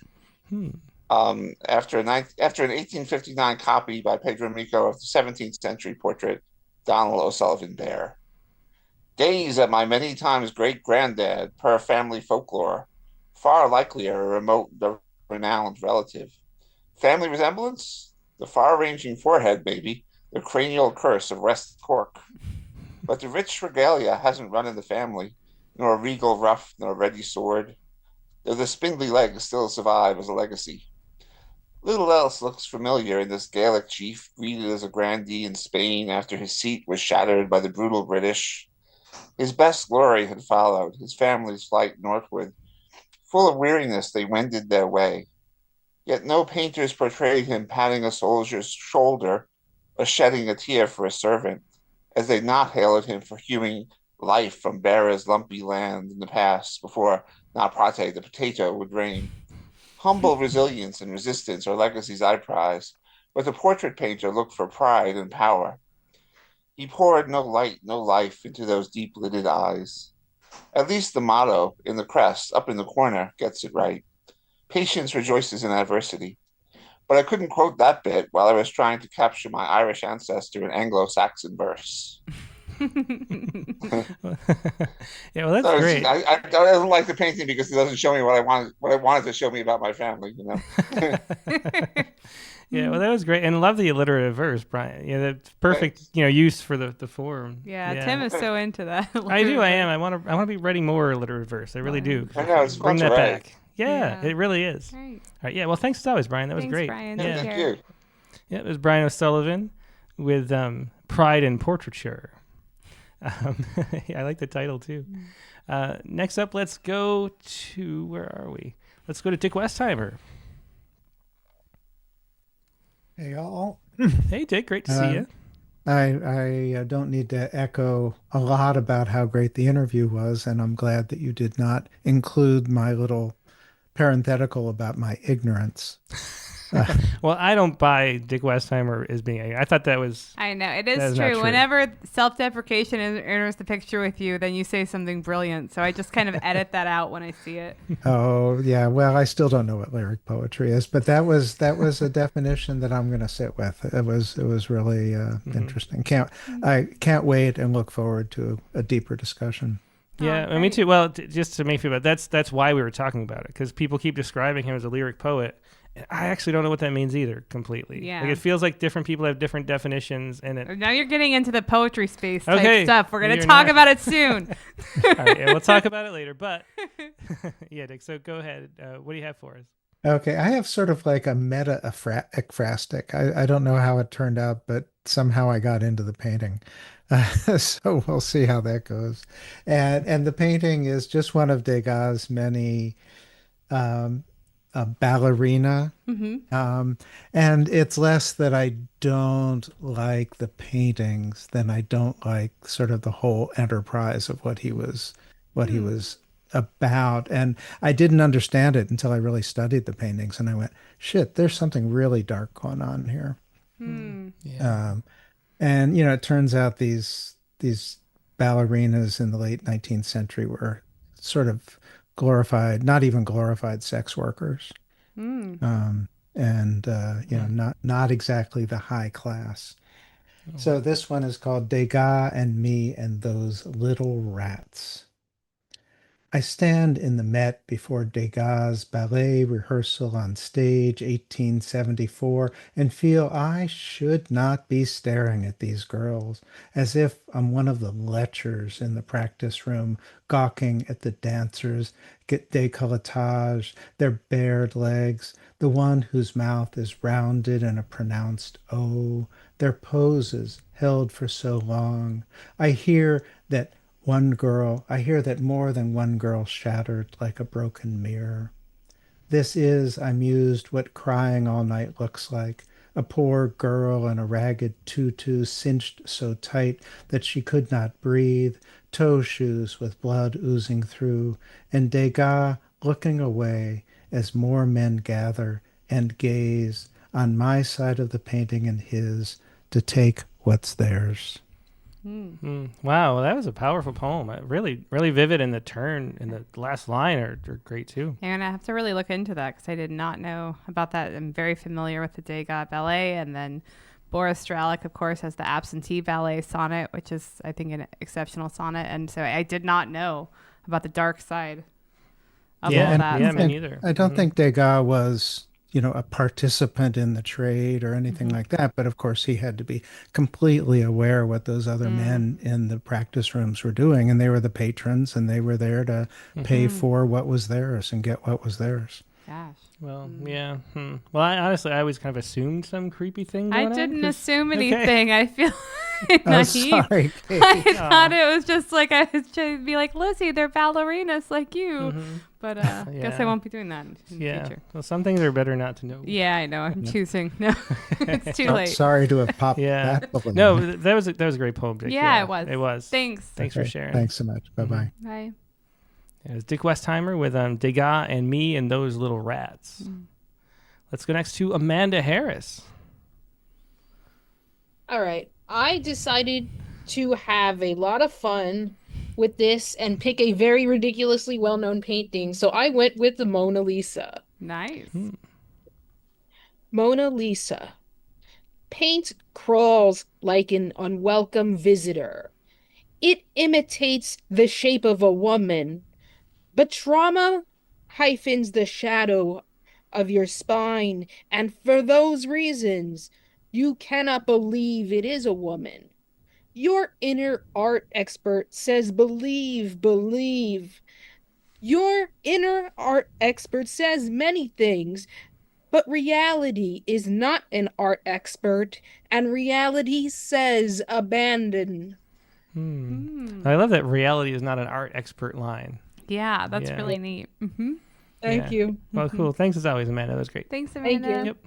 Speaker 6: After an 1859 copy by Pedro Mico of the 17th century portrait, Donald O'Sullivan Bear. Gaze at my many times great granddad, per family folklore, far likelier a remote, renowned relative. Family resemblance? The far-ranging forehead, maybe, the cranial curse of West Cork. But the rich regalia hasn't run in the family, nor regal ruff, nor ready sword, though the spindly legs still survive as a legacy. Little else looks familiar in this Gaelic chief, greeted as a grandee in Spain after his seat was shattered by the brutal British. His best glory had followed, his family's flight northward. Full of weariness, they wended their way. Yet no painters portrayed him patting a soldier's shoulder or shedding a tear for a servant, as they not hailed him for hewing life from Bera's lumpy land in the past before Naprate the potato would reign. Humble resilience and resistance are legacies I prize, but the portrait painter looked for pride and power. He poured no light, no life into those deep-lidded eyes. At least the motto in the crest, up in the corner, gets it right. Patience rejoices in adversity. But I couldn't quote that bit while I was trying to capture my Irish ancestor in Anglo-Saxon verse.
Speaker 1: Yeah, well, that's
Speaker 6: So
Speaker 1: great.
Speaker 6: I don't like the painting because it doesn't show me what I wanted to show me about my family, you know.
Speaker 1: Yeah, well, that was great, and I love the alliterative verse, Brian. Yeah, that's perfect.
Speaker 6: Thanks.
Speaker 1: Use for the form.
Speaker 5: Yeah, Tim is so into that.
Speaker 1: I do. I am. I want to be writing more alliterative verse. I really do.
Speaker 6: I know, it's
Speaker 1: Bring
Speaker 6: fun
Speaker 1: that
Speaker 6: to write.
Speaker 1: back. Yeah,
Speaker 5: Yeah.
Speaker 1: it really is.
Speaker 5: Right.
Speaker 1: All right. Yeah. Well, thanks as always, Brian. That was
Speaker 5: Thanks,
Speaker 1: great.
Speaker 5: Brian.
Speaker 1: Yeah.
Speaker 5: Take
Speaker 6: Thank
Speaker 5: care.
Speaker 6: you.
Speaker 1: Yeah, it was Brian O'Sullivan with Pride and Portraiture. Yeah, I like the title too. Next up, let's go to where are we? Let's go to Dick Westheimer.
Speaker 7: Hey, y'all.
Speaker 1: Hey, Dick, great to see you.
Speaker 7: I don't need to echo a lot about how great the interview was, and I'm glad that you did not include my little parenthetical about my ignorance.
Speaker 1: Well, I don't buy Dick Westheimer as being. I thought that was.
Speaker 5: I know. It
Speaker 1: That
Speaker 5: is
Speaker 1: is not
Speaker 5: true.
Speaker 1: true.
Speaker 5: Whenever self-deprecation enters the picture with you, then you say something brilliant. So I just kind of edit that out when I see it.
Speaker 7: Oh, yeah. Well, I still don't know what lyric poetry is, but that was a definition that I'm going to sit with. It was really interesting. I can't wait and look forward to a deeper discussion.
Speaker 1: Yeah,
Speaker 5: Oh,
Speaker 1: me
Speaker 5: great.
Speaker 1: too. Well, just to make you feel better, that's why we were talking about it, because people keep describing him as a lyric poet. And I actually don't know what that means either completely.
Speaker 5: Yeah.
Speaker 1: Like, it feels like different people have different definitions, and it.
Speaker 5: Now you're getting into the poetry space type
Speaker 1: Okay,
Speaker 5: stuff. We're going to
Speaker 1: you're
Speaker 5: talk
Speaker 1: not.
Speaker 5: about it soon.
Speaker 1: All right, yeah, we'll talk about it later. But yeah, Dick. So go ahead. What do you have for us?
Speaker 7: Okay, I have sort of like a meta ekphrastic. I don't know how it turned out, but somehow I got into the painting. So we'll see how that goes. And the painting is just one of Degas' many a ballerina. And it's less that I don't like the paintings than I don't like sort of the whole enterprise of what he was about. And I didn't understand it until I really studied the paintings, and I went, shit, there's something really dark going on here.
Speaker 1: Yeah.
Speaker 7: And it turns out these ballerinas in the late 19th century were sort of glorified, not even glorified sex workers. And not exactly the high class. So this one is called Degas and Me and Those Little Rats. I stand in the Met before Degas' ballet rehearsal on stage 1874 and feel I should not be staring at these girls, as if I'm one of the lechers in the practice room, gawking at the dancers' décolletage, their bared legs, the one whose mouth is rounded in a pronounced O, their poses held for so long. I hear that more than one girl shattered like a broken mirror. This is, I mused, what crying all night looks like. A poor girl in a ragged tutu cinched so tight that she could not breathe, toe shoes with blood oozing through, and Degas looking away as more men gather and gaze on my side of the painting and his to take what's theirs.
Speaker 1: Wow, well, that was a powerful poem. Really, really vivid, and the turn and the last line are great too.
Speaker 5: And I have to really look into that because I did not know about that. I'm very familiar with the Degas ballet, and then Boris Stralick, of course, has the Absentee Ballet sonnet, which is, I think, an exceptional sonnet. And so I did not know about the dark side of all that.
Speaker 1: Yeah, me neither.
Speaker 7: I don't think Degas was, a participant in the trade or anything like that. But of course, he had to be completely aware what those other men in the practice rooms were doing. And they were the patrons, and they were there to pay for what was theirs and get what was theirs.
Speaker 5: Gosh.
Speaker 1: Well, yeah. Well, I always kind of assumed some creepy thing going
Speaker 5: I
Speaker 1: on,
Speaker 5: didn't
Speaker 1: 'cause-
Speaker 5: assume
Speaker 1: Okay.
Speaker 5: anything. I feel
Speaker 7: Oh, sorry, Kate.
Speaker 5: I thought it was just like I was trying to be like, Lizzie, they're ballerinas like you. But guess I
Speaker 1: Yeah.
Speaker 5: won't be doing that in the future.
Speaker 1: Well, some things are better not to know.
Speaker 5: Yeah, I know. I'm choosing. No, it's too
Speaker 7: Oh,
Speaker 5: late.
Speaker 7: sorry to have popped
Speaker 1: Yeah.
Speaker 7: that balloon.
Speaker 1: No, that was a great poem, Dick.
Speaker 5: Yeah, it was.
Speaker 1: It was.
Speaker 5: Thanks.
Speaker 1: Thanks for
Speaker 7: Okay,
Speaker 1: sharing.
Speaker 7: Thanks so much. Bye-bye.
Speaker 5: Bye.
Speaker 1: It was Dick Westheimer with Degas and Me and Those Little Rats. Let's go next to Amanda Harris.
Speaker 8: All right. I decided to have a lot of fun with this and pick a very ridiculously well-known painting. So I went with the Mona Lisa.
Speaker 5: Nice.
Speaker 8: Mona Lisa. Paint crawls like an unwelcome visitor. It imitates the shape of a woman, but trauma hyphens the shadow of your spine, and for those reasons, you cannot believe it is a woman. Your inner art expert says believe, believe. Your inner art expert says many things, but reality is not an art expert, and reality says abandon.
Speaker 1: I love that reality is not an art expert line.
Speaker 5: Yeah, that's
Speaker 1: Yeah.
Speaker 5: really neat.
Speaker 8: Thank
Speaker 1: Yeah.
Speaker 8: you.
Speaker 1: Well, cool. Thanks as always, Amanda. That was great.
Speaker 5: Thanks,
Speaker 8: Thank
Speaker 5: Amanda.
Speaker 8: you.
Speaker 1: Yep.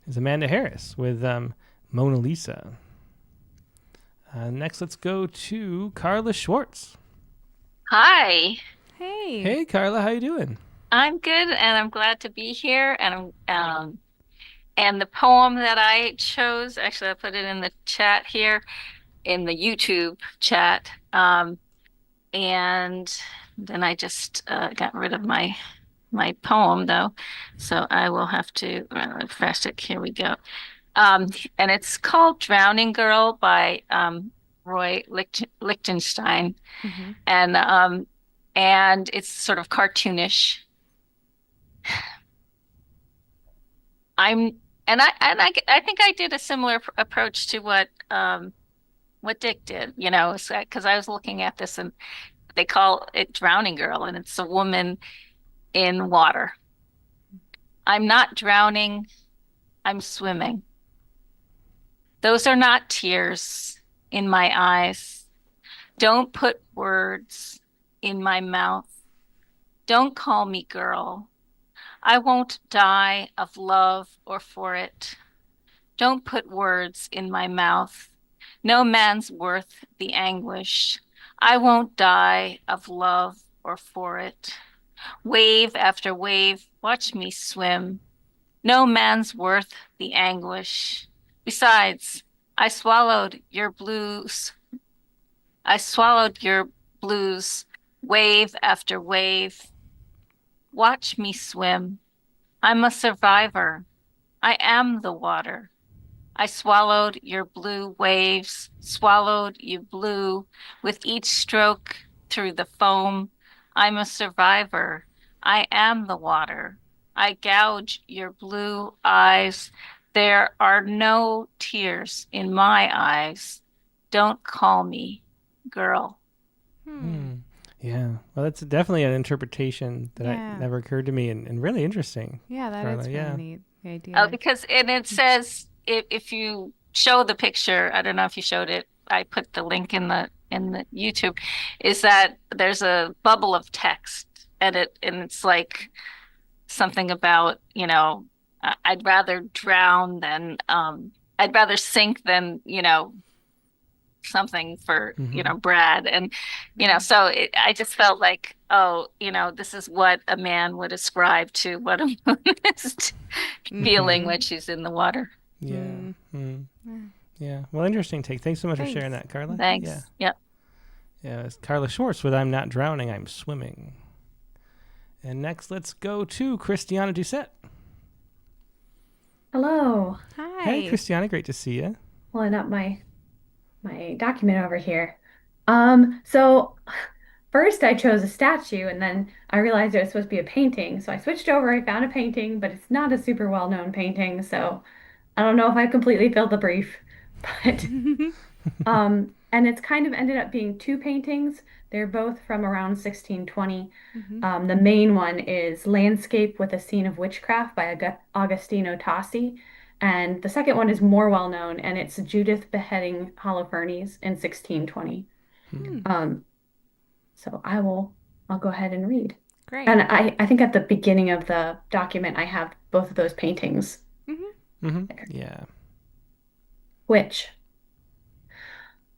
Speaker 1: It's Amanda Harris with Mona Lisa. Next, let's go to Carla Schwartz.
Speaker 9: Hi,
Speaker 5: Hey.
Speaker 1: Hey, Carla, how you doing?
Speaker 9: I'm good, and I'm glad to be here. And the poem that I chose, actually, I put it in the chat here, in the YouTube chat. And then I just got rid of my poem, though, so I will have to refresh it. Here we go. And it's called "Drowning Girl" by Roy Lichtenstein, and it's sort of cartoonish. I think I did a similar approach to what Dick did, because I was looking at this, and they call it "Drowning Girl," and it's a woman in water. I'm not drowning, I'm swimming. Those are not tears in my eyes. Don't put words in my mouth. Don't call me girl. I won't die of love or for it. Don't put words in my mouth. No man's worth the anguish. I won't die of love or for it. Wave after wave, watch me swim. No man's worth the anguish. Besides, I swallowed your blues. Wave after wave. Watch me swim. I'm a survivor. I am the water. I swallowed your blue waves, swallowed you blue with each stroke through the foam. I'm a survivor. I am the water. I gouge your blue eyes. There are no tears in my eyes. Don't call me girl.
Speaker 1: Yeah. Well, that's definitely an interpretation that
Speaker 5: Yeah.
Speaker 1: never occurred to me, and really interesting.
Speaker 5: Yeah, that
Speaker 1: Carla,
Speaker 5: is really
Speaker 1: yeah.
Speaker 5: neat. The idea.
Speaker 9: Oh, because and it says if you show the picture, I don't know if you showed it. I put the link in the YouTube. Is that there's a bubble of text, and it's like something about, I'd rather drown than, I'd rather sink than, something for, Brad. And, so I just felt like, oh, this is what a man would ascribe to what a woman is feeling when she's in the water.
Speaker 1: Yeah. Yeah. Well, interesting take. Thanks so much for sharing that, Carla.
Speaker 9: Thanks.
Speaker 1: Yeah.
Speaker 9: Yep.
Speaker 1: Yeah, it's Carla Schwartz with I'm Not Drowning, I'm Swimming. And next, let's go to Christiana Doucette.
Speaker 10: Hello.
Speaker 5: Hi.
Speaker 1: Hey, Christiana, great to see you.
Speaker 10: Pulling up my document over here. So first I chose a statue, and then I realized it was supposed to be a painting. So I switched over, I found a painting, but it's not a super well-known painting, so I don't know if I completely filled the brief. But and it's kind of ended up being two paintings. They're both from around 1620. The main one is Landscape with a Scene of Witchcraft by Agostino Tassi. And the second one is more well known, and it's Judith beheading Holofernes in 1620. So I'll go ahead and read.
Speaker 5: Great.
Speaker 10: And I think at the beginning of the document I have both of those paintings.
Speaker 1: Yeah.
Speaker 10: Witch.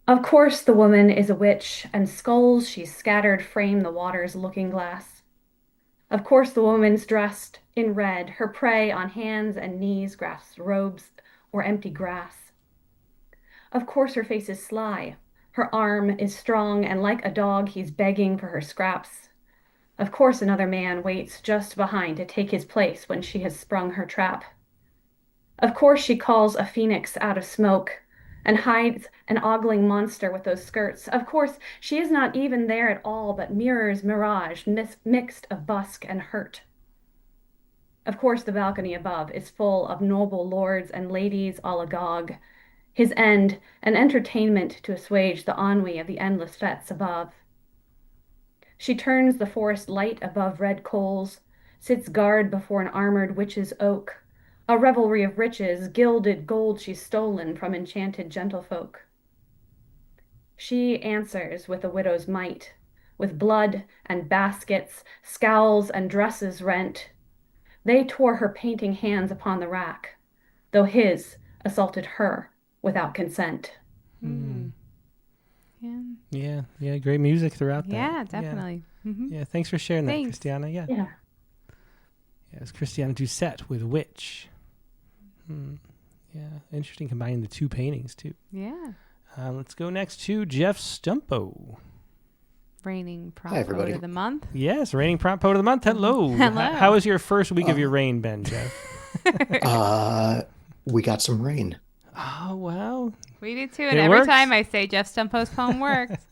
Speaker 10: Of course the woman is a witch, and skulls she's scattered frame the water's looking glass. Of course the woman's dressed in red, her prey on hands and knees grasps robes or empty grass. Of course her face is sly, her arm is strong, and like a dog he's begging for her scraps. Of course another man waits just behind to take his place when she has sprung her trap. Of course she calls a phoenix out of smoke, and hides an ogling monster with those skirts. Of course, she is not even there at all, but mirrors mirage mixed of busk and hurt. Of course, the balcony above is full of noble lords and ladies all agog. His end, an entertainment to assuage the ennui of the endless fetes above. She turns the forest light above red coals, sits guard before an armored witch's oak, a revelry of riches, gilded gold she's stolen from enchanted gentlefolk. She answers with a widow's might, with blood and baskets, scowls and dresses rent. They tore her painting hands upon the rack, though his assaulted her without consent.
Speaker 1: Yeah, great music throughout that.
Speaker 5: Yeah, definitely.
Speaker 1: Yeah, thanks for sharing that,
Speaker 5: Thanks.
Speaker 1: Christiana. Yeah, it's Christiana Doucette with Witch. Yeah, interesting combining the two paintings, too.
Speaker 5: Yeah.
Speaker 1: Let's go next to Jeff Stumpo.
Speaker 5: Reigning prompt
Speaker 11: Hi, everybody.
Speaker 5: poet of the month.
Speaker 1: Yes, reigning prompt poet of the month. Hello.
Speaker 5: Hello.
Speaker 1: How was your first week of your reign, Ben, Jeff?
Speaker 11: We got some rain.
Speaker 1: Oh, wow.
Speaker 5: We do too, and
Speaker 1: It
Speaker 5: every
Speaker 1: works.
Speaker 5: time I say Jeff Stumpo's poem works.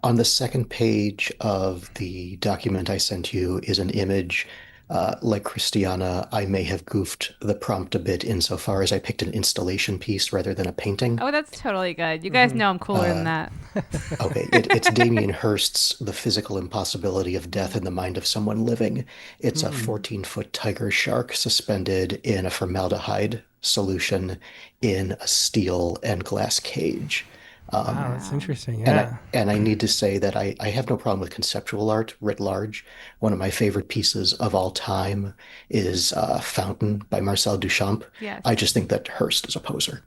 Speaker 11: On the second page of the document I sent you is an image. Like Christiana, I may have goofed the prompt a bit insofar as I picked an installation piece rather than a painting.
Speaker 5: Oh, that's totally good. You guys know I'm cooler than that.
Speaker 11: Okay, it's Damien Hirst's The Physical Impossibility of Death in the Mind of Someone Living. It's a 14-foot tiger shark suspended in a formaldehyde solution in a steel and glass cage.
Speaker 1: Wow, that's interesting. Yeah.
Speaker 11: And I need to say that I have no problem with conceptual art writ large. One of my favorite pieces of all time is Fountain by Marcel Duchamp.
Speaker 5: Yes.
Speaker 11: I just think that Hirst is a poser.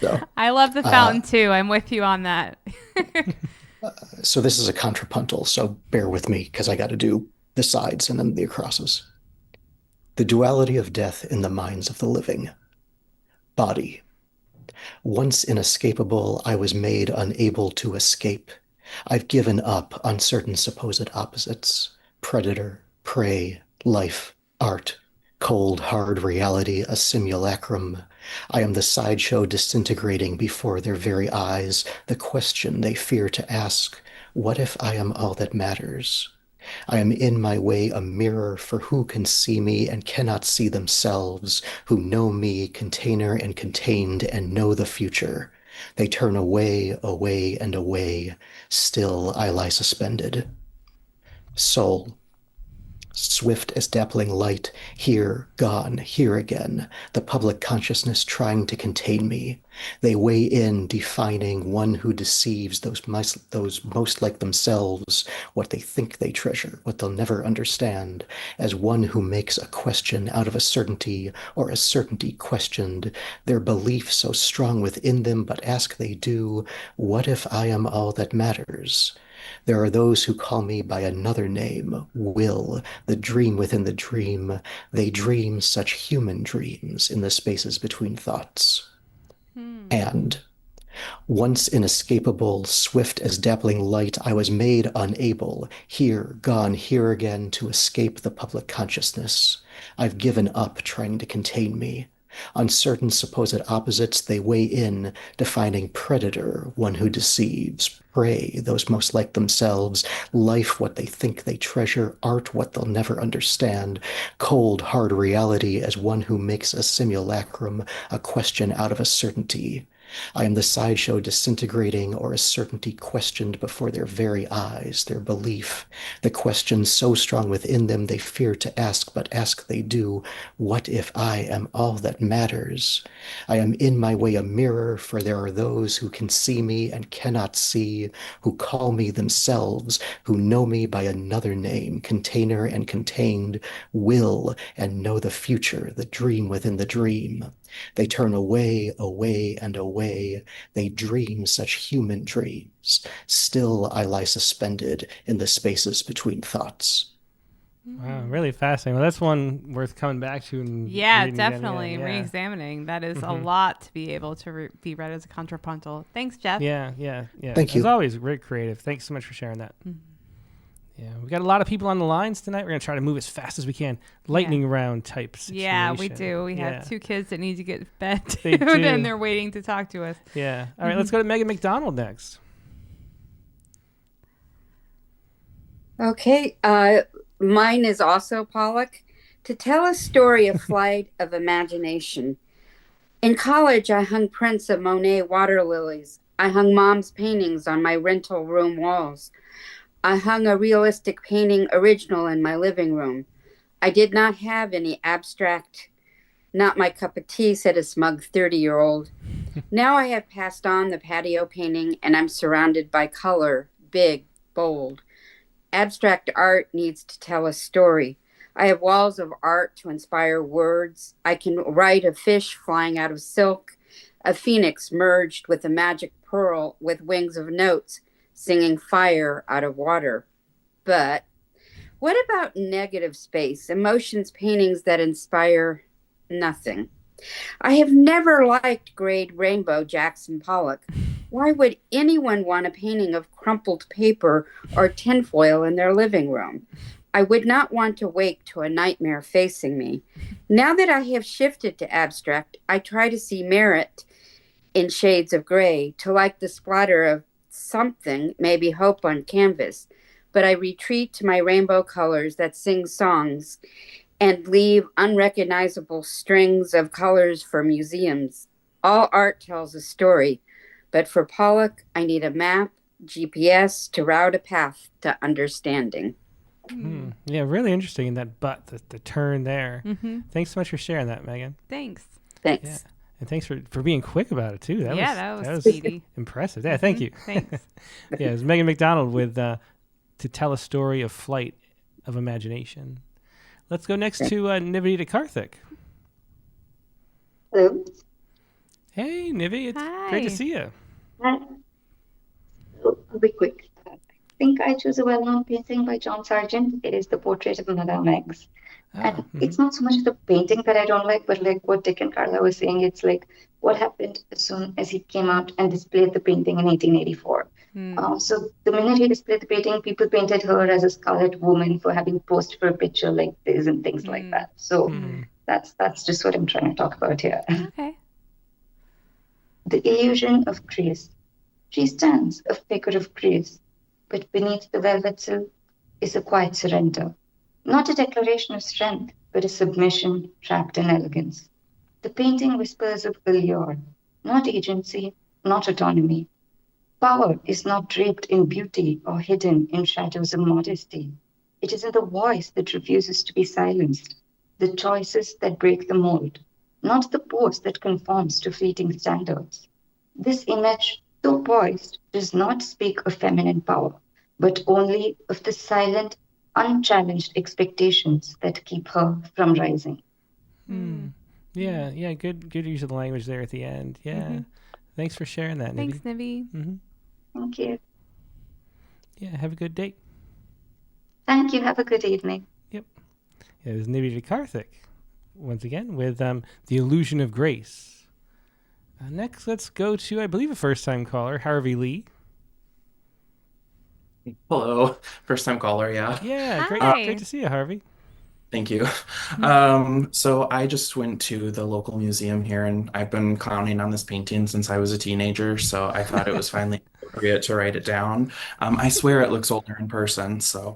Speaker 11: So,
Speaker 5: I love the fountain too. I'm with you on that.
Speaker 11: so this is a contrapuntal, so bear with me because I got to do the sides and then the acrosses. The duality of death in the minds of the living. Body. Once inescapable, I was made unable to escape. I've given up on certain supposed opposites. Predator, prey, life, art. Cold, hard reality, a simulacrum. I am the sideshow disintegrating before their very eyes. The question they fear to ask, what if I am all that matters? I am in my way a mirror for who can see me and cannot see themselves, who know me, container and contained, and know the future. They turn away, away, and away. Still I lie suspended. Soul. Swift as dappling light, here, gone, here again, the public consciousness trying to contain me. They weigh in, defining one who deceives those most like themselves, what they think they treasure, what they'll never understand, as one who makes a question out of a certainty, or a certainty questioned, their belief so strong within them, but ask they do, what if I am all that matters? There are those who call me by another name, will, the dream within the dream. They dream such human dreams in the spaces between thoughts. And once inescapable, swift as dappling light, I was made unable, here, gone, here again, to escape the public consciousness. I've given up trying to contain me. Uncertain supposed opposites, they weigh in, defining predator, one who deceives, prey, those most like themselves, life, what they think they treasure, art, what they'll never understand, cold, hard reality as one who makes a simulacrum, a question out of a certainty. I am the sideshow disintegrating, or a certainty questioned before their very eyes, their belief, the question so strong within them they fear to ask, but ask they do, what if I am all that matters? I am in my way a mirror, for there are those who can see me and cannot see, who call me themselves, who know me by another name, container and contained, will, and know the future, the dream within the dream. They turn away, away, and away. They dream such human dreams. Still I lie suspended in the spaces between thoughts.
Speaker 1: Wow, really fascinating. Well, that's one worth coming back to. And
Speaker 5: Definitely
Speaker 1: again.
Speaker 5: re-examining. That is a lot to be able to be read as a contrapuntal. Thanks, Jeff.
Speaker 1: Yeah.
Speaker 11: Thank you.
Speaker 1: As always, great creative. Thanks so much for sharing that. Yeah, we got a lot of people on the lines tonight. We're going to try to move as fast as we can. Lightning round type situation.
Speaker 5: Yeah, we do. We have 2 kids that need to get fed
Speaker 1: They
Speaker 5: too,
Speaker 1: do.
Speaker 5: and they're waiting to talk to us.
Speaker 1: Yeah. All right, let's go to Megan McDonald next.
Speaker 12: Okay, mine is also Pollock. To tell a story of flight of imagination. In college, I hung prints of Monet water lilies. I hung mom's paintings on my rental room walls. I hung a realistic painting original in my living room. I did not have any abstract, not my cup of tea, said a smug 30-year-old. Now I have passed on the patio painting and I'm surrounded by color, big, bold. Abstract art needs to tell a story. I have walls of art to inspire words. I can write a fish flying out of silk, a phoenix merged with a magic pearl with wings of notes, singing fire out of water. But what about negative space, emotions, paintings that inspire nothing? I have never liked grayed rainbow Jackson Pollock. Why would anyone want a painting of crumpled paper or tinfoil in their living room? I would not want to wake to a nightmare facing me. Now that I have shifted to abstract, I try to see merit in shades of gray, to like the splatter of something, maybe hope on canvas, but I retreat to my rainbow colors that sing songs and leave unrecognizable strings of colors for museums. All art tells a story, but for Pollock, I need a map, GPS to route a path to understanding.
Speaker 1: Yeah, really interesting in that the turn there. Thanks so much for sharing that, Megan.
Speaker 5: Thanks.
Speaker 12: Thanks.
Speaker 1: Yeah. And thanks for being quick about it, too.
Speaker 5: That was speedy.
Speaker 1: Impressive. Yeah, thank you.
Speaker 5: Thanks.
Speaker 1: Yeah, it was Megan McDonald with To Tell a Story of Flight of Imagination. Let's go next to Nivedita Karthik.
Speaker 13: Hello.
Speaker 1: Hey, Nivi. It's
Speaker 5: Hi.
Speaker 1: great to see you.
Speaker 13: Hi. I'll be quick. I think I chose a well-known painting by John Sargent. It is the portrait of Madame X. And it's not so much the painting that I don't like, but like what Dick and Carla was saying, it's like what happened as soon as he came out and displayed the painting in 1884. So the minute he displayed the painting, people painted her as a scarlet woman for having posed for a picture like this and things like that. So that's just what I'm trying to talk about here.
Speaker 5: Okay.
Speaker 13: The illusion of grace. She stands, a figure of grace, but beneath the velvet silk is a quiet surrender. Not a declaration of strength, but a submission wrapped in elegance. The painting whispers of allure, not agency, not autonomy. Power is not draped in beauty or hidden in shadows of modesty. It isn't the voice that refuses to be silenced, the choices that break the mold, not the pose that conforms to fleeting standards. This image, though poised, does not speak of feminine power, but only of the silent, unchallenged expectations that keep her from rising.
Speaker 1: Yeah, good use of the language there at the end. Yeah. Thanks for sharing that, Nibby.
Speaker 5: Thanks, Nibby.
Speaker 13: Thank you.
Speaker 1: Yeah, have a good date.
Speaker 13: Thank you. Have a good evening.
Speaker 1: Yep. It was Nibby Karthik once again with The Illusion of Grace. Next, let's go to, I believe, a first-time caller, Harvey Lee.
Speaker 14: Hello, first-time caller, yeah.
Speaker 1: Yeah, great to see you, Harvey.
Speaker 14: Thank you. So I just went to the local museum here, and I've been clowning on this painting since I was a teenager, so I thought it was finally appropriate to write it down. I swear it looks older in person, so.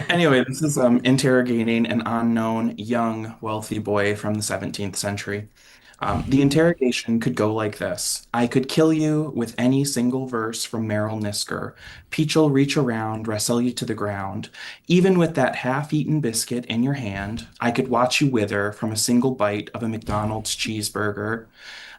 Speaker 14: Anyway, this is interrogating an unknown, young, wealthy boy from the 17th century. The interrogation could go like this. I could kill you with any single verse from Merrill Nisker. Peach'll reach around, wrestle you to the ground. Even with that half-eaten biscuit in your hand, I could watch you wither from a single bite of a McDonald's cheeseburger.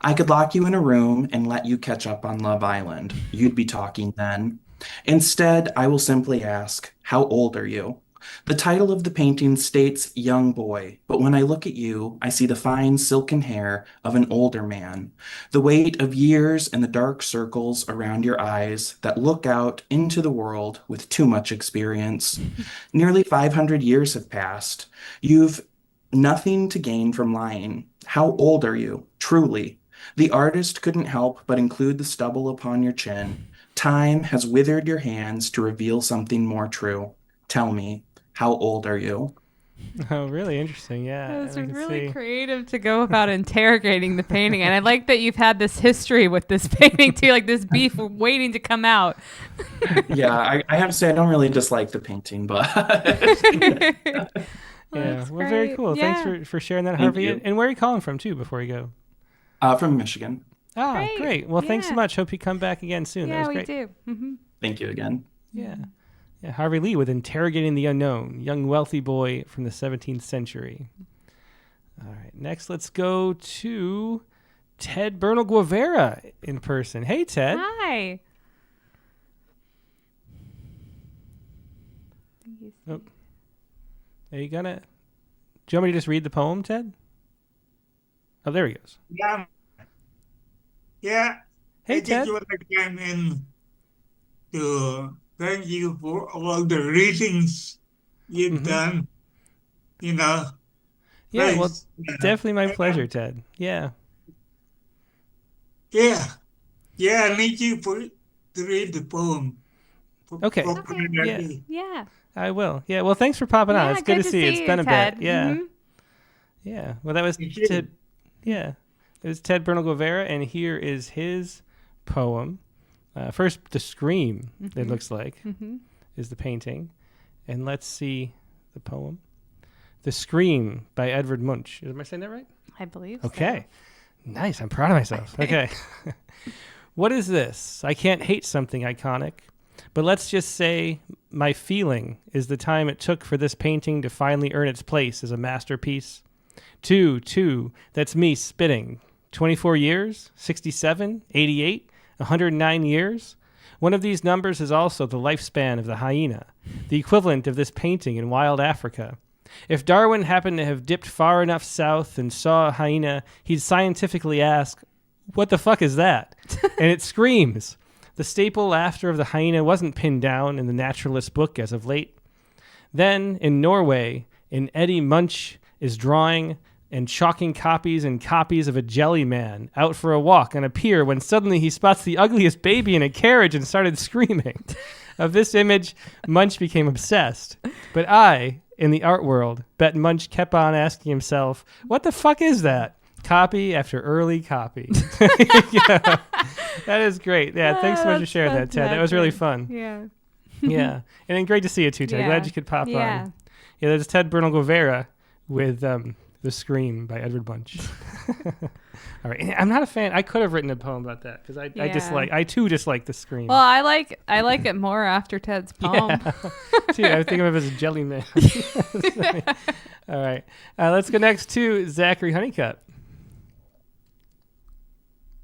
Speaker 14: I could lock you in a room and let you catch up on Love Island. You'd be talking then. Instead, I will simply ask, how old are you? The title of the painting states young boy, but when I look at you, I see the fine silken hair of an older man, the weight of years and the dark circles around your eyes that look out into the world with too much experience. Nearly 500 years have passed. You've nothing to gain from lying. How old are you, truly? The artist couldn't help but include the stubble upon your chin. Time has withered your hands to reveal something more true. Tell me, how old are you?
Speaker 1: Oh, really interesting. Yeah.
Speaker 5: It was really creative to go about interrogating the painting. And I like that you've had this history with this painting too, like this beef waiting to come out.
Speaker 14: Yeah, I have to say I don't really dislike the painting, but
Speaker 1: yeah, well, very cool.
Speaker 5: Yeah.
Speaker 1: Thanks for sharing that, Harvey. And where are you calling from too before you go?
Speaker 14: From Michigan.
Speaker 1: Ah, great. Well, thanks so much. Hope you come back again soon.
Speaker 5: Yeah,
Speaker 1: that was great.
Speaker 5: we do. Mm-hmm.
Speaker 14: Thank you again.
Speaker 1: Yeah. Yeah, Harvey Lee with Interrogating the Unknown, young wealthy boy from the 17th century. All right, next let's go to Ted Bernal Guevara in person. Hey, Ted.
Speaker 5: Hi.
Speaker 1: Oh. Are you gonna? Do you want me to just read the poem, Ted? Oh, there he goes.
Speaker 15: Yeah. Yeah.
Speaker 1: Hey,
Speaker 15: I
Speaker 1: Ted.
Speaker 15: just want to come in to thank you for all the readings you've done. You know.
Speaker 1: Yeah, well,
Speaker 15: Thanks.
Speaker 1: definitely my pleasure, Ted. Yeah.
Speaker 15: Yeah. Yeah, I need you to read the poem.
Speaker 1: Okay.
Speaker 5: Yeah.
Speaker 1: I will. Yeah. Well, thanks for popping on. It's good to see you. It's been a
Speaker 5: Ted.
Speaker 1: bit. Yeah.
Speaker 5: Mm-hmm.
Speaker 1: Yeah. Well, that was Ted. Yeah. It was Ted Bernal Guevara, and here is his poem. First, The Scream, it looks like, is the painting. And let's see the poem. The Scream by Edvard Munch. Am I saying that right?
Speaker 5: I believe
Speaker 1: Okay. Nice. I'm proud of myself. Okay. What is this? I can't hate something iconic, but let's just say my feeling is the time it took for this painting to finally earn its place as a masterpiece. 2, that's me spitting. 24 years, 67, 88, 109 years. One of these numbers is also the lifespan of the hyena, the equivalent of this painting in wild Africa. If Darwin happened to have dipped far enough south and saw a hyena, he'd scientifically ask, what the fuck is that? And it screams. The staple laughter of the hyena wasn't pinned down in the naturalist book as of late. Then, in Norway, Eddie Munch is drawing and chalking copies and copies of a jelly man out for a walk on a pier when suddenly he spots the ugliest baby in a carriage and started screaming. Of this image, Munch became obsessed. But I, in the art world, bet Munch kept on asking himself, what the fuck is that? Copy after early copy. Yeah, that is great. Yeah, thanks so much for sharing that, Ted. That was really fun.
Speaker 5: Yeah.
Speaker 1: Yeah. And then great to see you too, Ted.
Speaker 5: Yeah.
Speaker 1: Glad you could pop
Speaker 5: Yeah.
Speaker 1: on. Yeah, there's Ted Bernal Guevara with The Scream by Edward Bunch. All right. I'm not a fan. I could have written a poem about that because I too dislike The Scream.
Speaker 5: Well, I like it more after Ted's poem.
Speaker 1: Yeah. See, I think of him as a jelly man. All right. Let's go next to Zachary Honeycutt.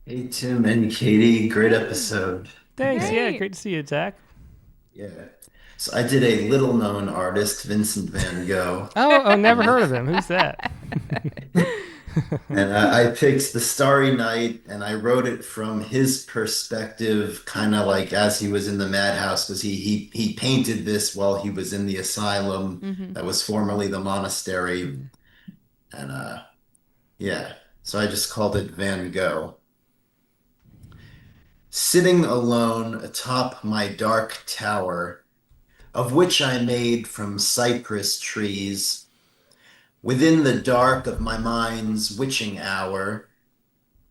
Speaker 16: Hey, Tim and Katie. Great episode.
Speaker 1: Thanks. Great. Yeah, great to see you, Zach.
Speaker 16: Yeah. So I did a little-known artist, Vincent van Gogh.
Speaker 1: Oh, never heard of him. Who's that?
Speaker 16: And I picked The Starry Night, and I wrote it from his perspective, kind of like as he was in the madhouse, because he painted this while he was in the asylum that was formerly the monastery. And yeah, so I just called it Van Gogh. Sitting alone atop my dark tower, of which I made from cypress trees, within the dark of my mind's witching hour,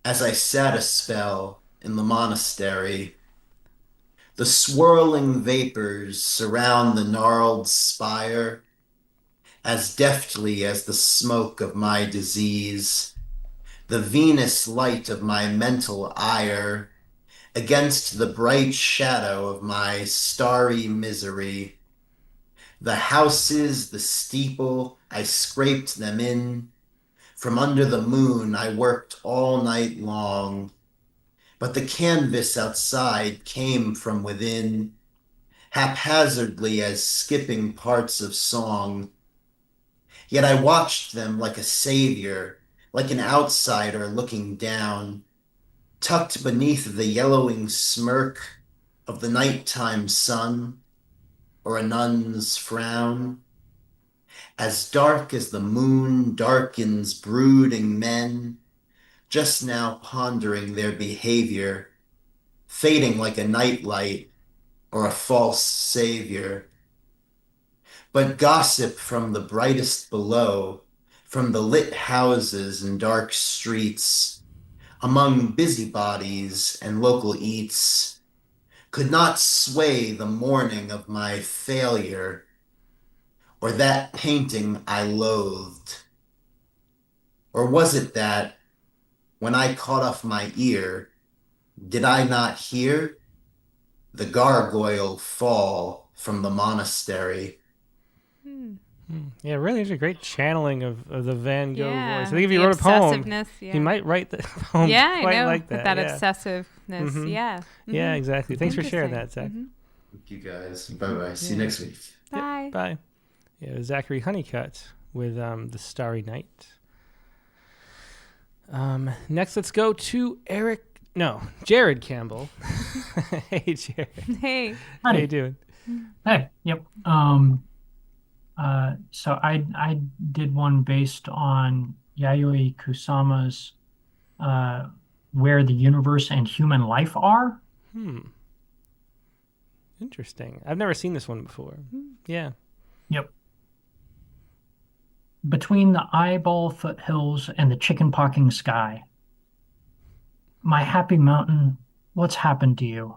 Speaker 16: as I sat a spell in the monastery, the swirling vapors surround the gnarled spire, as deftly as the smoke of my disease, the Venus light of my mental ire, against the bright shadow of my starry misery. The houses, the steeple, I scraped them in. From under the moon I worked all night long. But the canvas outside came from within, haphazardly as skipping parts of song. Yet I watched them like a savior, like an outsider looking down, tucked beneath the yellowing smirk of the nighttime sun, or a nun's frown. As dark as the moon darkens brooding men, just now pondering their behavior, fading like a nightlight or a false savior. But gossip from the brightest below, from the lit houses and dark streets, among busybodies and local eats, could not sway the mourning of my failure, or that painting I loathed. Or was it that, when I caught off my ear, did I not hear the gargoyle fall from the monastery?
Speaker 1: Yeah, really, there's a great channeling of the Van Gogh voice. I think if
Speaker 5: the
Speaker 1: he wrote a poem,
Speaker 5: yeah.
Speaker 1: he might write the poem quite like that.
Speaker 5: That
Speaker 1: yeah.
Speaker 5: obsessiveness, yeah.
Speaker 1: Yeah, exactly. Thanks for sharing that, Zach.
Speaker 16: Thank you, guys. Bye-bye. See you next week.
Speaker 5: Bye.
Speaker 1: Yep, bye. Yeah, Zachary Honeycutt with The Starry Night. Next, let's go to Jared Campbell. Hey, Jared.
Speaker 5: Hey.
Speaker 1: How you doing?
Speaker 17: Hey, yep. So I did one based on Yayoi Kusama's Where the Universe and Human Life Are.
Speaker 1: Interesting. I've never seen this one before. Yeah.
Speaker 17: Yep. Between the eyeball foothills and the chicken-poxing sky. My happy mountain, what's happened to you?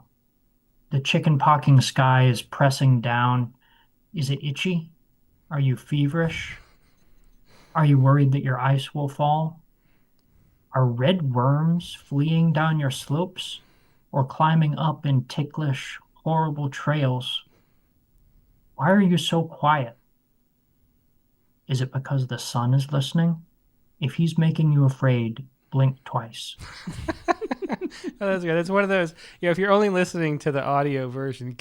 Speaker 17: The chicken-poxing sky is pressing down. Is it itchy? Are you feverish? Are you worried that your ice will fall? Are red worms fleeing down your slopes or climbing up in ticklish, horrible trails? Why are you so quiet? Is it because the sun is listening? If he's making you afraid, blink twice.
Speaker 1: Oh, that's good. It's one of those, if you're only listening to the audio version,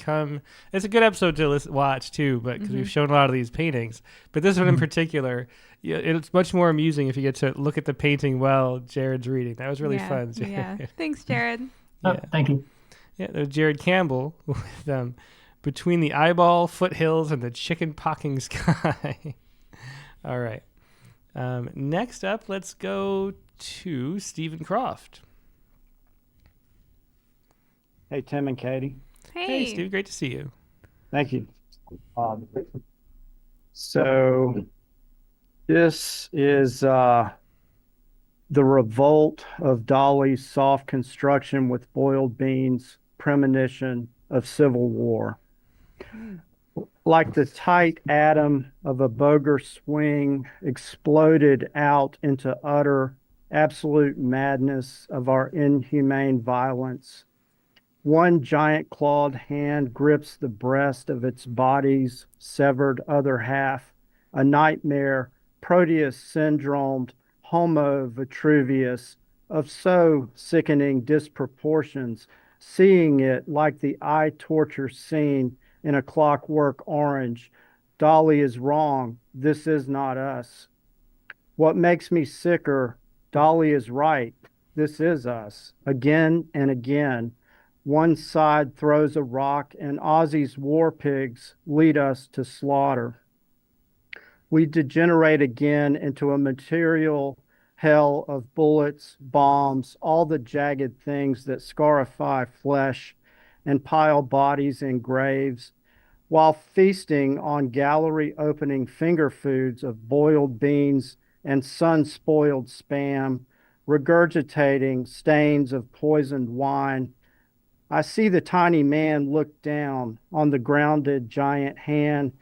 Speaker 1: it's a good episode to watch too, but because we've shown a lot of these paintings. But this one in particular, it's much more amusing if you get to look at the painting while Jared's reading. That was really fun, Jared.
Speaker 5: Yeah. Thanks, Jared.
Speaker 17: Thank you.
Speaker 1: Yeah, there's Jared Campbell with Between the Eyeball Foothills and the Chicken-poxing Sky. All right. Next up, let's go to Stephen Croft.
Speaker 18: Hey, Tim and Katie.
Speaker 1: Hey, Steve. Great to see you.
Speaker 18: Thank you. So this is the revolt of Dolly's soft construction with boiled beans, premonition of civil war. Like the tight atom of a boger swing exploded out into utter, absolute madness of our inhumane violence. One giant clawed hand grips the breast of its body's severed other half, a nightmare, Proteus syndromed Homo Vitruvius of so sickening disproportions, seeing it like the eye torture scene in A Clockwork Orange. Dolly is wrong. This is not us. What makes me sicker, Dolly is right. This is us. Again and again. One side throws a rock, and Aussie's war pigs lead us to slaughter. We degenerate again into a material hell of bullets, bombs, all the jagged things that scarify flesh and pile bodies in graves, while feasting on gallery opening finger foods of boiled beans and sun-spoiled spam, regurgitating stains of poisoned wine. I see the tiny man look down on the grounded giant hand,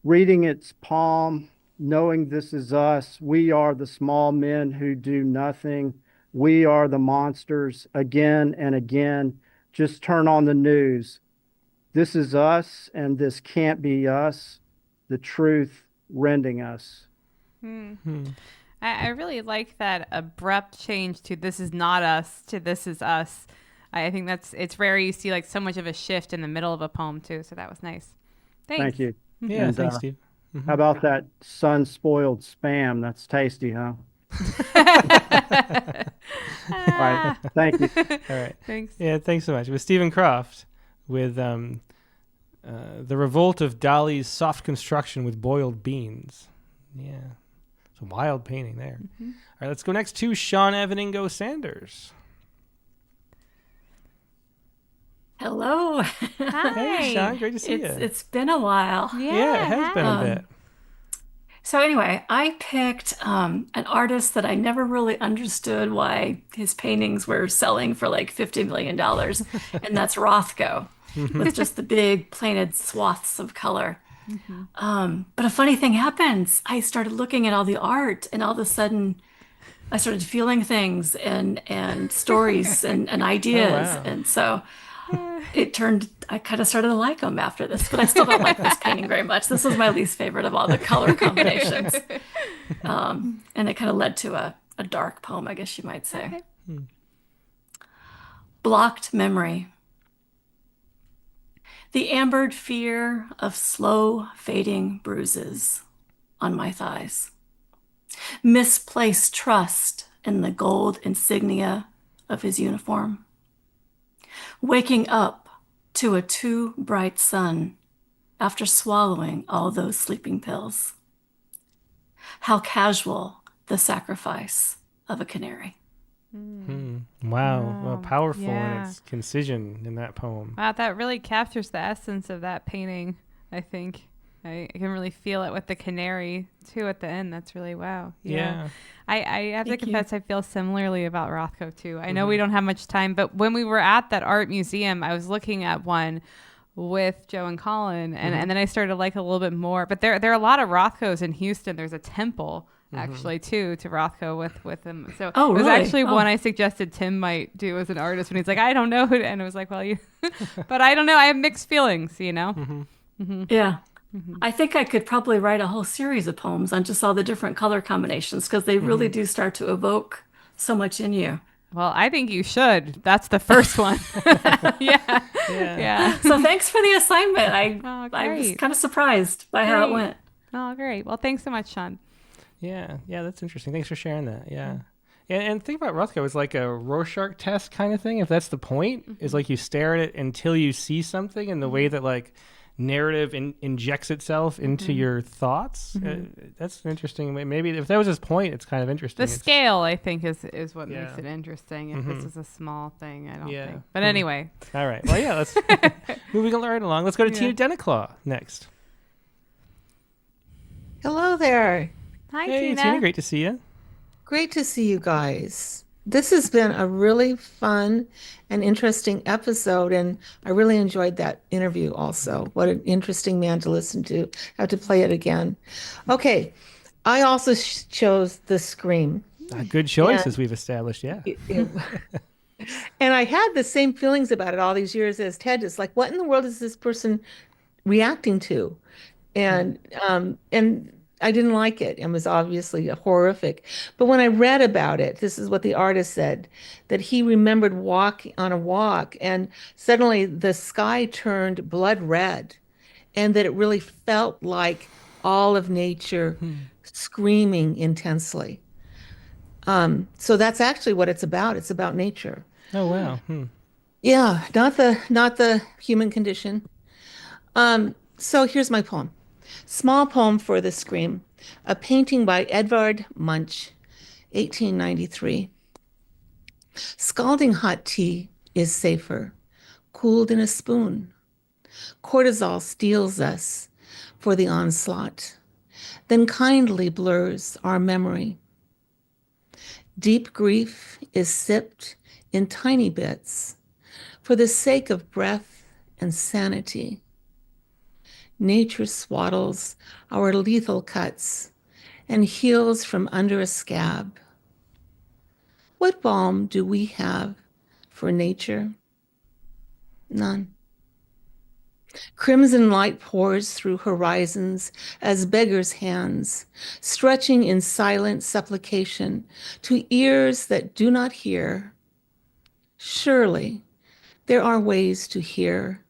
Speaker 18: reading its palm, knowing this is us. We are the small men who do nothing. We are the monsters again and again. Just turn on the news. This is us, and this can't be us. The truth rending us.
Speaker 5: I really like that abrupt change to "this is not us" to "this is us." I think it's rare you see like so much of a shift in the middle of a poem too. So that was nice. Thanks.
Speaker 18: Thank you.
Speaker 1: Yeah,
Speaker 18: And,
Speaker 1: thanks, Steve.
Speaker 18: How about that sun-spoiled spam? That's tasty, huh? All right. Thank you.
Speaker 1: All right.
Speaker 5: Thanks.
Speaker 1: Yeah, thanks so much. It was Stephen Croft with The Revolt of Dolly's Soft Construction with Boiled Beans. Yeah. It's a wild painting there. All right, let's go next to Sean Evaningo Sanders.
Speaker 19: Hello.
Speaker 5: Hi.
Speaker 1: Hey, Sean, great to see you.
Speaker 19: It's been a while.
Speaker 1: Yeah, it has been a bit.
Speaker 19: So anyway, I picked an artist that I never really understood why his paintings were selling for like $50 million, and that's Rothko, with just the big planted swaths of color. But a funny thing happens. I started looking at all the art, and all of a sudden I started feeling things and stories and ideas.
Speaker 1: wow.
Speaker 19: And so I kind of started to like him after this, but I still don't like this painting very much. This was my least favorite of all the color combinations. And it kind of led to a dark poem, I guess you might say. Blocked memory. The ambered fear of slow fading bruises on my thighs. Misplaced trust in the gold insignia of his uniform. Waking up to a too bright sun after swallowing all those sleeping pills. How casual the sacrifice of a canary.
Speaker 1: Wow. Well, powerful in
Speaker 5: Yeah.
Speaker 1: its concision in that poem.
Speaker 5: Wow, that really captures the essence of that painting, I think. I can really feel it with the canary, too, at the end. That's really wow.
Speaker 1: Yeah.
Speaker 5: I have to
Speaker 19: Thank you.
Speaker 5: confess, I feel similarly about Rothko, too. I know we don't have much time, but when we were at that art museum, I was looking at one with Joe and Colin, and then I started to like a little bit more. But there are a lot of Rothkos in Houston. There's a temple, actually, too, to Rothko with him. So
Speaker 19: Oh,
Speaker 5: it was
Speaker 19: really?
Speaker 5: actually
Speaker 19: Oh.
Speaker 5: one I suggested Tim might do as an artist when he's like, I don't know who to, and it was like, well, you, but I don't know. I have mixed feelings, you know?
Speaker 19: Yeah. I think I could probably write a whole series of poems on just all the different color combinations because they really do start to evoke so much in you.
Speaker 5: Well, I think you should. That's the first one. Yeah.
Speaker 19: So thanks for the assignment.
Speaker 5: Oh,
Speaker 19: I was
Speaker 5: great.
Speaker 19: kind of surprised by how it
Speaker 5: Great.
Speaker 19: went.
Speaker 5: Oh, great. Well, thanks so much, Sean.
Speaker 1: Yeah, that's interesting. Thanks for sharing that. Yeah. And think about Rothko is like a Rorschach test kind of thing. If that's the point, is like you stare at it until you see something, and the way that like narrative injects itself into your thoughts. That's an interesting way. Maybe if that was his point, it's kind of interesting.
Speaker 5: The scale, I think, is what
Speaker 1: Yeah.
Speaker 5: makes it interesting. If this is a small thing, I don't
Speaker 1: Yeah.
Speaker 5: think. But anyway.
Speaker 1: All right. Well, yeah, let's moving right along. Let's go to Tina Denaclaw next.
Speaker 20: Hello there.
Speaker 5: Hi,
Speaker 1: Hey,
Speaker 5: Tina.
Speaker 1: Tina. Great to see you.
Speaker 20: Great to see you guys. This has been a really fun and interesting episode, and I really enjoyed that interview also. What an interesting man to listen to. I have to play it again. Okay, I also chose The Scream.
Speaker 1: A good choice,
Speaker 20: And-
Speaker 1: as we've established, yeah.
Speaker 20: And I had the same feelings about it all these years as Ted. It's like, what in the world is this person reacting to? And I didn't like it. It was obviously horrific. But when I read about it, this is what the artist said, that he remembered walking on a walk and suddenly the sky turned blood red, and that it really felt like all of nature screaming intensely. So that's actually what it's about. It's about nature.
Speaker 1: Oh, wow.
Speaker 20: Yeah, not the human condition. So here's my poem. Small poem for the Scream. A painting by Edvard Munch, 1893. Scalding hot tea is safer, cooled in a spoon. Cortisol steels us for the onslaught, then kindly blurs our memory. Deep grief is sipped in tiny bits for the sake of breath and sanity. Nature swaddles our lethal cuts and heals from under a scab. What balm do we have for nature? None. Crimson light pours through horizons as beggars' hands, stretching in silent supplication to ears that do not hear. Surely there are ways to hear,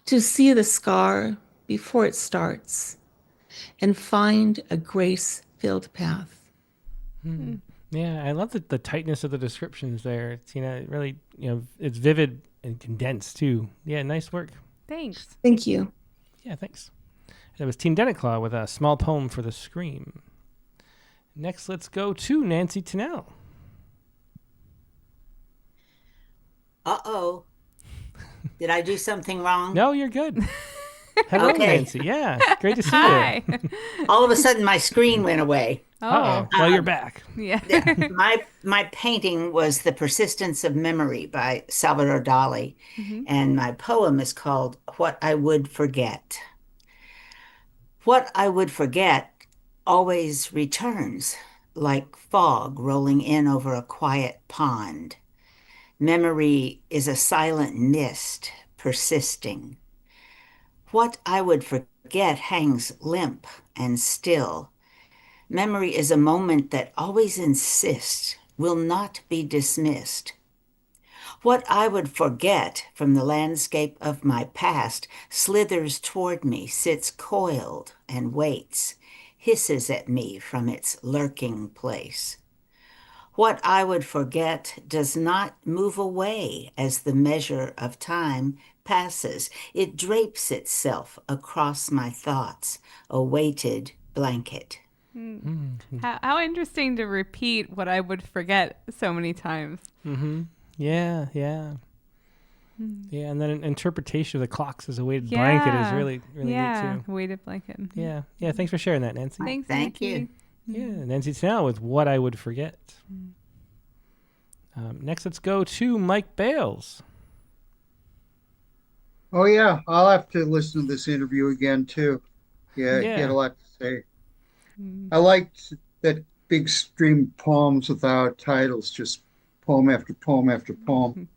Speaker 20: to see the scar before it starts, and find a grace-filled path.
Speaker 1: Yeah, I love the tightness of the descriptions there, Tina. It really, it's vivid and condensed too. Yeah, nice work.
Speaker 5: Thanks.
Speaker 20: Thank you.
Speaker 1: Yeah, thanks. That was Teen Denetclaw with a small poem for the Scream. Next, let's go to Nancy Tennell.
Speaker 21: Uh-oh. Did I do something wrong?
Speaker 1: No, you're good. Hello,
Speaker 21: Okay.
Speaker 1: Nancy. Yeah, great to see
Speaker 21: Hi.
Speaker 1: you.
Speaker 21: All of a sudden, my screen went away.
Speaker 1: Uh-oh. Well, you're back.
Speaker 5: Yeah.
Speaker 21: My painting was The Persistence of Memory by Salvador Dali, and my poem is called What I Would Forget. What I would forget always returns, like fog rolling in over a quiet pond. Memory is a silent mist persisting. What I would forget hangs limp and still. Memory is a moment that always insists, will not be dismissed. What I would forget from the landscape of my past slithers toward me, sits coiled and waits, hisses at me from its lurking place. What I would forget does not move away as the measure of time passes. It drapes itself across my thoughts, a weighted blanket.
Speaker 5: How interesting to repeat what I would forget so many times.
Speaker 1: Yeah. Yeah, and then an interpretation of the clocks as a weighted blanket is really neat too.
Speaker 5: Weighted blanket.
Speaker 1: Yeah. Thanks for sharing that, Nancy.
Speaker 5: Thanks,
Speaker 21: Thank
Speaker 5: Nancy.
Speaker 21: you.
Speaker 1: Yeah, Nancy Tennell with What I Would Forget. Next, let's go to Mike Bales.
Speaker 22: Oh yeah, I'll have to listen to this interview again too. Yeah, he had a lot to say. I liked that big stream of poems without titles, just poem after poem after poem.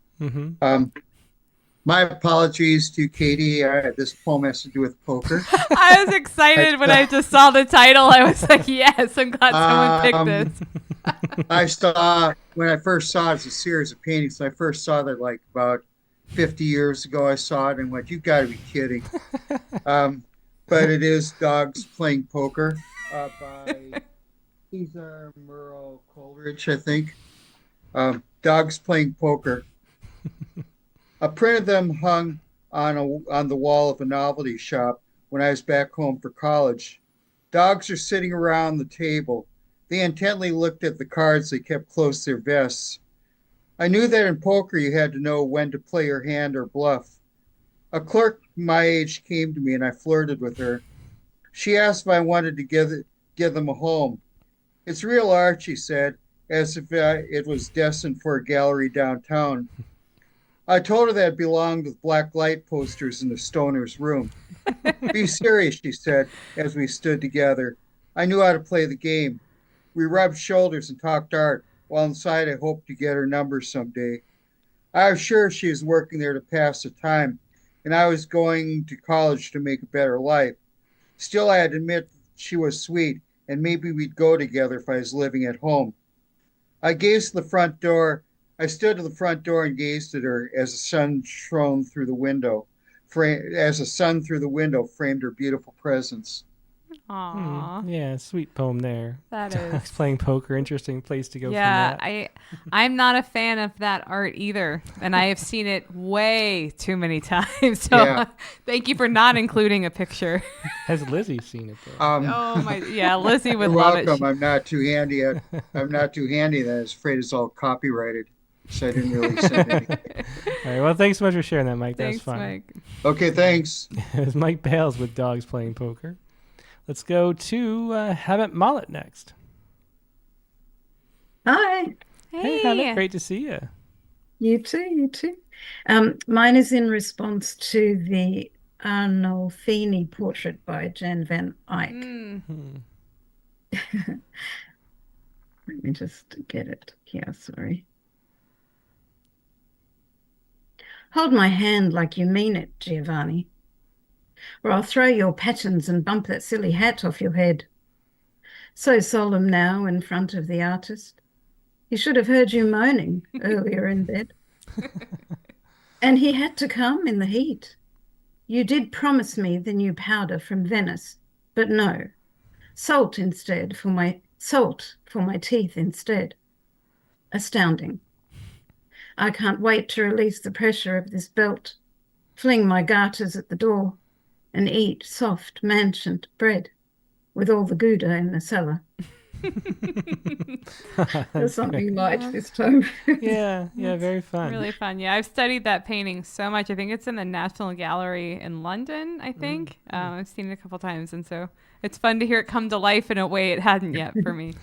Speaker 22: My apologies to Katie. This poem has to do with poker.
Speaker 5: I was excited when I just saw the title. I was like, yes, I'm glad someone picked this.
Speaker 22: When I first saw it as a series of paintings, I first saw that like about 50 years ago. I saw it and went, you got to be kidding. But it is Dogs Playing Poker by Cesar Murrow Coleridge, I think. Dogs Playing Poker. A print of them hung on the wall of a novelty shop when I was back home for college. Dogs are sitting around the table. They intently looked at the cards they kept close to their vests. I knew that in poker you had to know when to play your hand or bluff. A clerk my age came to me and I flirted with her. She asked if I wanted to give them a home. It's real art, she said. as if it was destined for a gallery downtown. I told her that it belonged with black light posters in the stoner's room. Be serious, she said, as we stood together. I knew how to play the game. We rubbed shoulders and talked art, while inside I hoped to get her number someday. I was sure she was working there to pass the time, and I was going to college to make a better life. Still, I had to admit she was sweet, and maybe we'd go together if I was living at home. I gazed at the front door. I stood at the front door and gazed at her as the sun shone through the window, as the sun through the window framed her beautiful presence.
Speaker 5: Aww.
Speaker 1: Yeah, sweet poem there.
Speaker 5: That is.
Speaker 1: Playing poker, interesting place to go
Speaker 5: Yeah,
Speaker 1: from that.
Speaker 5: I'm not a fan of that art either, and I have seen it way too many times. So thank you for not including a picture.
Speaker 1: Has Lizzie seen it though?
Speaker 5: Oh my, yeah, Lizzie would
Speaker 22: You're
Speaker 5: love
Speaker 22: welcome.
Speaker 5: it.
Speaker 22: I'm not too handy. I'm not too handy. That I was afraid it's all copyrighted, so I didn't really send anything.
Speaker 1: All right, well, thanks so much for sharing that, Mike.
Speaker 5: Thanks,
Speaker 1: That's fun.
Speaker 5: Mike.
Speaker 22: Okay, thanks.
Speaker 1: It was Mike Bales with Dogs Playing Poker. Let's go to Habit Mollet next.
Speaker 2: Hi.
Speaker 1: Hey, Habit, great to see you.
Speaker 2: You too, you too. Mine is in response to the Arnolfini portrait by Jan van Eyck. Let me just get it here, sorry. Hold my hand like you mean it, Giovanni, or I'll throw your patterns and bump that silly hat off your head. So solemn now in front of the artist. He should have heard you moaning earlier in bed. And he had to come in the heat. You did promise me the new powder from Venice, but no. Salt for my teeth instead. Astounding. I can't wait to release the pressure of this belt, fling my garters at the door, and eat soft mansioned bread with all the Gouda in the cellar. There's something light this time.
Speaker 1: Yeah, very fun.
Speaker 5: Really fun. Yeah, I've studied that painting so much. I think it's in the National Gallery in London, I think. I've seen it a couple times, and so it's fun to hear it come to life in a way it hadn't yet for me.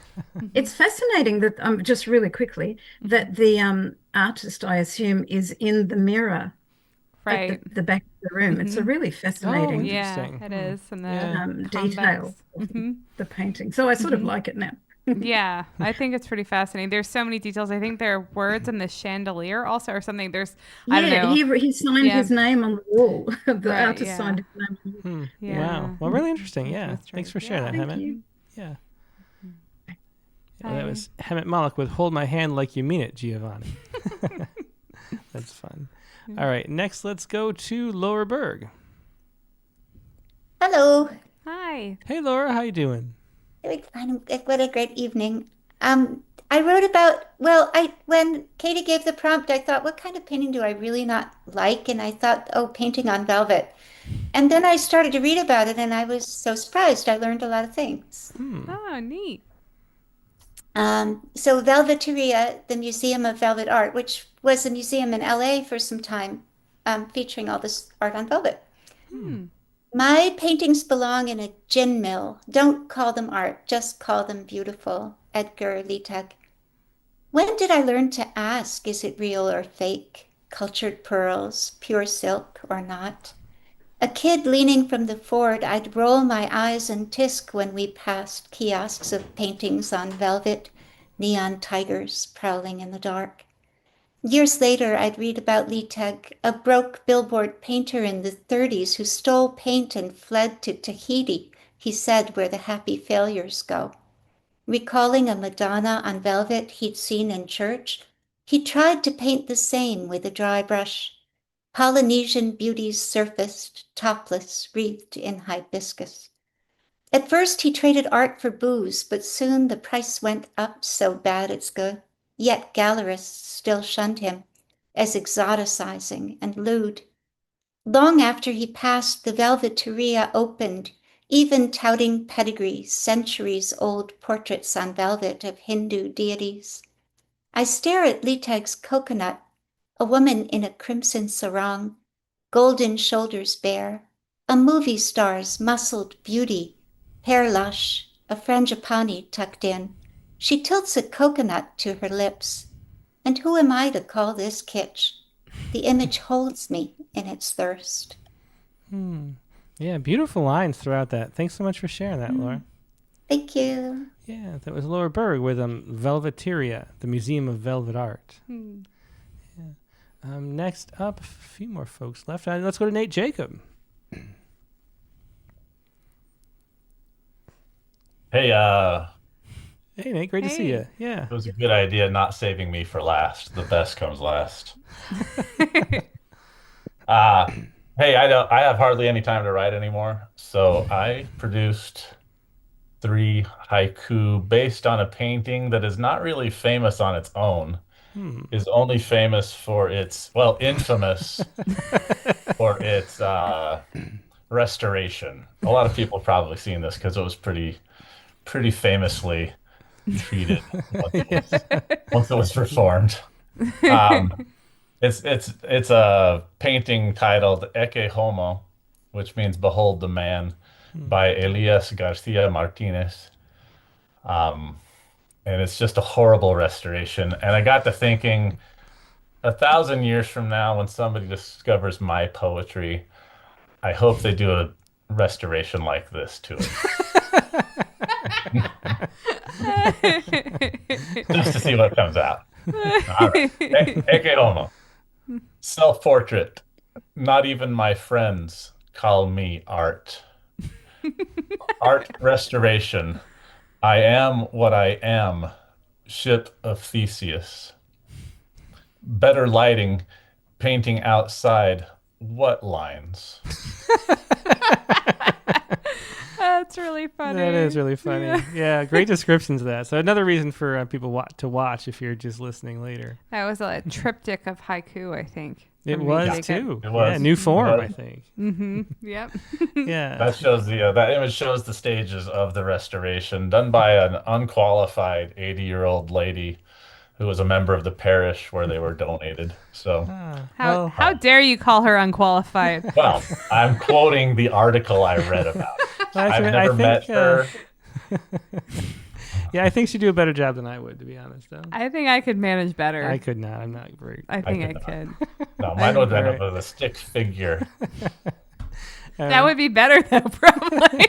Speaker 2: It's fascinating that, just really quickly, that the artist, I assume, is in the mirror
Speaker 5: right
Speaker 2: at the back of the room. It's a really fascinating
Speaker 5: it is. And the
Speaker 2: detail of the painting. So I sort of like it now.
Speaker 5: Yeah, I think it's pretty fascinating. There's so many details. I think there are words in the chandelier also or something. There's, I don't know.
Speaker 2: He signed his name on the wall. The artist signed his name on the wall.
Speaker 1: Wow. Well, really interesting. Yeah. Thanks for sharing that, Hammett. Yeah. That was Hammett Malik with Hold My Hand Like You Mean It, Giovanni. That's fun. All right. Next, let's go to Laura Berg.
Speaker 3: Hello.
Speaker 5: Hi.
Speaker 1: Hey, Laura. How you doing?
Speaker 3: What a great evening. I wrote about, when Katie gave the prompt, I thought, what kind of painting do I really not like? And I thought, painting on velvet. And then I started to read about it, and I was so surprised. I learned a lot of things.
Speaker 5: Oh, neat.
Speaker 3: So Velveteria, the Museum of Velvet Art, which was a museum in LA for some time, featuring all this art on velvet. My paintings belong in a gin mill. Don't call them art, just call them beautiful. Edgar Littag. When did I learn to ask, is it real or fake? Cultured pearls, pure silk or not? A kid leaning from the Ford, I'd roll my eyes and tisk when we passed kiosks of paintings on velvet, neon tigers prowling in the dark. Years later, I'd read about Littag, a broke billboard painter in the 30s who stole paint and fled to Tahiti, he said, where the happy failures go. Recalling a Madonna on velvet he'd seen in church, he tried to paint the same with a dry brush. Polynesian beauties surfaced, topless, wreathed in hibiscus. At first, he traded art for booze, but soon the price went up, so bad it's good. Yet gallerists still shunned him as exoticizing and lewd. Long after he passed, the Velveteria opened, even touting pedigree, centuries-old portraits on velvet of Hindu deities. I stare at Littag's coconut, a woman in a crimson sarong, golden shoulders bare, a movie star's muscled beauty, hair lush, a frangipani tucked in, She tilts a coconut to her lips. And who am I to call this kitsch? The image holds me in its thirst.
Speaker 1: Yeah, beautiful lines throughout that. Thanks so much for sharing that, Laura.
Speaker 3: Thank you.
Speaker 1: Yeah, that was Laura Berg with Velveteria, the Museum of Velvet Art. Yeah. Next up, a few more folks left. Let's go to Nate Jacob.
Speaker 4: Hey,
Speaker 1: Hey, Nate, great to see you. Yeah.
Speaker 4: it was a good idea not saving me for last. The best comes last. Hey, I have hardly any time to write anymore, so I produced 3 haiku based on a painting that is not really famous on its own. Is only famous for its, well, infamous for its restoration. A lot of people have probably seen this because it was pretty famously treated once it was performed. It's a painting titled Ecce Homo, which means Behold the Man, by Elias Garcia Martinez. And it's just a horrible restoration. And I got to thinking, 1,000 years from now, when somebody discovers my poetry, I hope they do a restoration like this to it. Just to see what comes out. All right. Ecce Homo. Self-portrait. Not even my friends call me art. Art restoration. I am what I am. Ship of Theseus. Better lighting. Painting outside. What lines?
Speaker 5: That's really funny.
Speaker 1: That is really funny. Yeah, great descriptions of that. So another reason for people to watch if you're just listening later.
Speaker 5: That was a triptych of haiku, I think.
Speaker 1: It was too.
Speaker 4: It was.
Speaker 1: Yeah, new form, I think.
Speaker 5: Yep.
Speaker 1: Yeah.
Speaker 4: That shows that image shows the stages of the restoration done by an unqualified 80-year-old lady who was a member of the parish where they were donated. So
Speaker 5: how dare you call her unqualified?
Speaker 4: Well, I'm quoting the article I read about. I've never met her.
Speaker 1: Yeah, I think she'd do a better job than I would, to be honest, though.
Speaker 5: I think I could manage better.
Speaker 1: I could not. I'm not great.
Speaker 5: I think I could.
Speaker 4: No, mine would end up with a stick figure.
Speaker 5: That would be better, though, probably.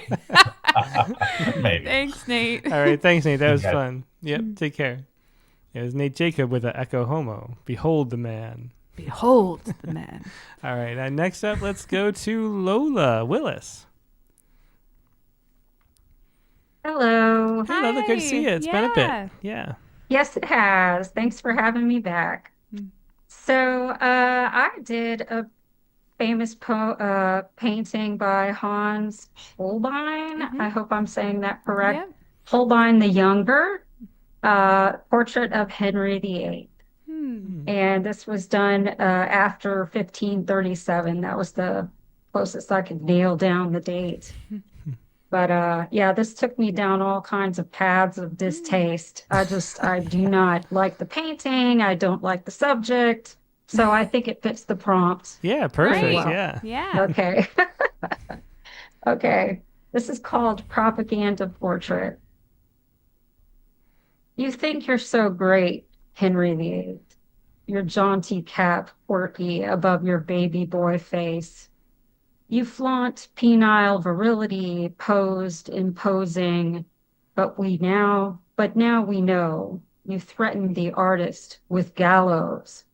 Speaker 4: Maybe.
Speaker 5: Thanks, Nate.
Speaker 1: All right, thanks, Nate. That was fun. Yep, take care. It was Nate Jacob with the Ecce Homo. Behold the man.
Speaker 5: Behold the man.
Speaker 1: All right, next up, let's go to Lola Willis.
Speaker 6: Hello.
Speaker 1: Hey, Lola, good to see you. It's been a bit. Yeah.
Speaker 6: Yes, it has. Thanks for having me back. So I did a famous painting by Hans Holbein. I hope I'm saying that correct. Holbein the Younger, portrait of Henry VIII. And this was done after 1537. That was the closest I could nail down the date. But yeah, this took me down all kinds of paths of distaste. I do not like the painting. I don't like the subject. So I think it fits the prompt.
Speaker 1: Yeah, perfect.
Speaker 6: Very well.
Speaker 1: Yeah.
Speaker 6: Okay. Okay. This is called Propaganda Portrait. You think you're so great, Henry VIII. Your jaunty cap quirky above your baby boy face. You flaunt penile virility, posed, imposing, but now we know you threaten the artist with gallows.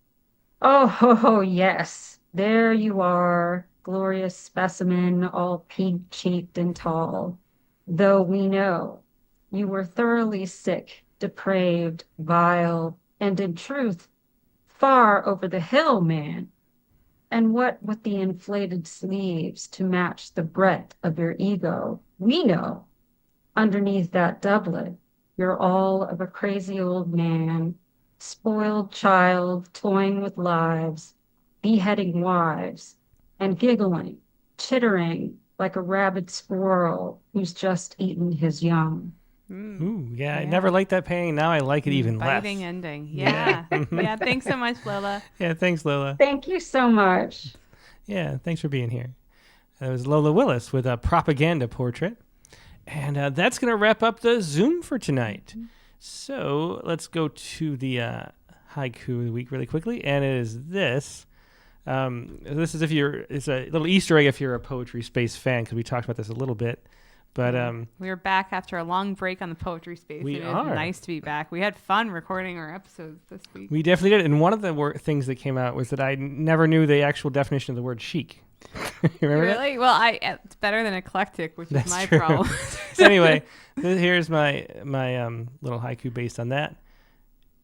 Speaker 6: Oh, yes, there you are, glorious specimen, all pink-cheeked and tall. Though we know you were thoroughly sick, depraved, vile, and in truth, far over the hill, man. And what with the inflated sleeves to match the breadth of your ego, we know underneath that doublet, you're all of a crazy old man, spoiled child, toying with lives, beheading wives, and giggling, chittering like a rabid squirrel who's just eaten his young.
Speaker 1: Ooh, yeah, I never liked that painting. Now I like it even less.
Speaker 5: Biting ending. Yeah. Yeah. Thanks so much, Lola.
Speaker 1: Yeah, thanks, Lola.
Speaker 6: Thank you so much.
Speaker 1: Yeah, thanks for being here. That was Lola Willis with a propaganda portrait. And that's going to wrap up the Zoom for tonight. So let's go to the haiku of the week really quickly, and it is this. This is it's a little Easter egg if you're a Poetry Space fan, because we talked about this a little bit. But
Speaker 5: we're back after a long break on the Poetry Space.
Speaker 1: We
Speaker 5: It
Speaker 1: are.
Speaker 5: is nice to be back. We had fun recording our episodes this week.
Speaker 1: We definitely did. And one of the things that came out was that I never knew the actual definition of the word chic. You remember
Speaker 5: really?
Speaker 1: that?
Speaker 5: Well, it's better than eclectic, which
Speaker 1: That's
Speaker 5: is my
Speaker 1: true.
Speaker 5: problem.
Speaker 1: So anyway, here's my little haiku based on that.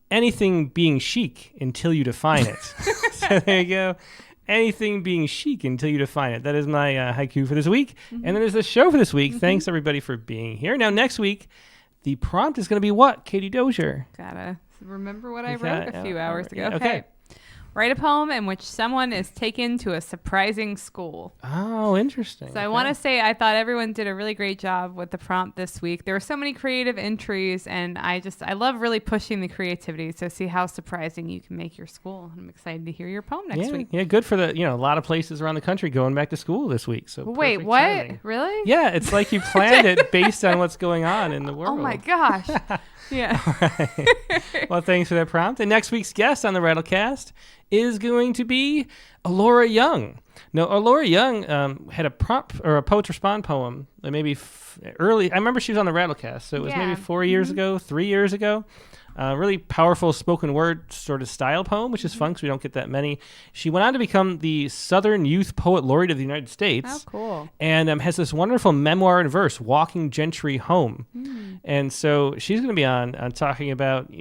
Speaker 1: Anything being chic until you define it. So there you go. Anything being chic until you define it. That is my haiku for this week. And then there's the show for this week. Thanks, everybody, for being here. Now, next week, the prompt is going to be what, Katie Dozier?
Speaker 5: Gotta remember what I wrote a few hours ago.
Speaker 1: Okay.
Speaker 5: Write a poem in which someone is taken to a surprising school.
Speaker 1: Oh, interesting.
Speaker 5: So I want to say I thought everyone did a really great job with the prompt this week. There were so many creative entries, and I love really pushing the creativity. So see how surprising you can make your school. I'm excited to hear your poem next week.
Speaker 1: Yeah, good for a lot of places around the country going back to school this week. So
Speaker 5: wait,
Speaker 1: perfect
Speaker 5: what?
Speaker 1: timing.
Speaker 5: Really?
Speaker 1: Yeah, it's like you planned it based on what's going on in the world.
Speaker 5: Oh my gosh. Yeah.
Speaker 1: All right. Well, thanks for that prompt. And next week's guest on the Rattlecast is going to be Alora Young. Now, Alora Young had a prompt or a Poets Respond poem that maybe early. I remember she was on the Rattlecast, so it was maybe 4 years ago, 3 years ago. Really powerful spoken word sort of style poem, which is fun because we don't get that many. She went on to become the Southern Youth Poet Laureate of the United States.
Speaker 5: Oh, cool.
Speaker 1: And has this wonderful memoir in verse, Walking Gentry Home. And so she's going to be on talking about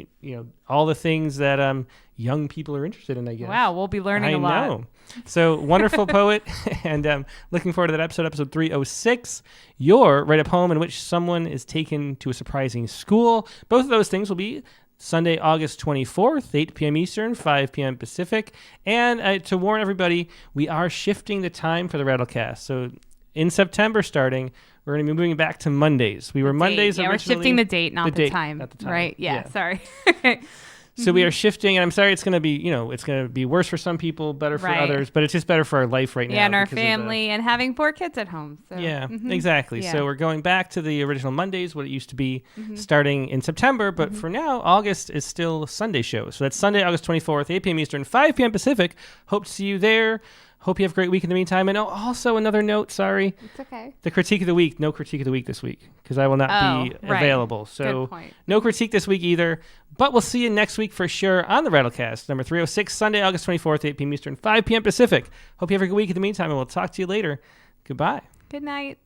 Speaker 1: all the things that young people are interested in, I guess.
Speaker 5: Wow, we'll be learning a lot.
Speaker 1: I know. So wonderful poet, and looking forward to that episode 306. Write a poem in which someone is taken to a surprising school. Both of those things will be Sunday, August 24th, 8 p.m. Eastern, 5 p.m. Pacific. And to warn everybody, we are shifting the time for the Rattlecast. So in September starting, we're going to be moving back to Mondays. We were Mondays originally.
Speaker 5: We're shifting the date, not the time. Right, yeah. Sorry.
Speaker 1: So we are shifting, and I'm sorry it's going to be, it's going to be worse for some people, better for others, but it's just better for our life right now.
Speaker 5: Yeah, and our family, and having 4 kids at home. So.
Speaker 1: Yeah, exactly.
Speaker 5: Yeah.
Speaker 1: So we're going back to the original Mondays, what it used to be, starting in September, but for now, August is still Sunday shows. So that's Sunday, August 24th, 8 p.m. Eastern, 5 p.m. Pacific. Hope to see you there. Hope you have a great week in the meantime. And also another note, sorry.
Speaker 5: It's okay.
Speaker 1: The critique of the week. No critique of the week this week because I will not be available. So no critique this week either. But we'll see you next week for sure on the Rattlecast, number 306, Sunday, August 24th, 8 p.m. Eastern, 5 p.m. Pacific. Hope you have a good week in the meantime, and we'll talk to you later. Goodbye.
Speaker 5: Good night.